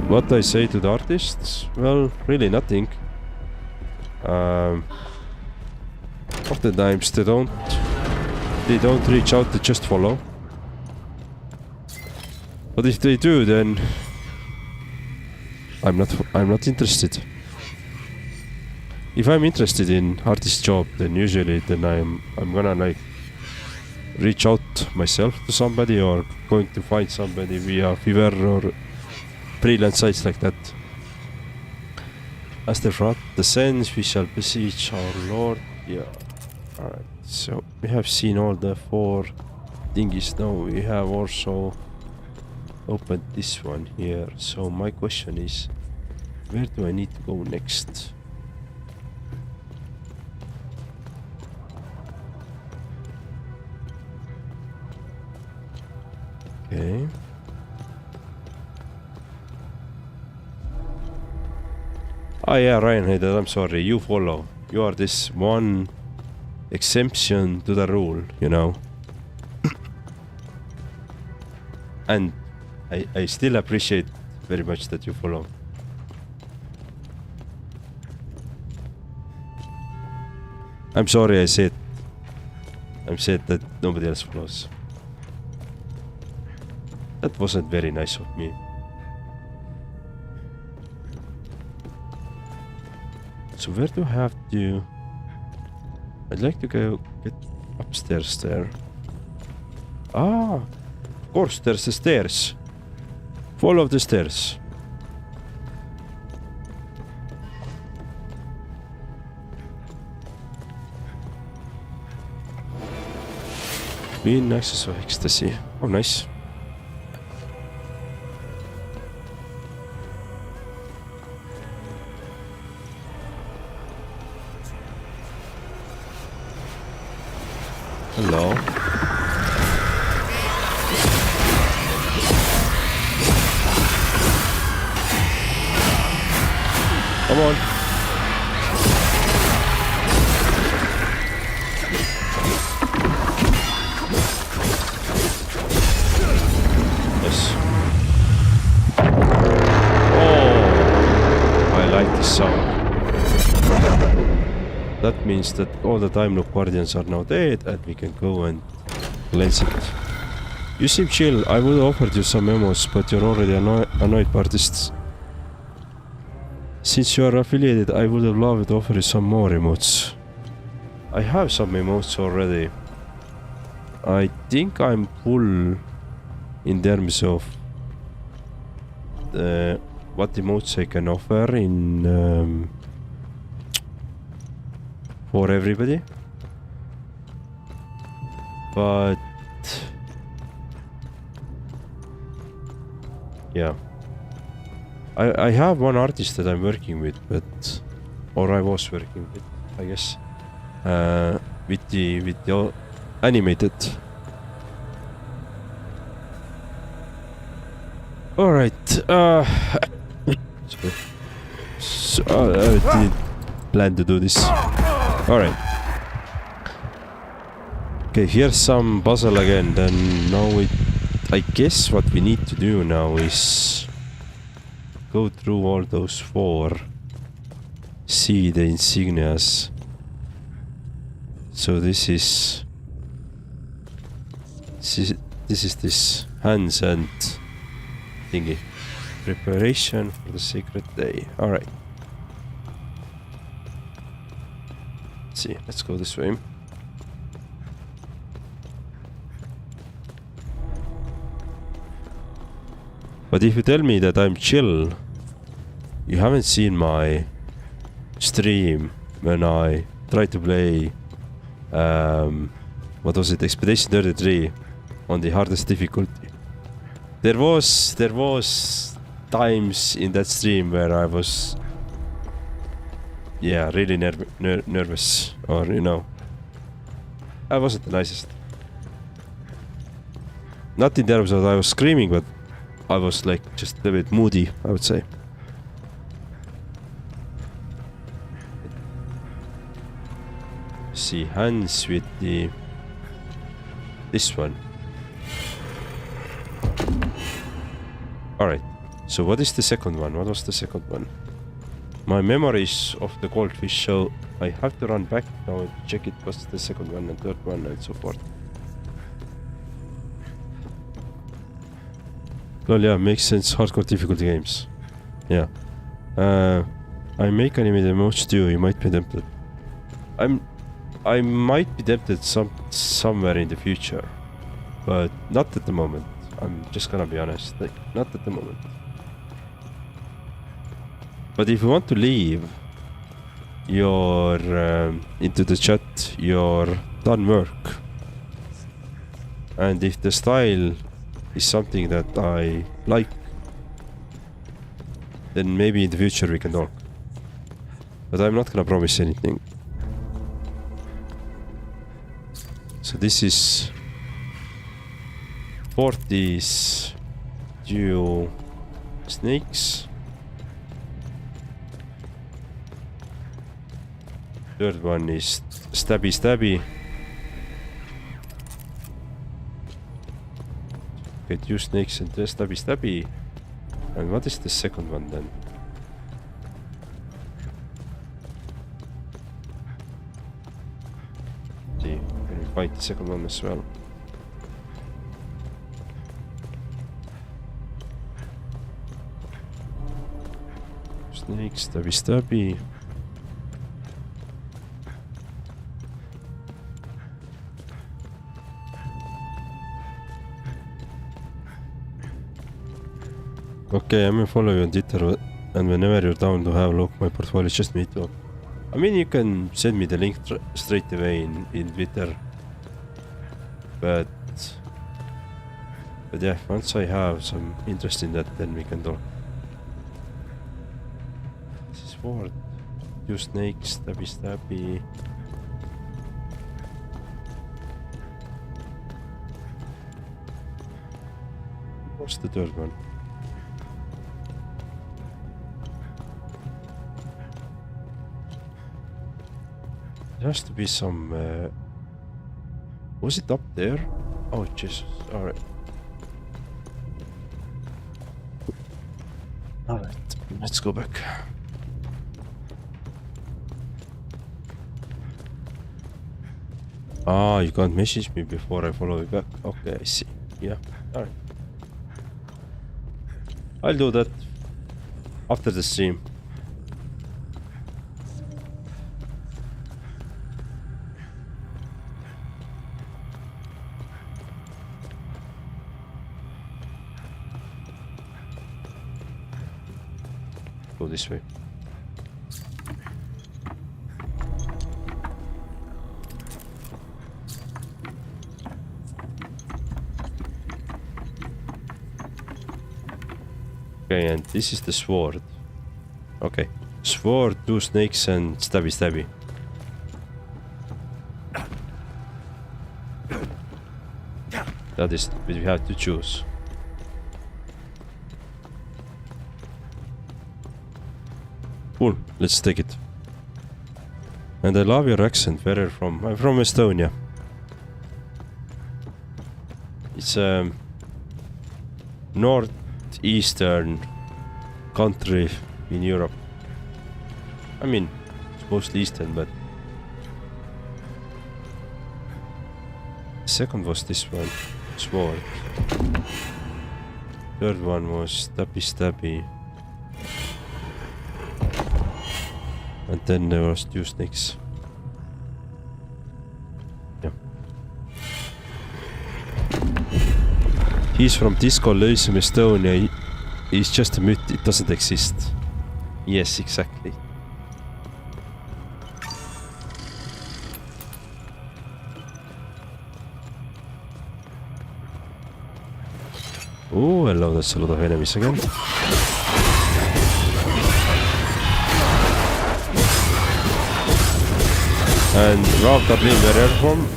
What I say to the artists? Well, really nothing. Oftentimes they don't reach out, they just follow. But if they do, then I'm not interested. if I'm interested in artist job, then usually I'm gonna like reach out myself to somebody or going to find somebody via Fiverr or freelance sites like that. As the wrath descends, we shall beseech our Lord. Yeah. Alright, so we have seen all the 4 thingies now. We have also opened this one here. So my question is, where do I need to go next? Okay. Oh yeah, Ryan, I'm sorry, you follow. You are this one exemption to the rule, you know. And I still appreciate very much that you follow. I'm sorry I said that nobody else follows. That wasn't very nice of me. So where do I have to... I'd like to go get upstairs there. Ah! Of course, there's the stairs. Follow the stairs. Being access of ecstasy. Oh, nice. Hello. Come on. Yes. Oh, I like this sound. That means that all the Time Loop Guardians are now dead and we can go and cleanse it. You seem chill. I would have offered you some emos, but you're already annoyed by artists. Since you are affiliated, I would have loved to offer you some more emotes. I have some emotes already. I think I'm full in terms of what emotes I can offer in for everybody. But yeah. I have one artist that I'm working with, but or I was working with, I guess, with the animated. All right. So I didn't plan to do this. All right. Okay, here's some puzzle again. Then now I guess what we need to do now is go through all those 4. See the insignias. So this is this hands and thingy. Preparation for the sacred day. All right. Let's see. Let's go this way. But if you tell me that I'm chill, you haven't seen my stream when I tried to play what was it, Expedition 33 on the hardest difficulty. There was times in that stream where I was really nervous, or you know, I wasn't the nicest. Not in terms of I was screaming, but I was like just a bit moody, I would say. See, hands with this one. Alright, so what is the second one? What was the second one? My memories of the goldfish, so I have to run back now and check it. What's the second one and third one and so forth. Well, yeah, makes sense. Hardcore difficulty games. Yeah. I make anime the most too, you might be tempted. I might be tempted somewhere in the future. But not at the moment. I'm just gonna be honest, like, not at the moment. But if you want to leave your into the chat your done work, and if the style is something that I like, then maybe in the future we can talk. But I'm not gonna promise anything. So this is 40s duo snakes. Third one is stabby. Okay, 2 snakes and stabby. And what is the second one then? See, can we find the second one as well? Snake, stabby. Okay, I'm gonna follow you on Twitter, and whenever you're down to have a look my portfolio, just meet up. I mean, you can send me the link straight away in Twitter. But yeah, once I have some interest in that, then we can talk. This is sword. 2 snakes, stabby. What's the third one? There has to be some... was it up there? Oh, Jesus. Alright. Alright, let's go back. Ah, you can't message me before I follow you back. Okay, I see. Yeah, alright. I'll do that after the stream. Go this way. Okay, and this is the sword. Okay, sword, 2 snakes, and stabby. That is what we have to choose. Cool, let's take it. And I love your accent. Where are you from? I'm from Estonia. It's a northeastern country in Europe. I mean, it's mostly eastern, but the second was this one, sword. Third one was stabby. And then there was 2 snakes. Yeah. He's from Disco Elysium, Estonia. He's just a myth, it doesn't exist. Yes, exactly. Oh, hello, that's a lot of enemies again. And Rob Dublin, where are you from?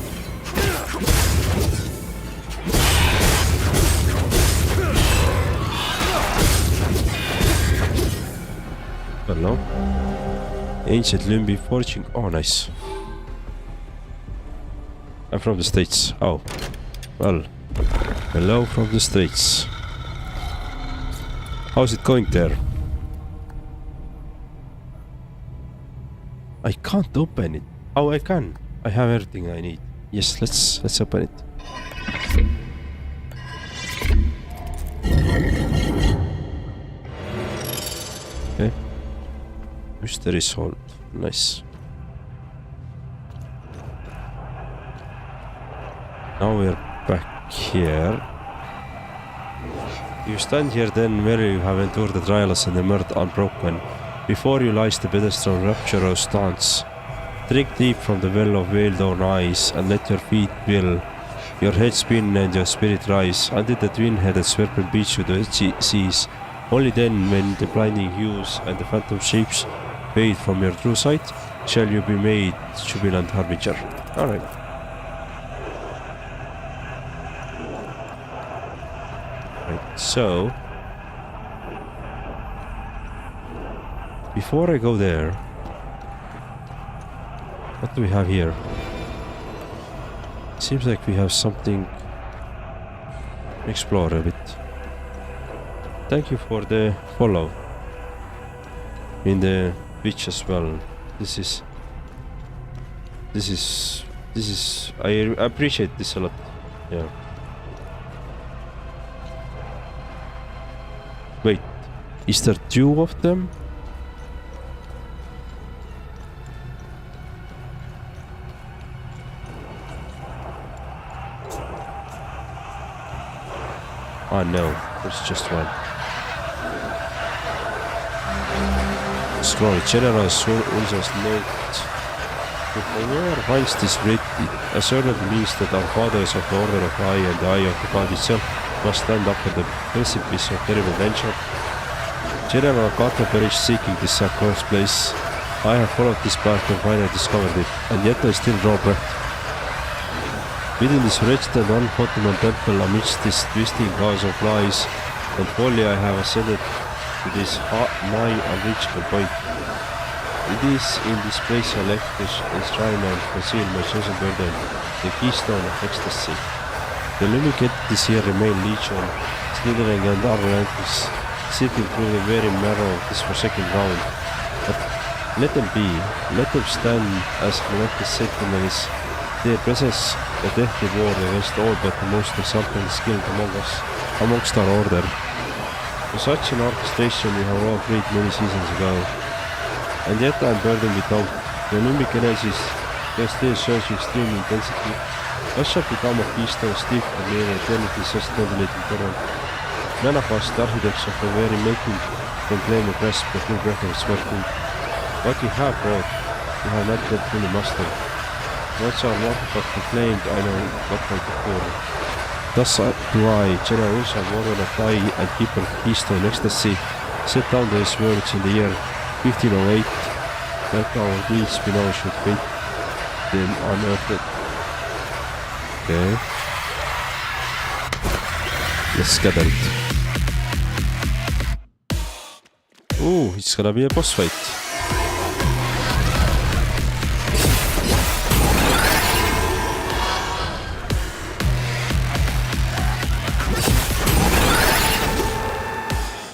Hello. Ancient Lumby forging. Oh, nice. I'm from the States. Oh. Well. Hello from the States. How's it going there? I can't open it. Oh, I can. I have everything I need. Yes, let's open it. Okay. Mystery solved. Nice. Now we're back here. You stand here then where you have endured the trials and the mirth unbroken. Before you lies the pedestal rapturous dance. Drink deep from the well of veiled-on eyes, and let your feet will, your head spin and your spirit rise, until the twin-headed serpent beats you to the seas. Only then, when the blinding hues and the phantom shapes fade from your true sight, shall you be made jubilant harbinger. Alright. Right, so... before I go there... what do we have here? Seems like we have something to explore a bit. Thank you for the follow in the Twitch as well. This is I appreciate this a lot. Yeah. Wait, is there 2 of them? Oh no, there's just 1. Scroll. General Ulza's note. If whoever finds this written, asserted means that our fathers of the Order of Eye and the Eye of the God itself must stand up on the precipice of terrible danger. General Carter perished seeking this accursed place. I have followed this path and finally discovered it, and yet I still draw breath. Within this wretched and unfortunate temple, amidst this twisting chaos of lies and folly, I have ascended to this nigh unreachable point. It is in this place I left the shrine and concealed my chosen burden, the keystone of ecstasy. The lumic entities here remain legion, slithering and unrelentless, sifting through the very marrow of this forsaken ground. But let them be, let them stand as relentless sentinels. Their presence a deathly war against all but the most exalted skilled among us, amongst our order. For such an orchestration we have all prayed many seasons ago. And yet I am burdened with doubt. The lumic energies can still surge extreme intensity. What shall become of keystone stiff and near eternity such totalating terror? None of us, the architects of the very making, can claim a grasp the full breath of its working. What we have brought, we have not yet fully mastered. Once our love but proclaimed, I know not how to pour. Thus do I, General Ursa, warrior of Eye and keeper of keystone ecstasy, set down these words in the year 1508, that our deeds below should fate them unearthed. Okay. Let's get it. Ooh, it's gonna be a boss fight.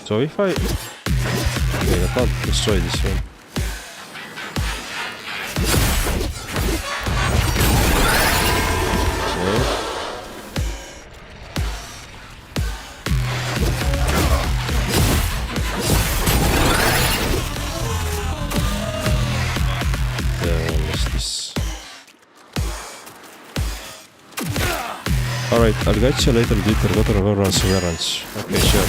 So if I... okay, I can't destroy this one. Okay. What's this? Alright, I'll get you later, Twitter, go to the surveillance. Okay, sure.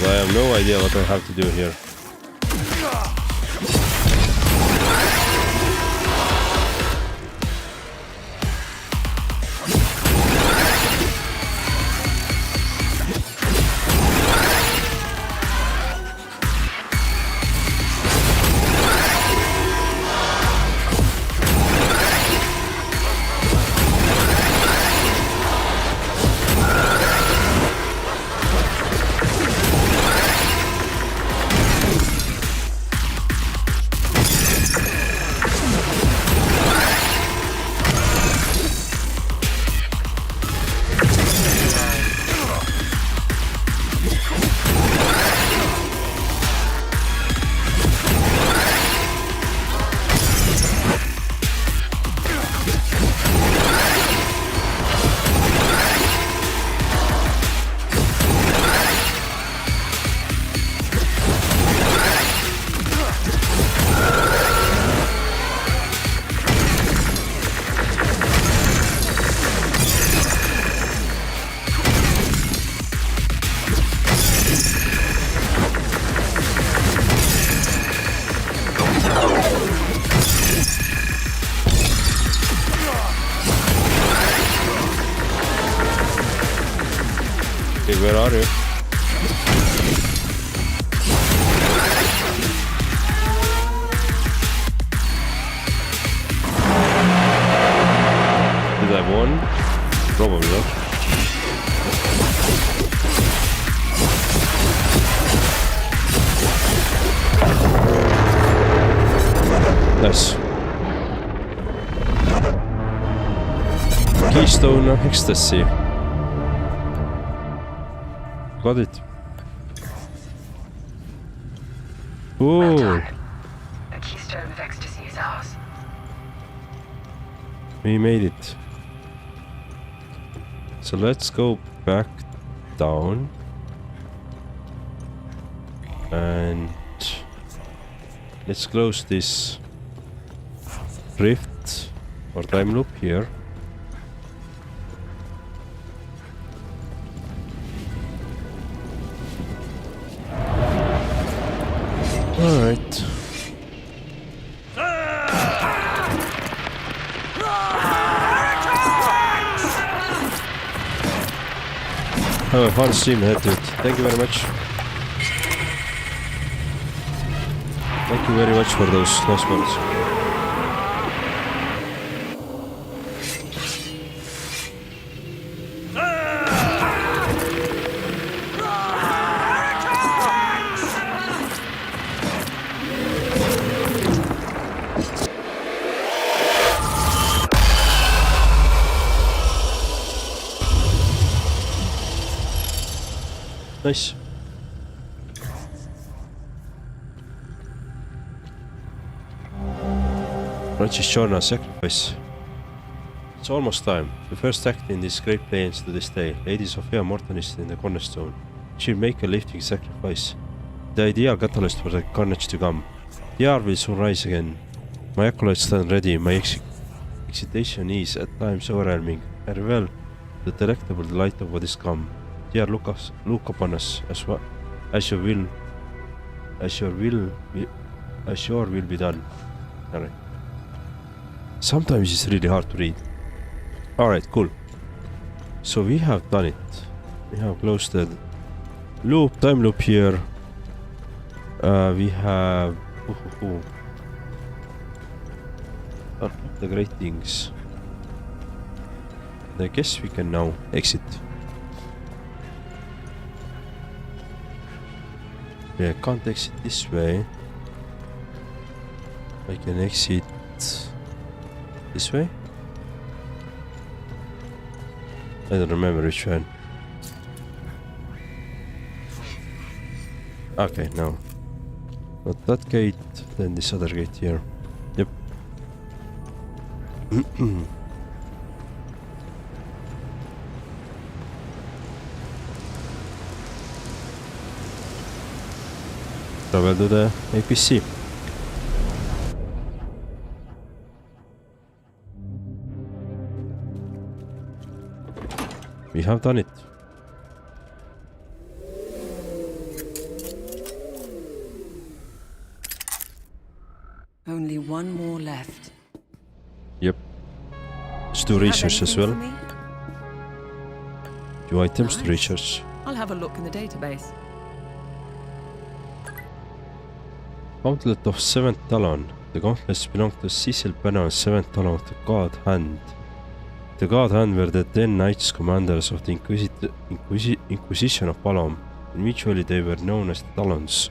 I have no idea what I have to do here. are you? Did I won? Probably not. Nice. Keystone of Ecstasy. Got it. Ooh. Well done. The keystone of ecstasy is ours. We made it. So let's go back down. And let's close this rift or time loop here. All right. Have a fun stream ahead, dude. Thank you very much. Thank you very much for those nice words. Nice. Rajishona sacrifice. It's almost time. The first act in this great play ends to this day. Lady Sophia Morton is in the cornerstone. She'll make a lifting sacrifice. The ideal catalyst for the carnage to come. The hour will soon rise again. My acolytes stand ready. My excitation is at times overwhelming. I revel the delectable delight of what is come. Dear Lucas, look upon us as well as your will be done. Alright. Sometimes it's really hard to read. Alright, cool. So we have done it. We have closed the loop, time loop here. We have the great things. I guess we can now exit. I can't exit this way. I can exit this way? I don't remember which one. Okay, no. Not that gate, then this other gate here. Yep. Travel to the APC. We have done it. Only one more left. Yep. Let's do research as well. Do items to research. I'll have a look in the database. Gauntlet of 7th Talon. The gauntlets belong to Cecil Bennon's 7th Talon of the God Hand. The God Hand were the 10 knights commanders of the Inquisition of Palom. Individually they were known as the Talons.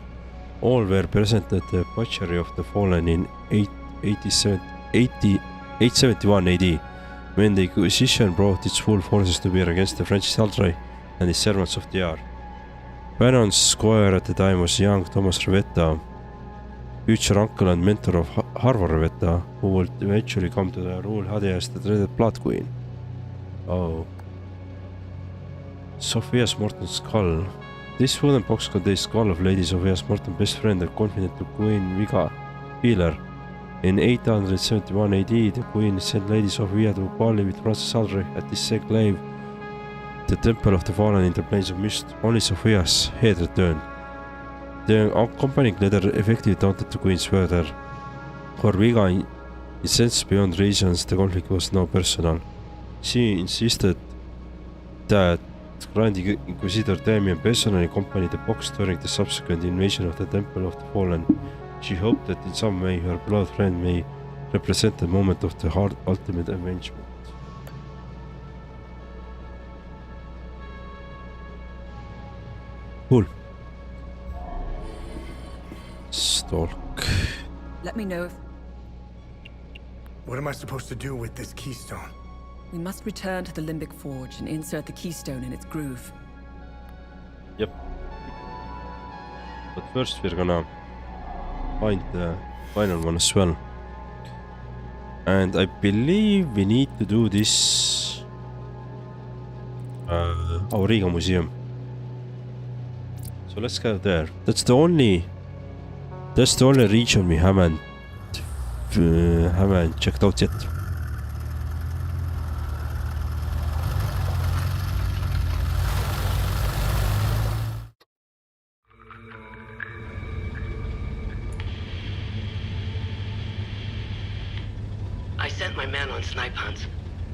All were present at the butchery of the fallen in 871 AD, when the Inquisition brought its full forces to bear against the French soldiery and his servants of the hour. Bennon's squire at the time was young Thomas Revetta, future uncle and mentor of Harvard Revetta, who would eventually come to rule Hade as the dreaded Blood Queen. Oh. Sophia's Morton's skull. This wooden box contains the skull of Lady Sophia's Morton's best friend and confidant to Queen Viga Healer. In 871 AD, the Queen sent Lady Sophia to parley with Francis Aldrich at this enclave, the Temple of the Fallen in the Plains of Mist. Only Sophia's head returned. The accompanying letter effectively taunted the Queen's further. For Viga, incensed beyond reasons, the conflict was now personal. She insisted that Grand Inquisitor Damien personally accompanied the box during the subsequent invasion of the Temple of the Fallen. She hoped that in some way her blood friend may represent the moment of the ultimate avengement. Cool. Stalk. Let me know if... What am I supposed to do with this keystone? We must return to the Limbic Forge and insert the keystone in its groove. Yep. But first we're gonna find the final one as well. And I believe we need to do this Auriga Museum. So let's go there. That's the only region we haven't checked out yet. I sent my men on snipe hunts.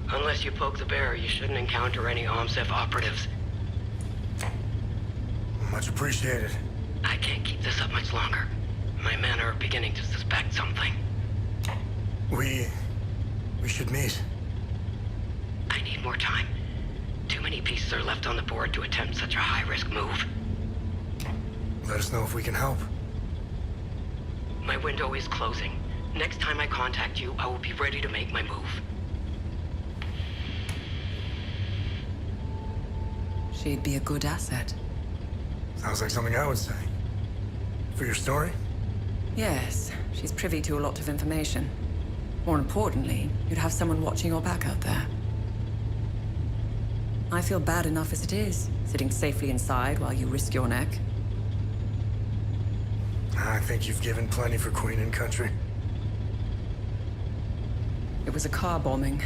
Unless you poke the bear, you shouldn't encounter any OMSEF operatives. Much appreciated. I can't keep this up much longer. My men are beginning to suspect something. We should meet. I need more time. Too many pieces are left on the board to attempt such a high-risk move. Let us know if we can help. My window is closing. Next time I contact you, I will be ready to make my move. She'd be a good asset. Sounds like something I would say. For your story? Yes, she's privy to a lot of information. More importantly, you'd have someone watching your back out there. I feel bad enough as it is, sitting safely inside while you risk your neck. I think you've given plenty for Queen and Country. It was a car bombing.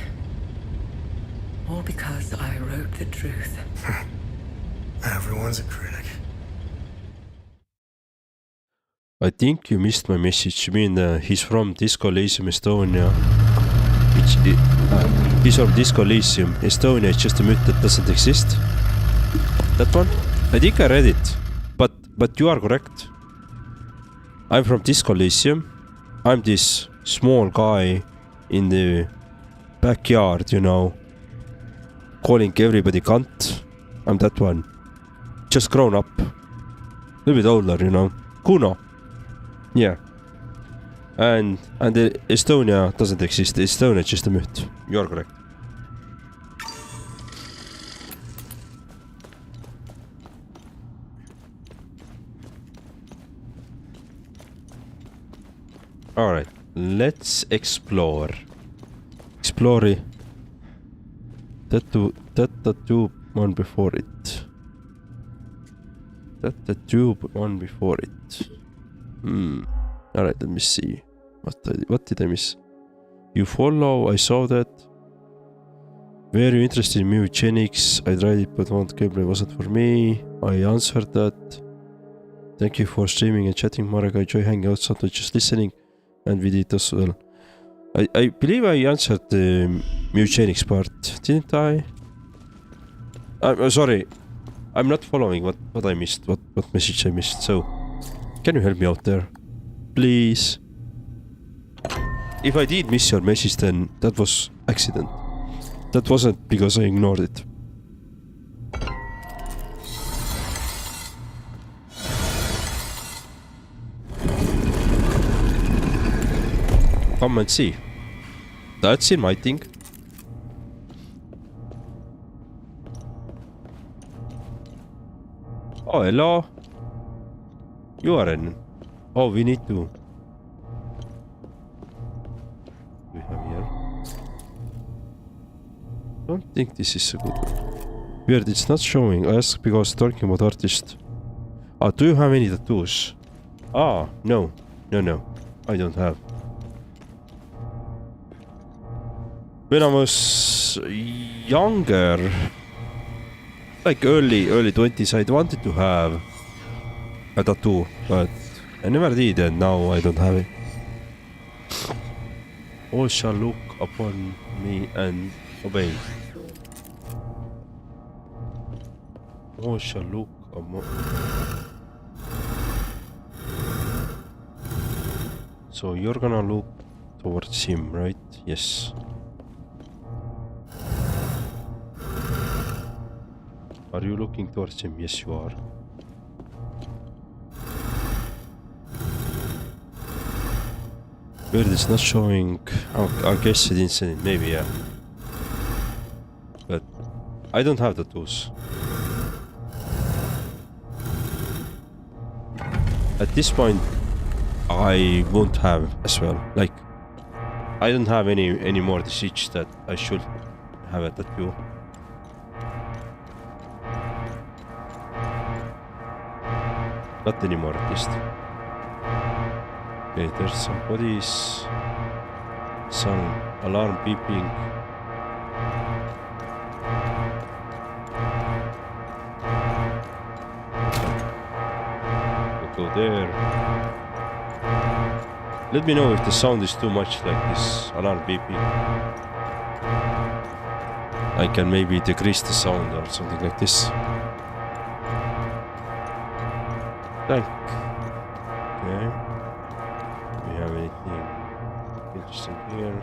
All because I wrote the truth. Everyone's a critic. I think you missed my message. I mean, he's from Disco Elysium, Estonia. He's from Disco Elysium, Estonia. It's just a myth that doesn't exist. That one? I think I read it. But you are correct. I'm from Disco Elysium. I'm this small guy in the backyard, you know, calling everybody cunt. I'm that one. Just grown up. A little bit older, you know. Kuno. Yeah. And the Estonia doesn't exist. Estonia is just a myth. You are correct. Alright, let's explore. Explore. That the tube one before it. That the tube one before it. Alright, let me see. What did I miss? You follow, I saw that. Very interested in eugenics. I tried it, but one gameplay wasn't for me. I answered that. Thank you for streaming and chatting, Marek. I enjoy hanging out, sometimes just listening. And we did as well. I believe I answered the eugenics part, didn't I? I'm sorry. I'm not following what I missed, what message I missed. So, can you help me out there? Please. If I did miss your message, then that was accident. That wasn't because I ignored it. Come and see. That's inviting. Oh, hello. You are in. Oh, we need to. We have here. Don't think this is a good one. Weird, it's not showing. I asked because talking about artist. Ah, do you have any tattoos? Ah, no. No. I don't have. When I was younger, like early 20s, I wanted to have a tattoo, but I never did, and now I don't have it. All shall look upon me and obey. Oh, shall look. So you're gonna look towards him, right? Yes. Are you looking towards him? Yes, you are. Bird is not showing. I guess it incident, maybe, yeah. But I don't have tattoos. At this point, I won't have as well. Like, I don't have any more this itch that I should have a tattoo. Not anymore, at least. Okay, there's some bodies. Some alarm beeping. We'll go there. Let me know if the sound is too much, like this alarm beeping. I can maybe decrease the sound or something like this. Thank. Okay. Do we have anything interesting here?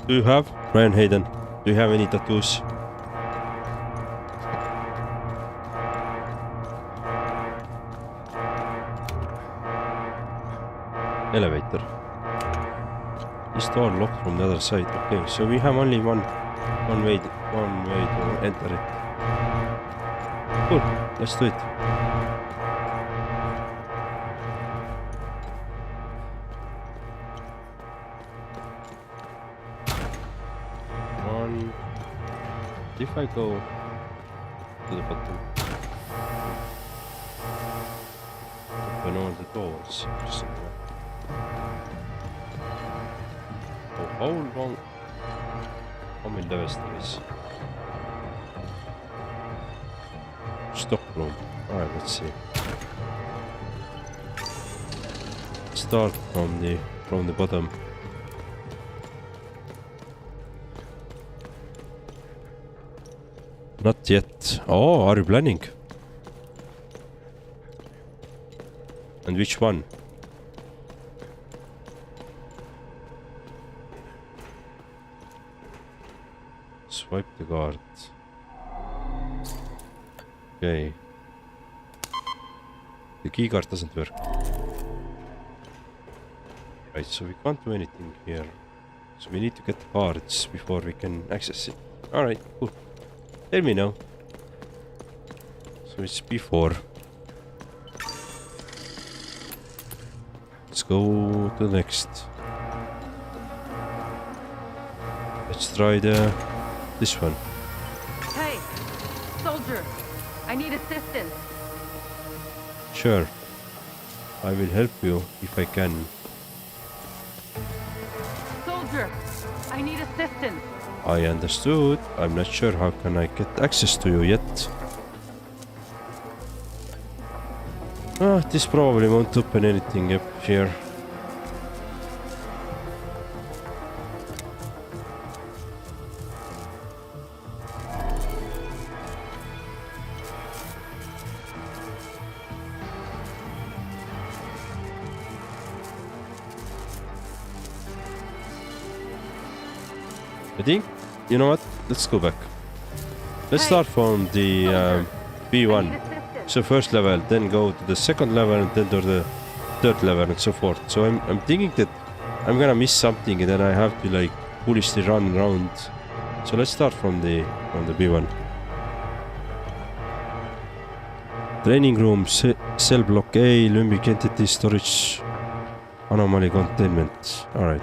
Do you have? Brian Hayden, do you have any tattoos? Elevator. This door locked from the other side. Okay, so we have only one way to enter it. Cool, let's do it. One. If I go to the bottom, open all the doors. How long? How many levels there is? Stockroom. Alright, let's see. Start from the bottom. Not yet. Oh, are you planning? And which one? Swipe the guard. Okay. The key card doesn't work. Right, so we can't do anything here. So we need to get the cards before we can access it. Alright, cool. Tell me now. So it's B4. Let's go to the next. Let's try this one. Hey, soldier, I need assistance. Sure. I will help you if I can. Soldier, I need assistance. I understood. I'm not sure how can I get access to you yet. This probably won't open anything up here. I think, you know what? Let's go back. Let's start from the B1. So first level, then go to the second level, and then to the third level, and so forth. So I'm thinking that I'm gonna miss something, and then I have to like foolishly run around. So let's start from the B1. Training room, cell block A, limbic entity storage, anomaly containment. All right.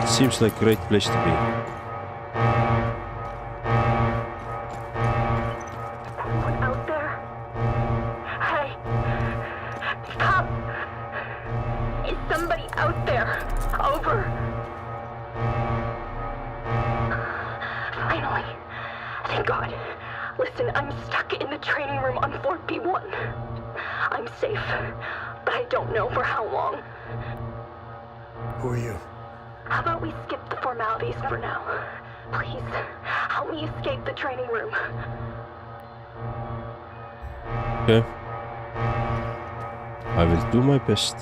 Seems like a great place to be. Anyone out there? Hey, stop! Is somebody out there? Over. Finally. Thank God. Listen, I'm stuck in the training room on Fort B1. I'm safe, but I don't know for how long. Who are you? How about we skip the formalities for now? Please, help me escape the training room. Okay. I will do my best.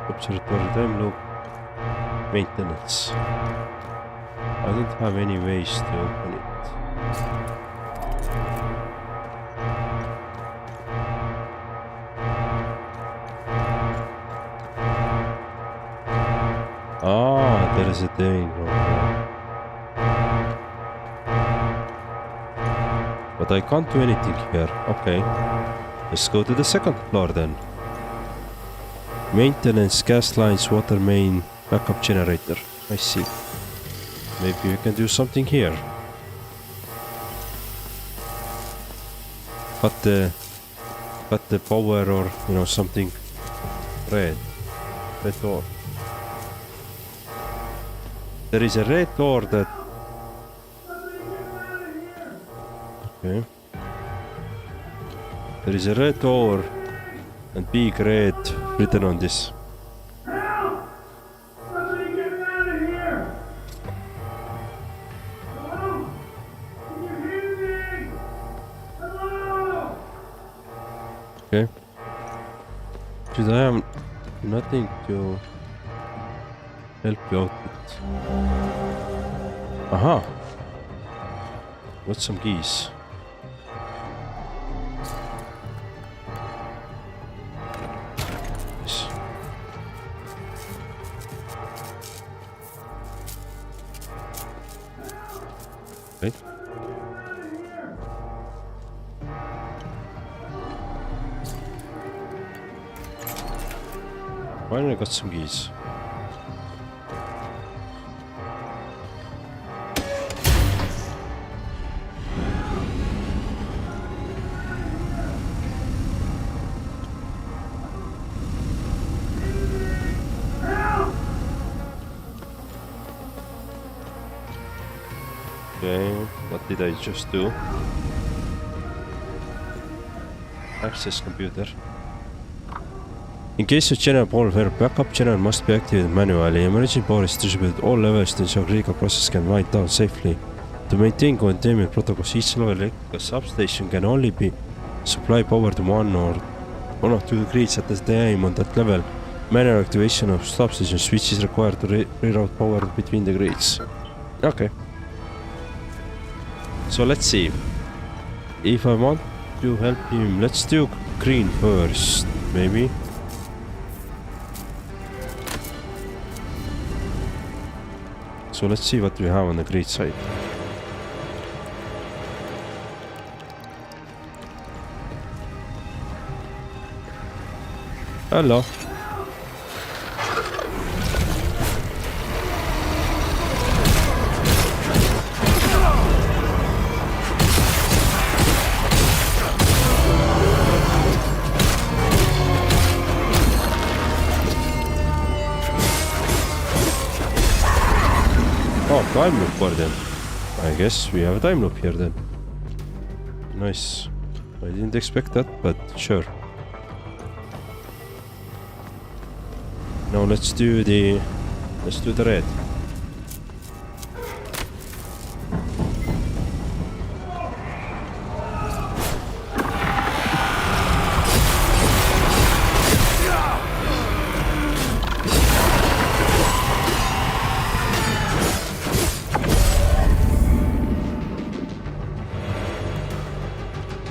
Observatory time loop. Maintenance. I don't have any ways to open it. Ah, there is a thing over there. But I can't do anything here. Okay. Let's go to the second floor then. Maintenance, gas lines, water main, backup generator. I see. Maybe we can do something here. Cut the power or, you know, something. Red door. There is a red door that... Okay. There is a red door and big red written on this. Okay. Should I have nothing to help you out with? Aha! Got some keys. Yes. Okay. Finally got some keys. Okay, what did I just do? Access computer. In case of general power failure, backup general must be activated manually. Emergency power is distributed at all levels to ensure critical process can wind down safely. To maintain containment protocols, each level electrical substation can only be supply power to one or two grids at a time on that level. Manual activation of substation switch is required to reroute power between the grids. Okay. So let's see. If I want to help him, let's do green first, maybe. So let's see what we have on the grid side. Hello. Oh, time loop for them. I guess we have a time loop here then. Nice. I didn't expect that, but sure. Now let's do the red.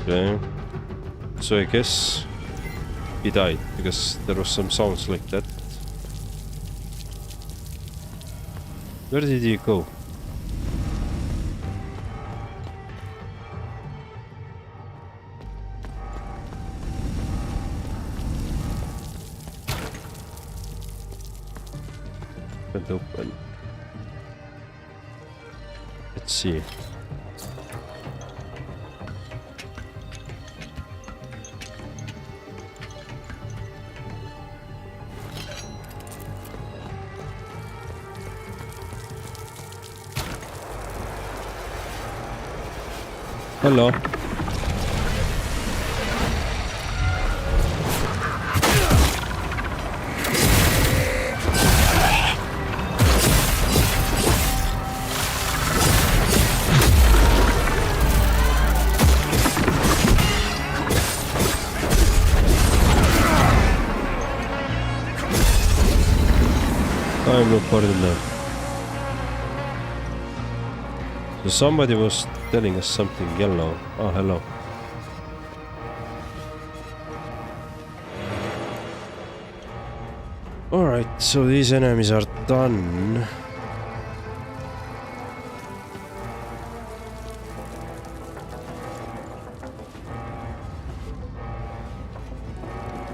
Okay. So I guess he died because there was some sounds like that. Where did he go? Can't open. Let's see. Hello. Time loop coordinate. So somebody was telling us something yellow. Oh, hello. Alright, so these enemies are done.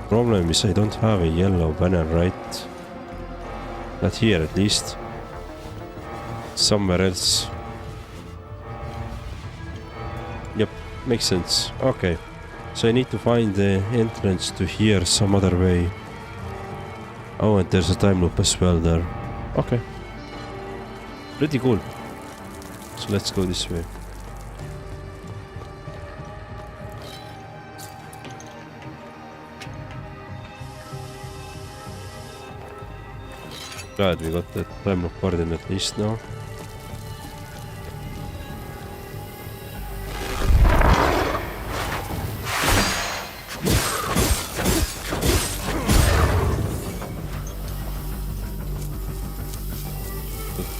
Problem is I don't have a yellow banner, right? Not here at least. Somewhere else. Yep, makes sense. Okay. So I need to find the entrance to here some other way. Oh, and there's a time loop as well there. Okay. Pretty cool. So let's go this way. Glad we got the time loop coordinate at least now.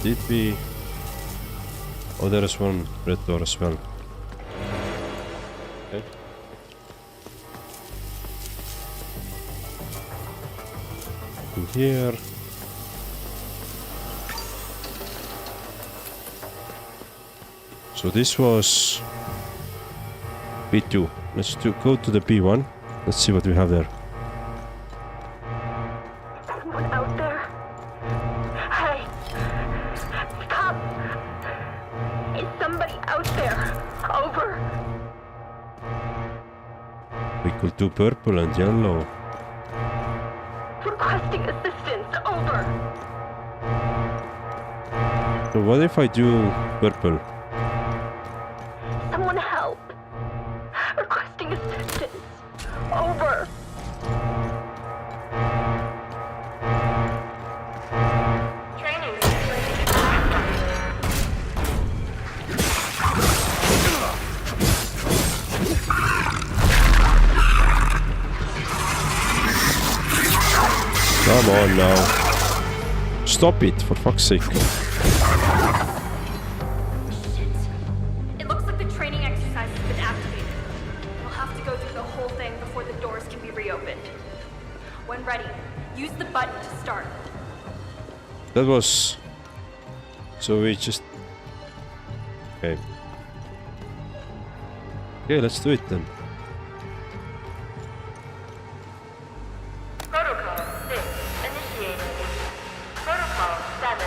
Did we... Oh, there is one red door as well. Okay. In here. So this was B2. Let's go to the B1. Let's see what we have there. Someone out there? Hey! Stop! Is somebody out there? Over. We could do purple and yellow. Requesting assistance. Over. So what if I do purple? Someone help. Requesting assistance. Over. Come on now. Stop it, for fuck's sake. It looks like the training exercise has been activated. We'll have to go through the whole thing before the doors can be reopened. When ready, use the button to start. That was... So we just... Okay. Okay, let's do it then. Protocol 6 initiated. Protocol 7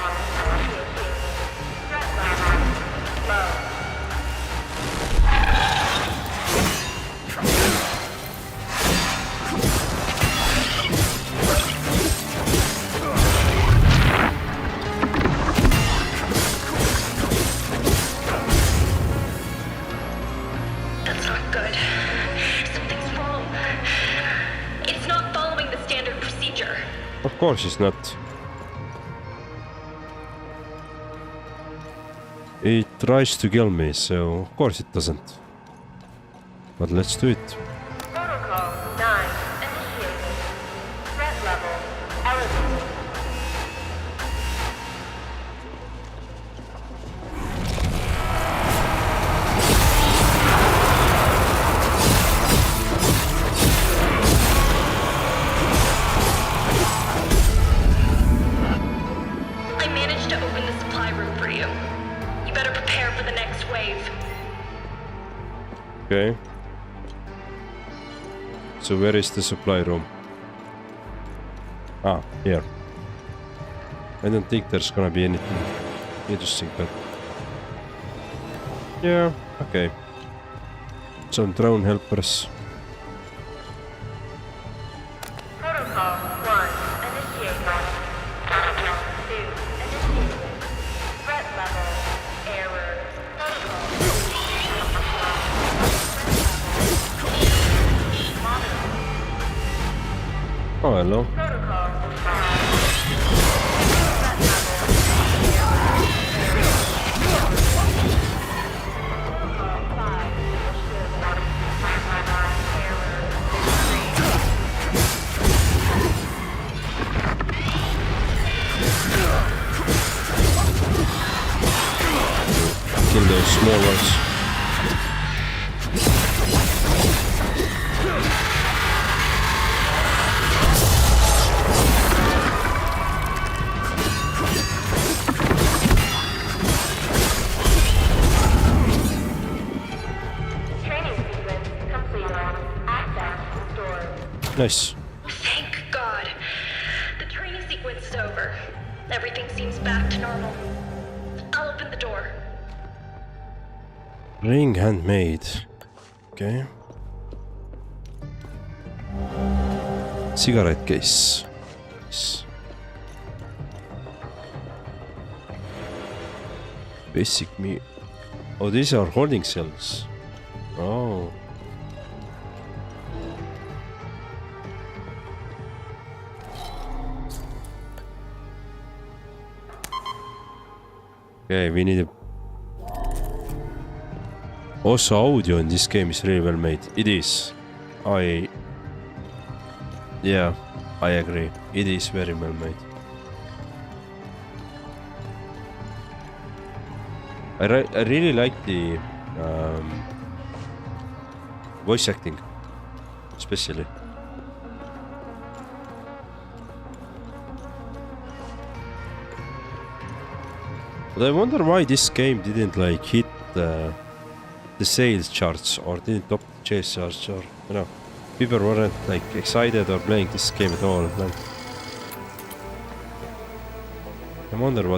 initiated. Threat level low. That's not good. Something's wrong. It's not following the standard procedure. Of course it's not. It tries to kill me, so of course it doesn't. But let's do it. Protocol 9 initiated. Threat level elevated. I managed to open the supply room for you. You better prepare for the next wave. Okay. So where is the supply room? Ah, here. I don't think there's gonna be anything interesting, but... Yeah, okay. Some drone helpers. Protocol 1 initiated. Protocol 2 initiated. Threat level error. Oh, hello. kill those small ones. Nice. Thank God. The training sequence is over. Everything seems back to normal. I'll open the door. Ring handmade. Okay. Cigarette case. Nice. Basic me. Oh, these are holding cells. Oh. Okay, we need a... Also, audio in this game is really well made. It is. Yeah, I agree. It is very well made. I really like the voice acting, especially. But I wonder why this game didn't like hit the sales charts or didn't top the chase charts, or you know, people weren't like excited or playing this game at all. Like, I wonder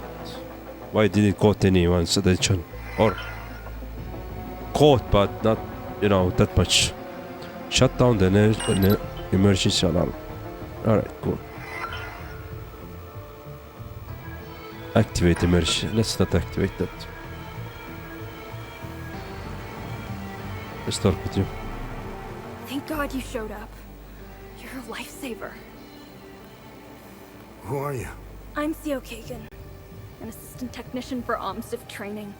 why did it caught anyone's attention, or caught but not, you know, that much. Shut down the emergency alarm. All right, cool. Activate emergency. Let's not activate that. Let's start with you. Thank God you showed up. You're a lifesaver. Who are you? I'm Theo Kagan, an assistant technician for OMSIF training.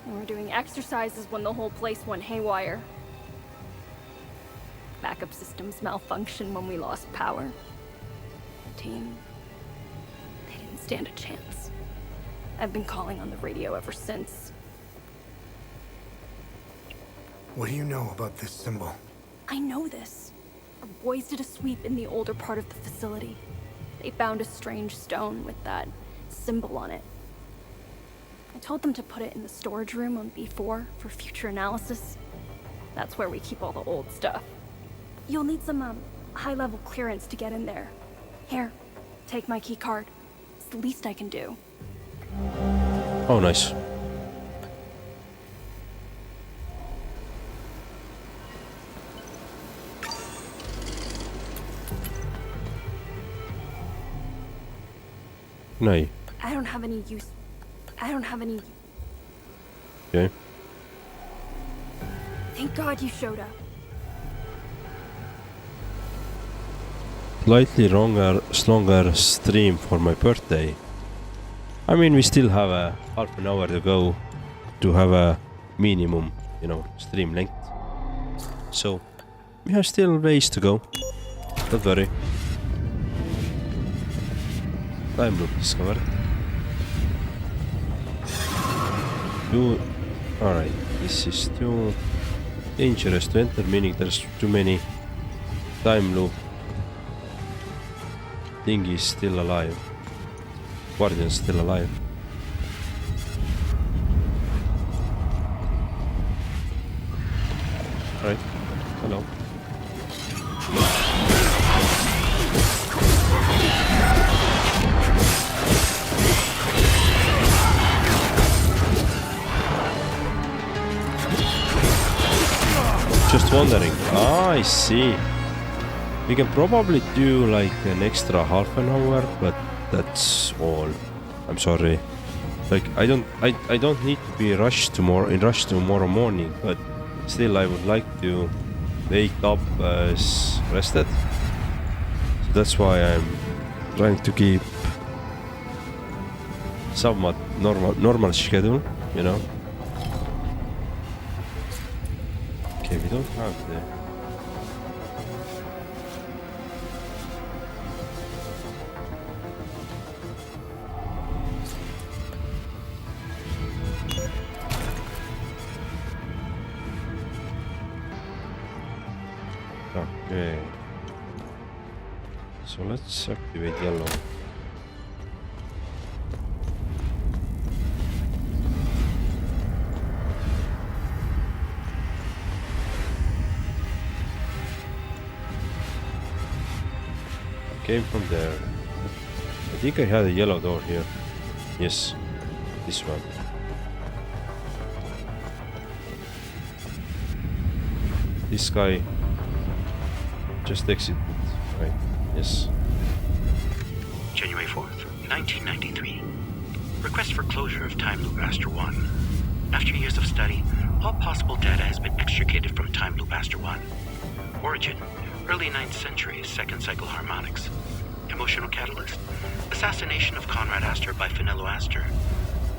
And we're doing exercises when the whole place went haywire. Backup systems malfunctioned when we lost power. The team, they didn't stand a chance. I've been calling on the radio ever since. What do you know about this symbol? I know this. Our boys did a sweep in the older part of the facility. They found a strange stone with that symbol on it. I told them to put it in the storage room on B4 for future analysis. That's where we keep all the old stuff. You'll need some, high-level clearance to get in there. Here, take my key card. It's the least I can do. Oh, nice. No. I don't have any use. Okay. Thank God you showed up. Slightly longer stream for my birthday. I mean, we still have a half an hour to go to have a minimum, you know, stream length. So we have still ways to go. Don't worry. Time loop discovered. Alright, this is too dangerous to enter, meaning there's too many time loop thingies still alive. Guardian's still alive. Alright, hello. Just wondering. Ah, I see. We can probably do like an extra half an hour, but that's all. I'm sorry. Like I don't need to be rushed tomorrow morning, but still I would like to wake up rested. So that's why I'm trying to keep somewhat normal schedule, you know. Okay, we don't have the... Okay. So let's activate yellow. Came from there. I think I had a yellow door here. Yes, this one. This guy just exited, right? Yes. January 4th, 1993. Request for closure of Time Loop Aster 1. After years of study, all possible data has been extricated from Time Loop Aster 1. Origin: early 9th century, second cycle harmonics. Emotional catalyst: assassination of Conrad Astor by Finello Astor.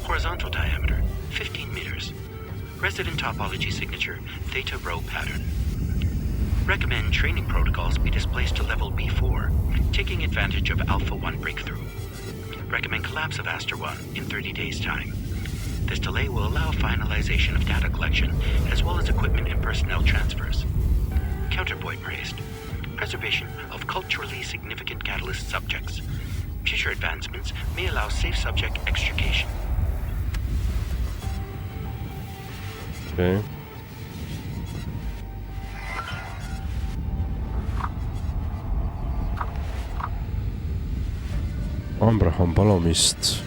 Horizontal diameter: 15 meters. Resident topology signature: Theta Rho pattern. Recommend training protocols be displaced to level B4, taking advantage of Alpha 1 breakthrough. Recommend collapse of Astor 1 in 30 days' time. This delay will allow finalization of data collection, as well as equipment and personnel transfers. Counterpoint raised: preservation of culturally significant catalyst subjects. Future advancements may allow safe subject extrication. Okay. Abraham Palomist.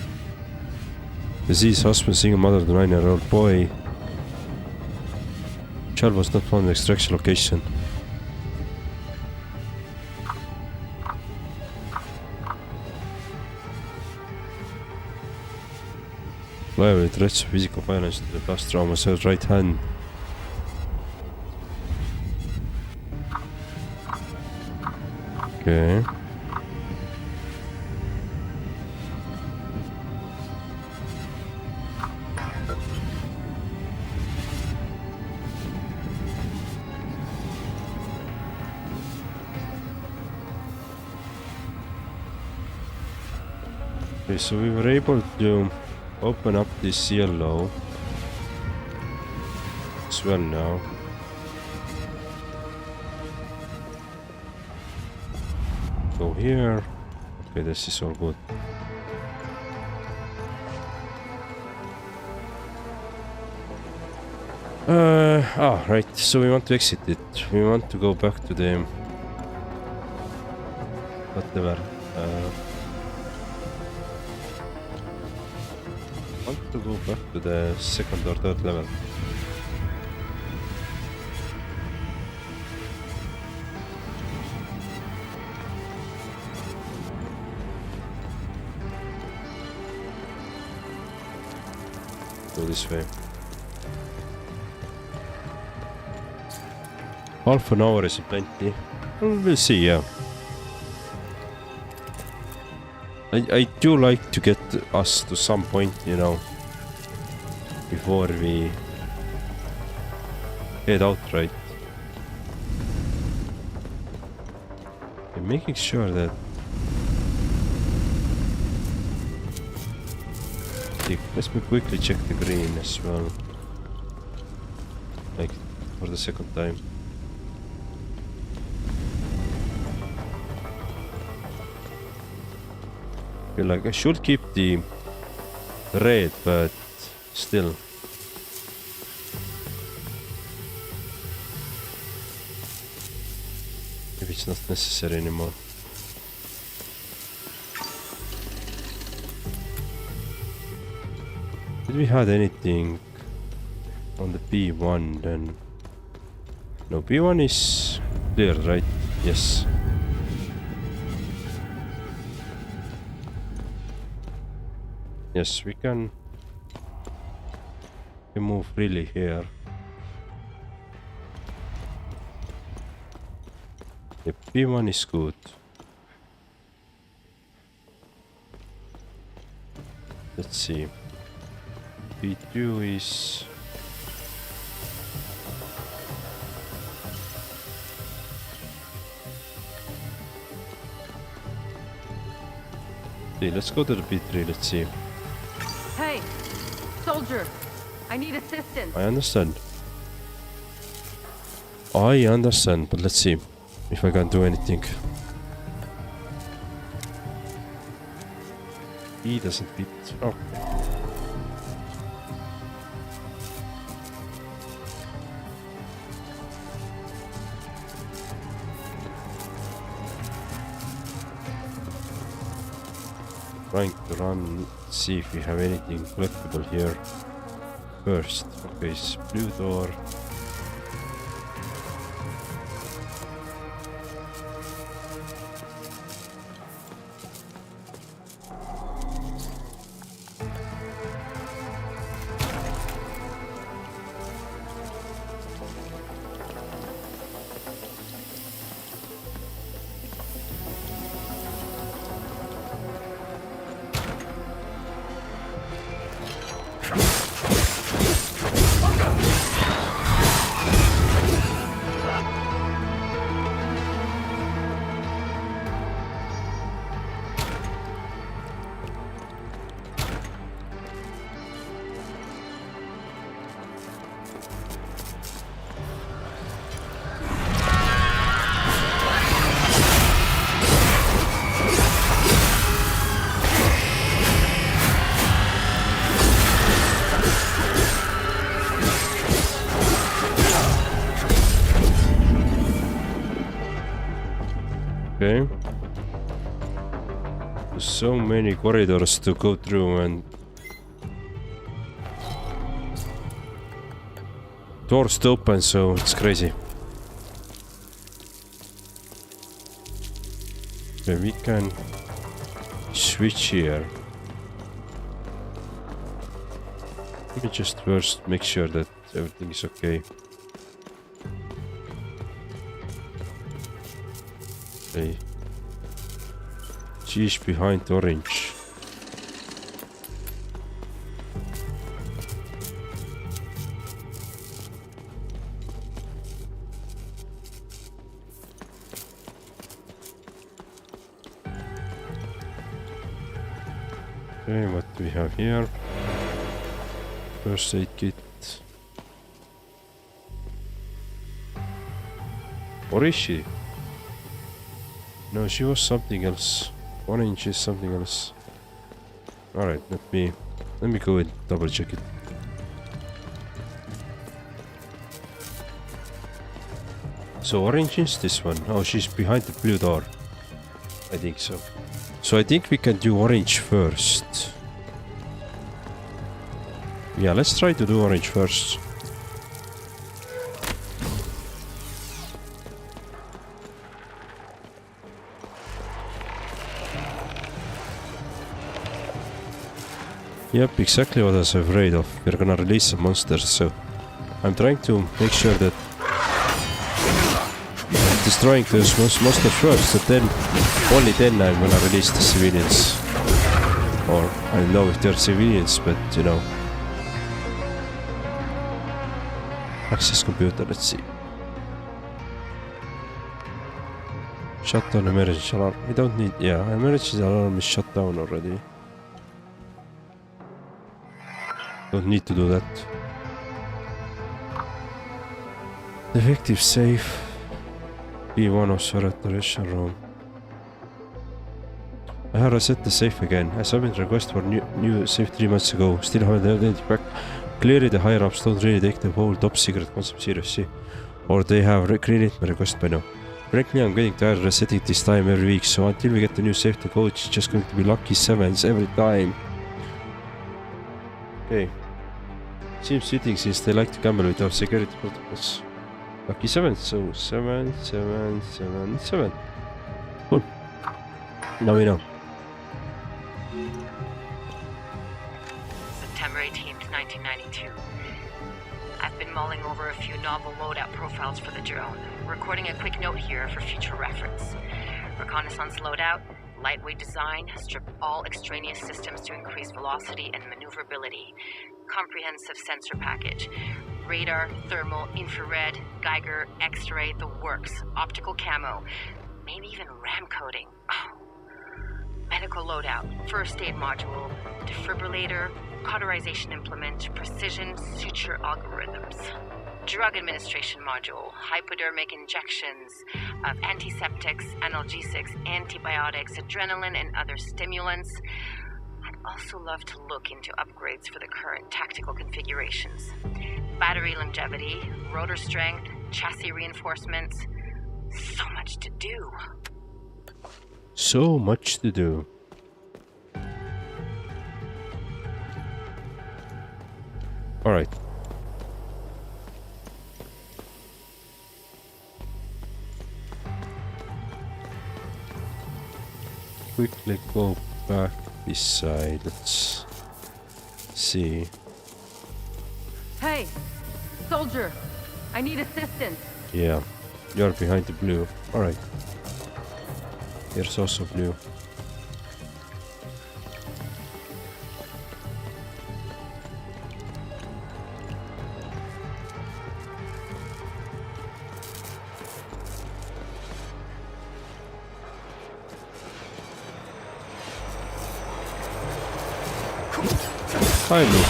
Disease, husband, single mother, the 9-year-old boy. Child was not found in extraction location. Liable threats of physical violence to the blast trauma, his right hand. Okay. Okay, so we were able to open up this yellow as well now. Go here. Okay, this is all good. Right, so we want to exit it. We want to go back to the whatever. Want to go back to the second or third level. Go this way. Half an hour is plenty. We'll see, yeah. I do like to get us to some point, you know, before we head out, right? I'm making sure that let me quickly check the green as well, like for the second time. I feel like I should keep the red, but still. Maybe it's not necessary anymore. Did we have anything on the B1 then? No, B1 is clear, right? Yes. Yes, we can move freely here. The B1 is good. Let's see. B2 is... let's go to the B3, let's see. Hey, soldier, I need assistance. I understand. I understand, but let's see. if I can't do anything. He doesn't fit. Oh. Trying to run, see if we have anything collectible here first. Okay, it's blue door. Okay. There's so many corridors to go through and doors to open, so it's crazy. Okay, we can switch here. Let me just first make sure that everything is okay. Okay. G is behind orange. Okay, what do we have here? First aid kit. Or is she? No, she was something else. Orange is something else. Alright, let me go and double check it. So orange is this one. Oh, she's behind the blue door. I think so. So I think we can do orange first. Yeah, let's try to do orange first. Yep, exactly what I was afraid of. We're gonna release some monsters, so I'm trying to make sure that I'm destroying those monsters first, so then only then I'm gonna release the civilians. Or I don't know if they're civilians, but you know. Access computer, let's see. Shut down emergency alarm. We don't need, yeah, emergency alarm is shut down already. Don't need to do that. Defective safe. B1 of restoration room. I have reset the safe again. I submitted a request for new safe 3 months ago. Still haven't heard anything back. Clearly the higher ups don't really take the whole top secret concept seriously. Or they have greenlit my request by now. Frankly, I'm getting tired of resetting this time every week, so until we get the new safety code, it's just going to be lucky 7s every time. Okay. Seems fitting since they like to gamble with our security protocols. Lucky 7, so 7, 7, 7, 7. Cool. Now we know. September 18th, 1992. I've been mulling over a few novel loadout profiles for the drone, recording a quick note here for future reference. Reconnaissance loadout, lightweight design, strip all extraneous systems to increase velocity and maneuverability. Comprehensive sensor package. Radar, thermal, infrared, Geiger, X-ray, the works. Optical camo. Maybe even RAM coding. Oh. Medical loadout. First aid module. Defibrillator. Cauterization implement. Precision suture algorithms. Drug administration module. Hypodermic injections. of antiseptics, analgesics, antibiotics, adrenaline, and other stimulants. I'd also love to look into upgrades for the current tactical configurations. Battery longevity, rotor strength, chassis reinforcements. So much to do. So much to do. All right. Quickly go back this side. Let's see. Hey, soldier, I need assistance. Yeah, you're behind the blue. All right. Here's also blue. Hi, blue.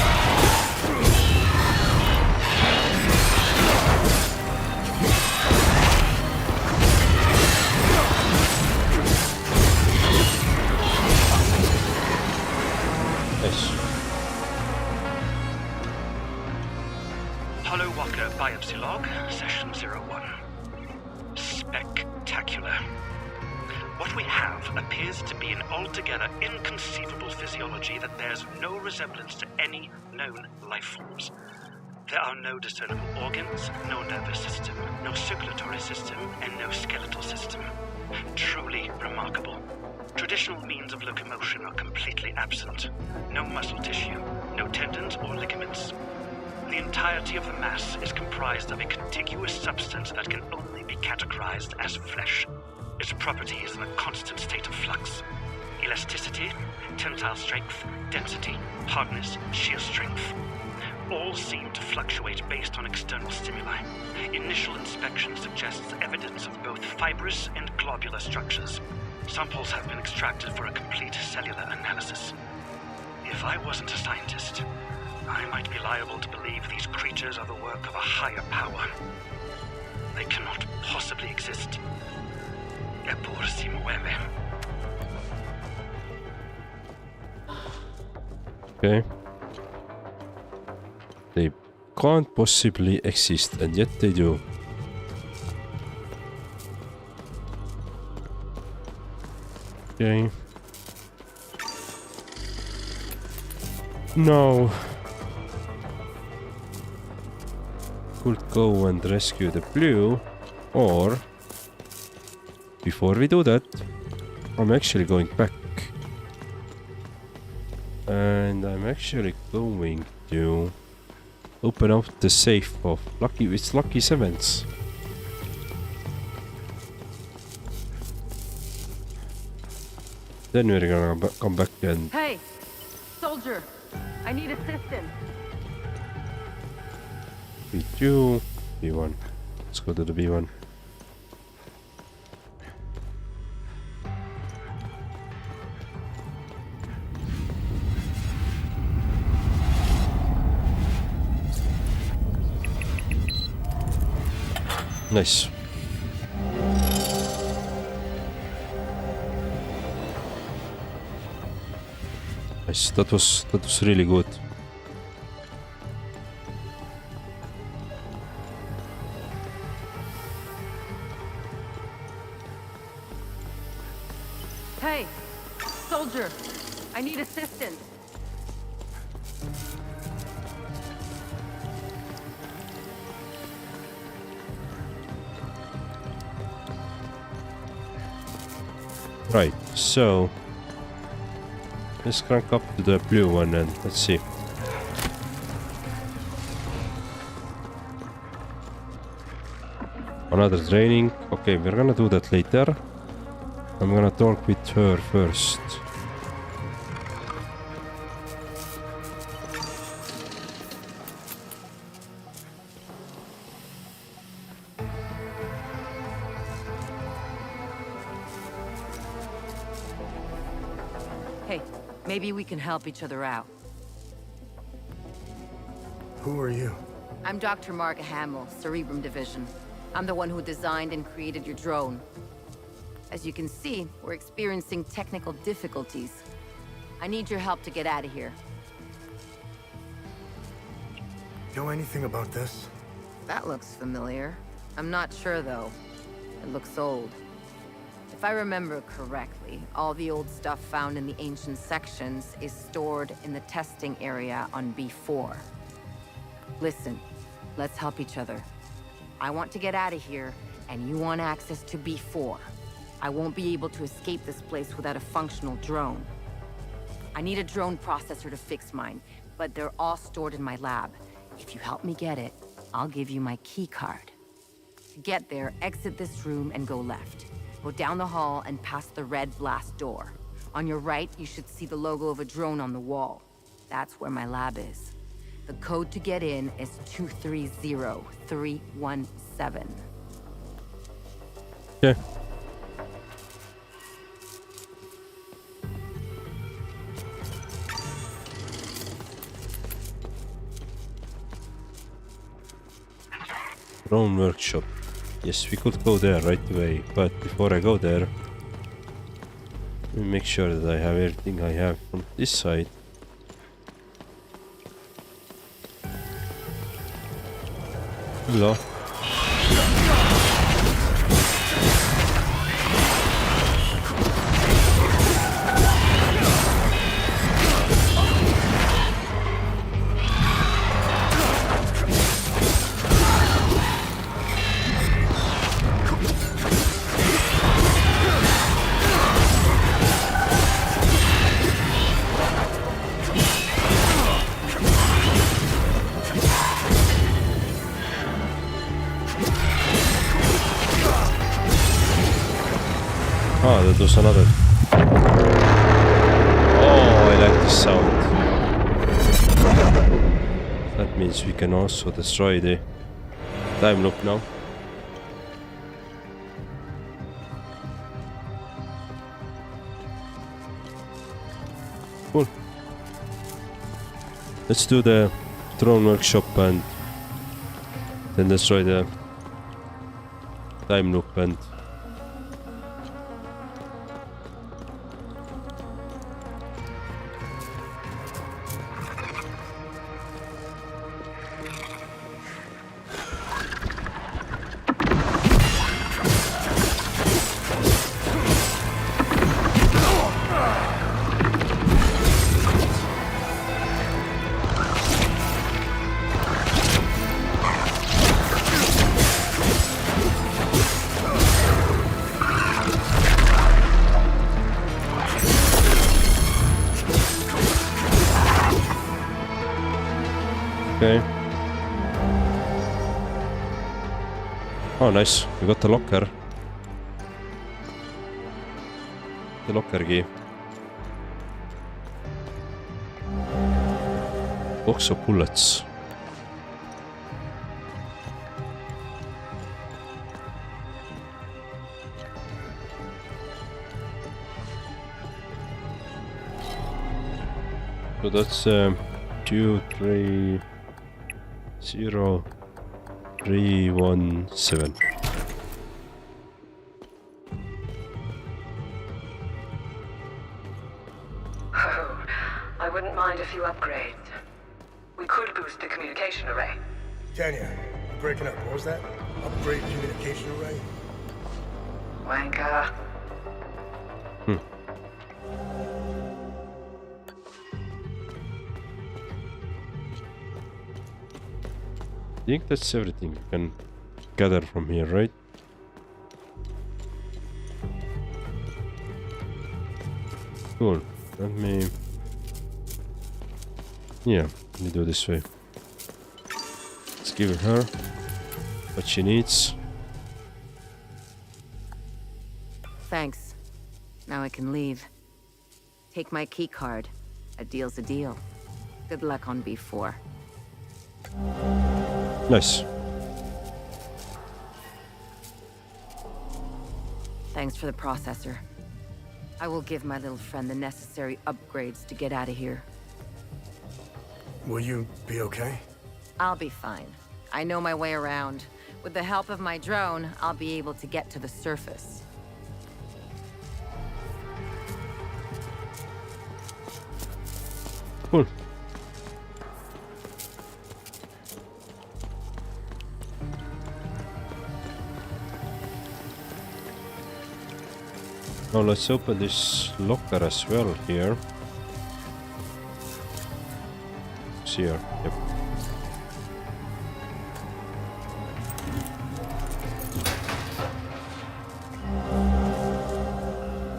Hollow Walker biopsy log, session 01. Spectacular. What we have appears to be an altogether inconceivable physiology that bears no resemblance to any known life forms. There are no discernible organs, no nervous system, no circulatory system, and no skeletal system. Truly remarkable. Traditional means of locomotion are completely absent. No muscle tissue, no tendons or ligaments. The entirety of the mass is comprised of a contiguous substance that can only be categorized as flesh. Its property is in a constant state of flux. Elasticity, tensile strength, density, hardness, shear strength. All seem to fluctuate based on external stimuli. Initial inspection suggests evidence of both fibrous and globular structures. Samples have been extracted for a complete cellular analysis. If I wasn't a scientist, I might be liable to believe these creatures are the work of a higher power. They cannot possibly exist. Eppur si muove. Okay. They can't possibly exist, and yet they do. Okay. No. Could go and rescue the blue, or before we do that, I'm actually going back. And I'm actually going to open up the safe of Lucky Sevens. Then we're gonna come back and... Hey, soldier, I need assistance. B2, B1. Let's go to the B1. Nice. Nice. That was really good. Hey, soldier, I need assistance. Right, so let's crank up to the blue one and let's see. Another training. Okay, we're gonna do that later. I'm gonna talk with her first. Hey, maybe we can help each other out. Who are you? I'm Dr. Mark Hamill, Cerebrum Division. I'm the one who designed and created your drone. As you can see, we're experiencing technical difficulties. I need your help to get out of here. Know anything about this? That looks familiar. I'm not sure, though. It looks old. If I remember correctly, all the old stuff found in the ancient sections is stored in the testing area on B4. Listen, let's help each other. I want to get out of here, and you want access to B4. I won't be able to escape this place without a functional drone. I need a drone processor to fix mine, but they're all stored in my lab. If you help me get it, I'll give you my key card. To get there, exit this room and go left. Go down the hall and past the red blast door. On your right, you should see the logo of a drone on the wall. That's where my lab is. The code to get in is 230317. Yeah. Drone workshop. Yes, we could go there right away, but before I go there, let me make sure that I have everything I have from this side. Hello. Ah, that was another. Oh, I like this sound. That means we can also destroy the time loop now. Cool. Let's do the drone workshop and then destroy the time loop and okay. Oh, nice. We got the locker. The locker key. Box of bullets. So that's 230317. Oh, I wouldn't mind a few upgrades. We could boost the communication array. Tanya, you're breaking up. What was that? Upgrade communication array? Wanker. I think that's everything you can gather from here, right? Cool. Let me... Yeah, let me do this way. Let's give her what she needs. Thanks. Now I can leave. Take my key card. A deal's a deal. Good luck on B4. Nice. Thanks for the processor. I will give my little friend the necessary upgrades to get out of here. Will you be okay? I'll be fine. I know my way around. With the help of my drone, I'll be able to get to the surface. Cool. Now let's open this locker as well here. It's here. Yep.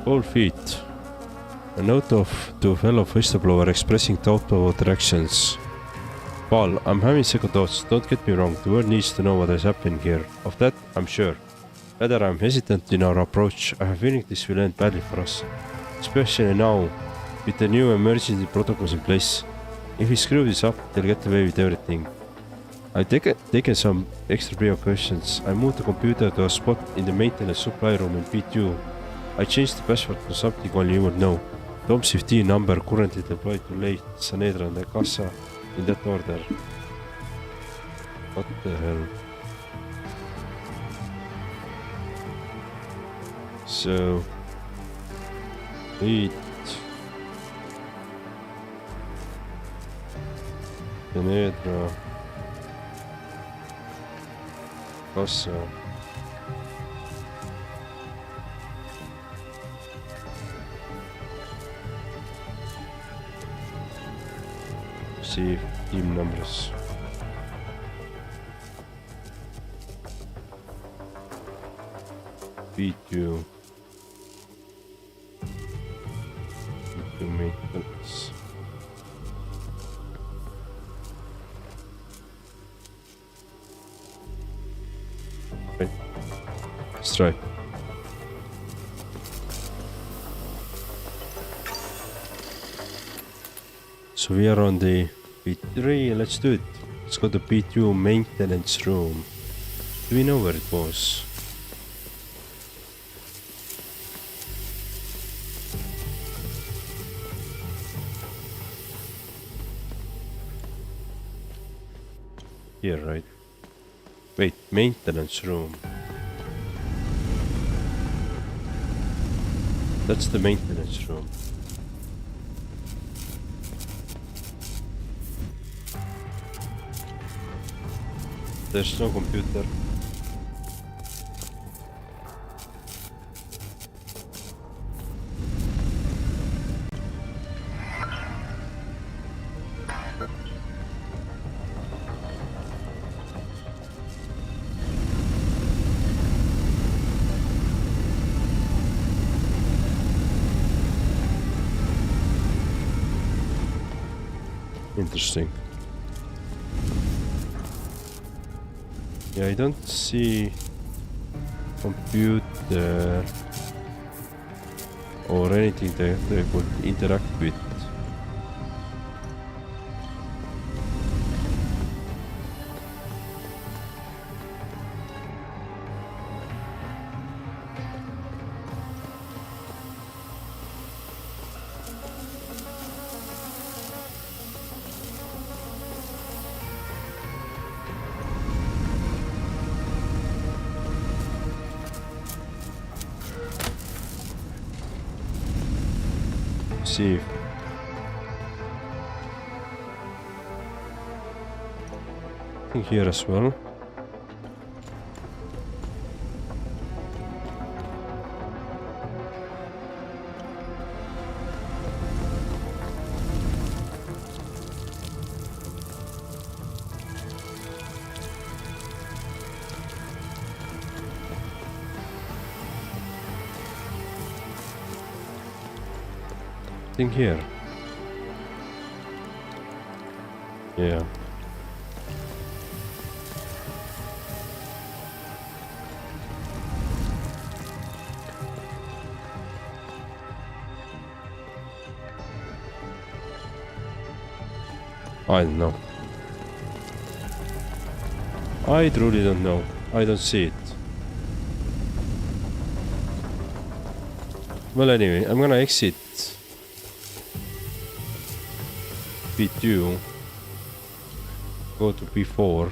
Cold feet. A note to fellow whistleblower expressing doubt about their actions. Paul, I'm having second thoughts. Don't get me wrong. The world needs to know what has happened here. Of that, I'm sure. Rather, I'm hesitant in our approach. I have a feeling this will end badly for us. Especially now, with the new emergency protocols in place. If we screw this up, they'll get away with everything. I've taken some extra precautions. I moved the computer to a spot in the maintenance supply room in P2. I changed the password to something only you would know. Tom's 15 number currently deployed to Lake, Senedra and Acasa in that order. What the hell? So... Wait... Senedra... Acasa... See team numbers. B2 maintenance. Right. Let's try. So we are on the B3, let's do it. Let's go to B2 maintenance room. Do we know where it was? Here, right? Wait, maintenance room. That's the maintenance room. There's no computer. Interesting. Yeah, I don't see computer or anything that they could interact with. See. I think here as well. Thing here. Yeah. I don't know. I truly don't know. I don't see it. Well, anyway, I'm gonna exit B2, go to B4,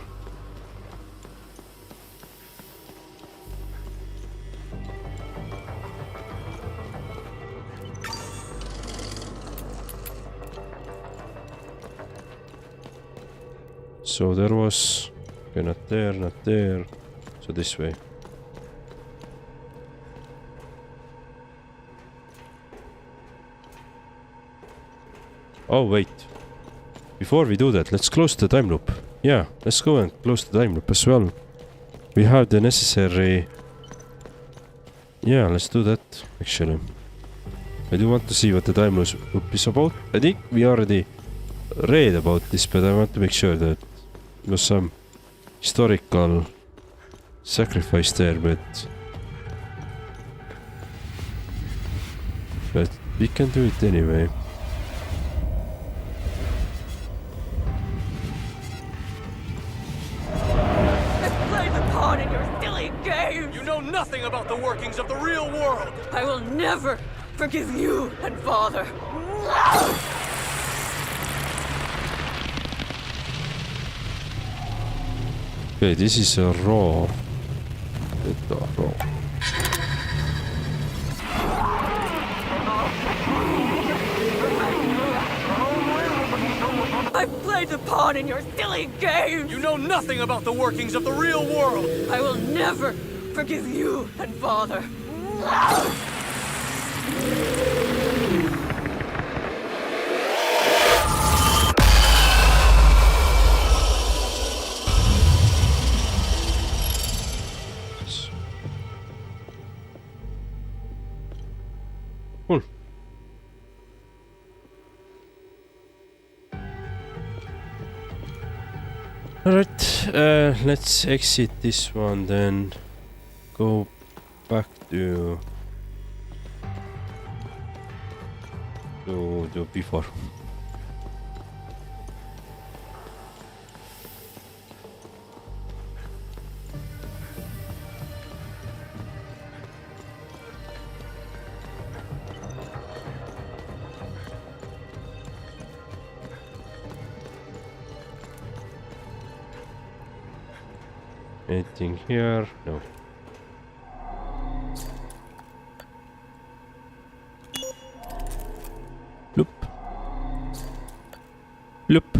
So there was... Okay, not there, not there. So this way. Oh, wait. Before we do that, let's close the time loop. Yeah, let's go and close the time loop as well. We have the necessary... Yeah, let's do that, actually. I do want to see what the time loop is about. I think we already read about this, but I want to make sure that there was some historical sacrifice there, but we can do it anyway. You know nothing about the workings of the real world! I will never forgive you and Father. Okay, this is a raw. Raw. I've played the pawn in your silly game! You know nothing about the workings of the real world! I will never forgive you and Father. Cool. Alright, let's exit this one, then go back to before. Anything here? No. Loop. Loop.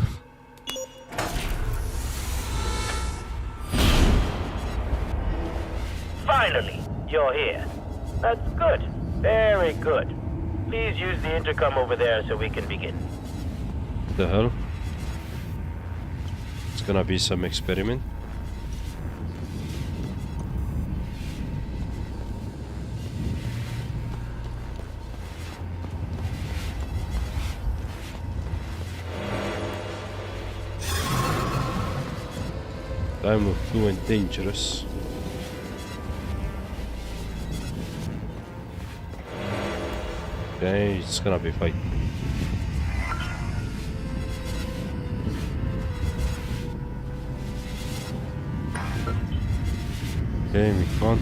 Finally, you're here. That's good. Very good. Please use the intercom over there so we can begin. What the hell? It's gonna be some experiment. Time of flu and dangerous. Okay, it's gonna be fight. Okay, we can't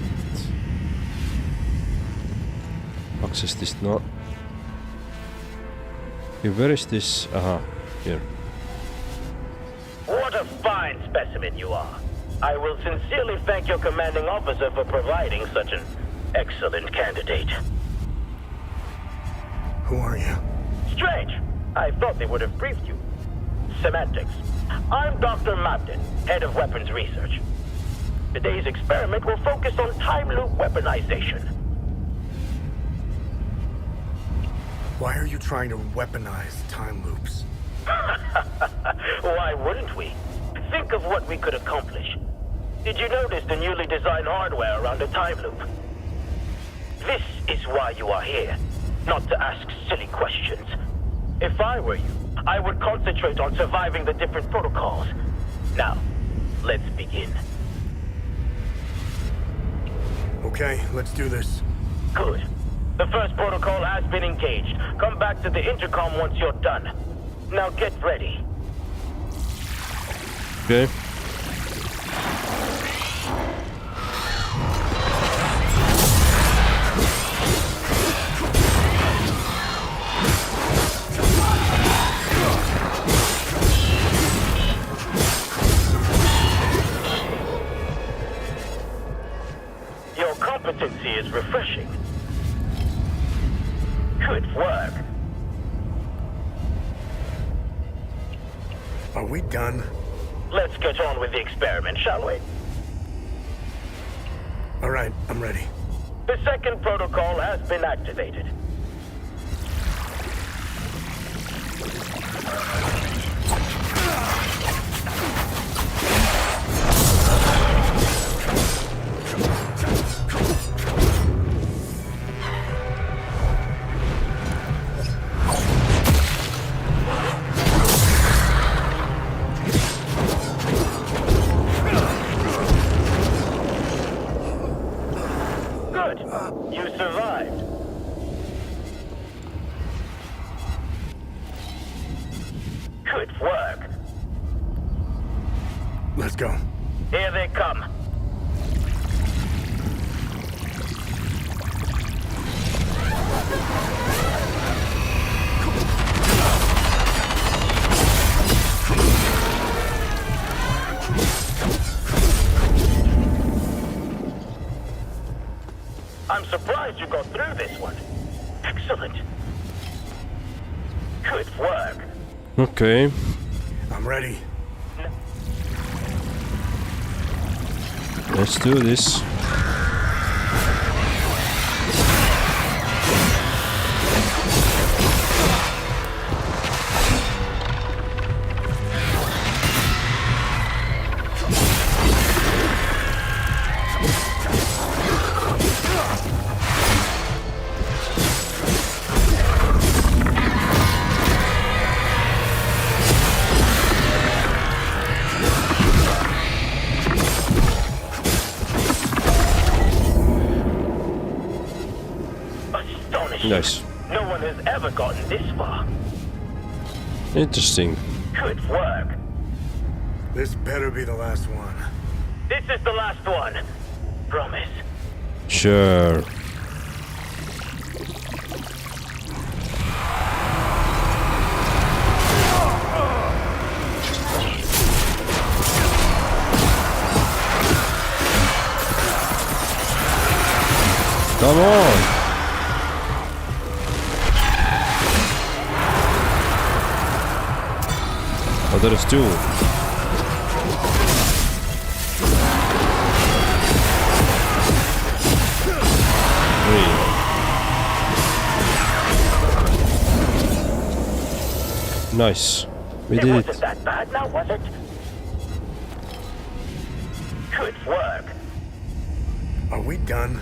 access this now. Okay, where is this? Aha, here. What a fine specimen you are. I will sincerely thank your commanding officer for providing such an excellent candidate. Who are you? Strange. I thought they would have briefed you. Semantics. I'm Dr. Mabden, head of weapons research. Today's experiment will focus on time loop weaponization. Why are you trying to weaponize time loops? Why wouldn't we? Think of what we could accomplish. Did you notice the newly designed hardware around the time loop? This is why you are here, not to ask silly questions. If I were you, I would concentrate on surviving the different protocols. Now, let's begin. Okay, let's do this. Good. The first protocol has been engaged. Come back to the intercom once you're done. Now get ready. Okay. Your competency is refreshing. Good work. Are we done? let's get on with the experiment, shall we? All right, I'm ready. The second protocol has been activated. You survived. Good work. Let's go. Here they come. I'm surprised you got through this one. Excellent. Good work. Okay. I'm ready. Let's do this. Nice. No one has ever gotten this far. Interesting. Good work. This better be the last one. This is the last one. Promise. Sure. Come on. Oh, there is two. Three. Nice. We did it. Wasn't that bad now, was it? Good work. Are we done?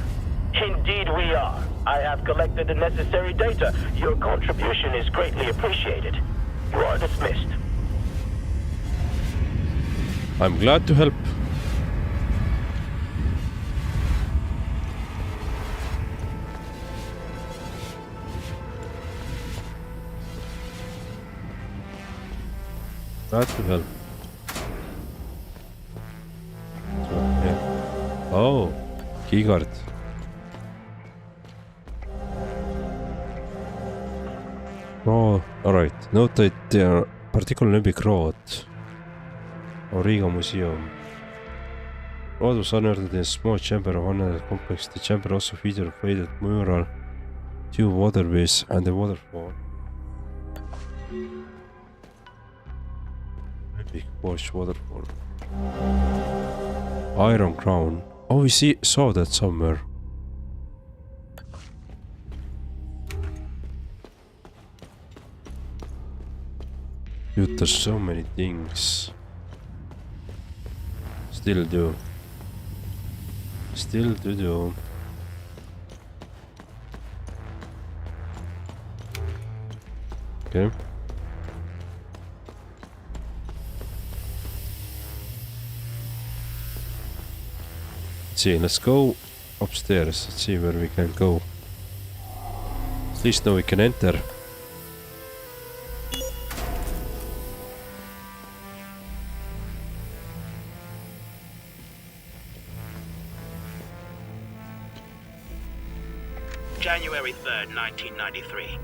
Indeed we are. I have collected the necessary data. Your contribution is greatly appreciated. You are dismissed. I'm glad to help. Glad to help. Okay. Oh, keycard. Oh, alright. Note that the particular Olympic Road. Auriga Museum. Road was honored in a small chamber of honor complex. The chamber also featured a faded mural, two waterways, and a waterfall. Big Porsche waterfall. Iron Crown. Oh, we saw that somewhere. Dude, there's so many things. Still do. Still do. Okay. Let's see, let's go upstairs. Let's see where we can go. At least now we can enter. January 3rd, 1993.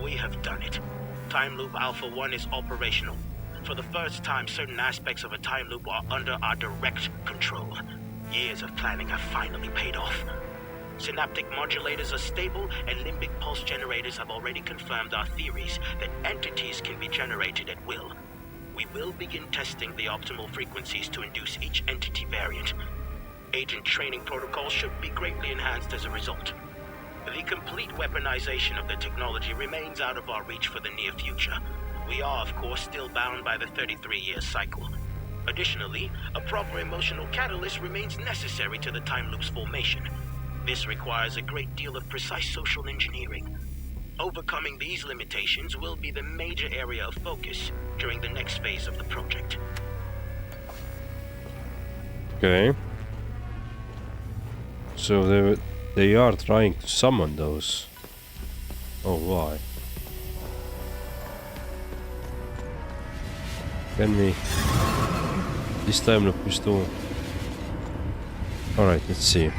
We have done it. Time Loop Alpha 1 is operational. For the first time, certain aspects of a time loop are under our direct control. Years of planning have finally paid off. Synaptic modulators are stable, and limbic pulse generators have already confirmed our theories that entities can be generated at will. we will begin testing the optimal frequencies to induce each entity variant. Agent training protocols should be greatly enhanced as a result. The complete weaponization of the technology remains out of our reach for the near future. We are, of course, still bound by the 33-year cycle. Additionally, a proper emotional catalyst remains necessary to the time loop's formation. This requires a great deal of precise social engineering. Overcoming these limitations will be the major area of focus during the next phase of the project. Okay. So they are trying to summon those. Oh, why? Can we... This time loop is too... Alright, let's see.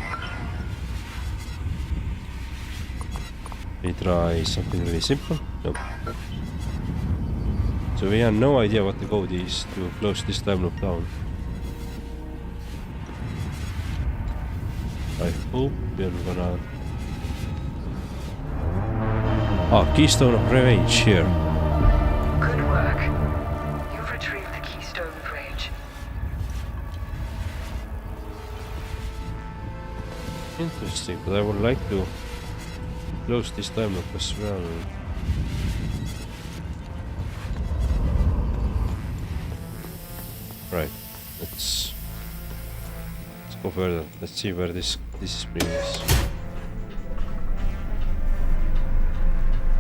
We try something really simple. Nope. So we have no idea what the code is to close this time loop down. I hope we're gonna... Keystone of Revenge here. Good work. You've retrieved the Keystone of Rage. Interesting, but I would like to close this time loop as well. Right, let's go further. Let's see where this is previous.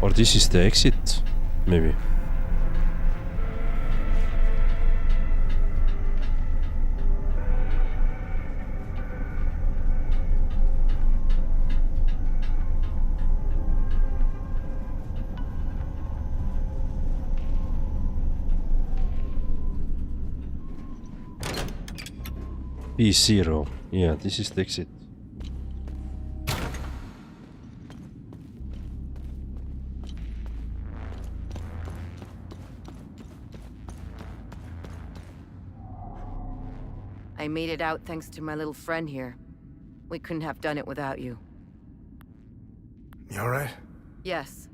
Or this is the exit, maybe. P0. Yeah, this is the exit. I made it out thanks to my little friend here. We couldn't have done it without you. You alright? Yes.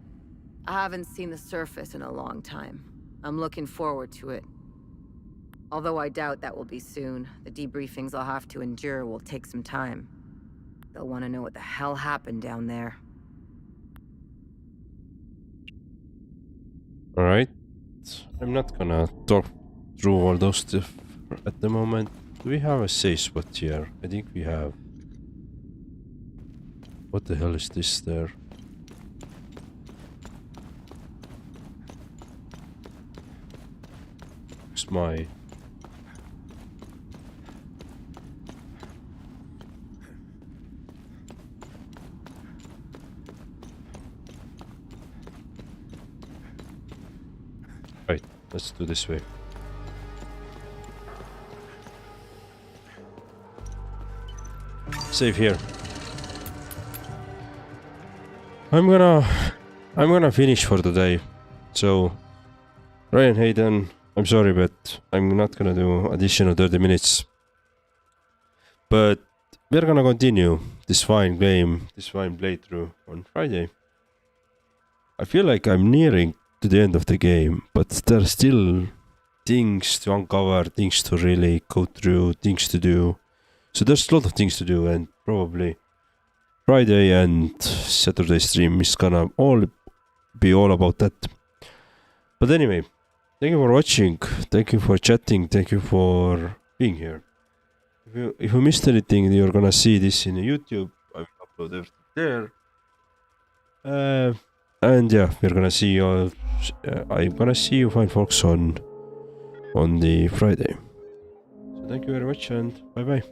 I haven't seen the surface in a long time. I'm looking forward to it. Although I doubt that will be soon. The debriefings I'll have to endure will take some time. They'll want to know what the hell happened down there. Alright. I'm not gonna talk through all those stuff at the moment. Do we have a safe spot here? I think we have. What the hell is this there? It's my... Right, let's do this way. Save here. I'm gonna finish for today. So, Ryan Hayden, I'm sorry, but I'm not gonna do additional 30 minutes. But we're gonna continue this fine game, this fine playthrough on Friday. I feel like I'm nearing to the end of the game, but there's still things to uncover, things to really go through, things to do. So there's a lot of things to do, and probably Friday and Saturday stream is gonna be all about that. But anyway, thank you for watching, thank you for chatting, thank you for being here. If you missed anything, you're gonna see this in YouTube. I will upload everything there. And yeah, we're gonna see you. I'm gonna see you fine folks on the Friday. So thank you very much and bye bye.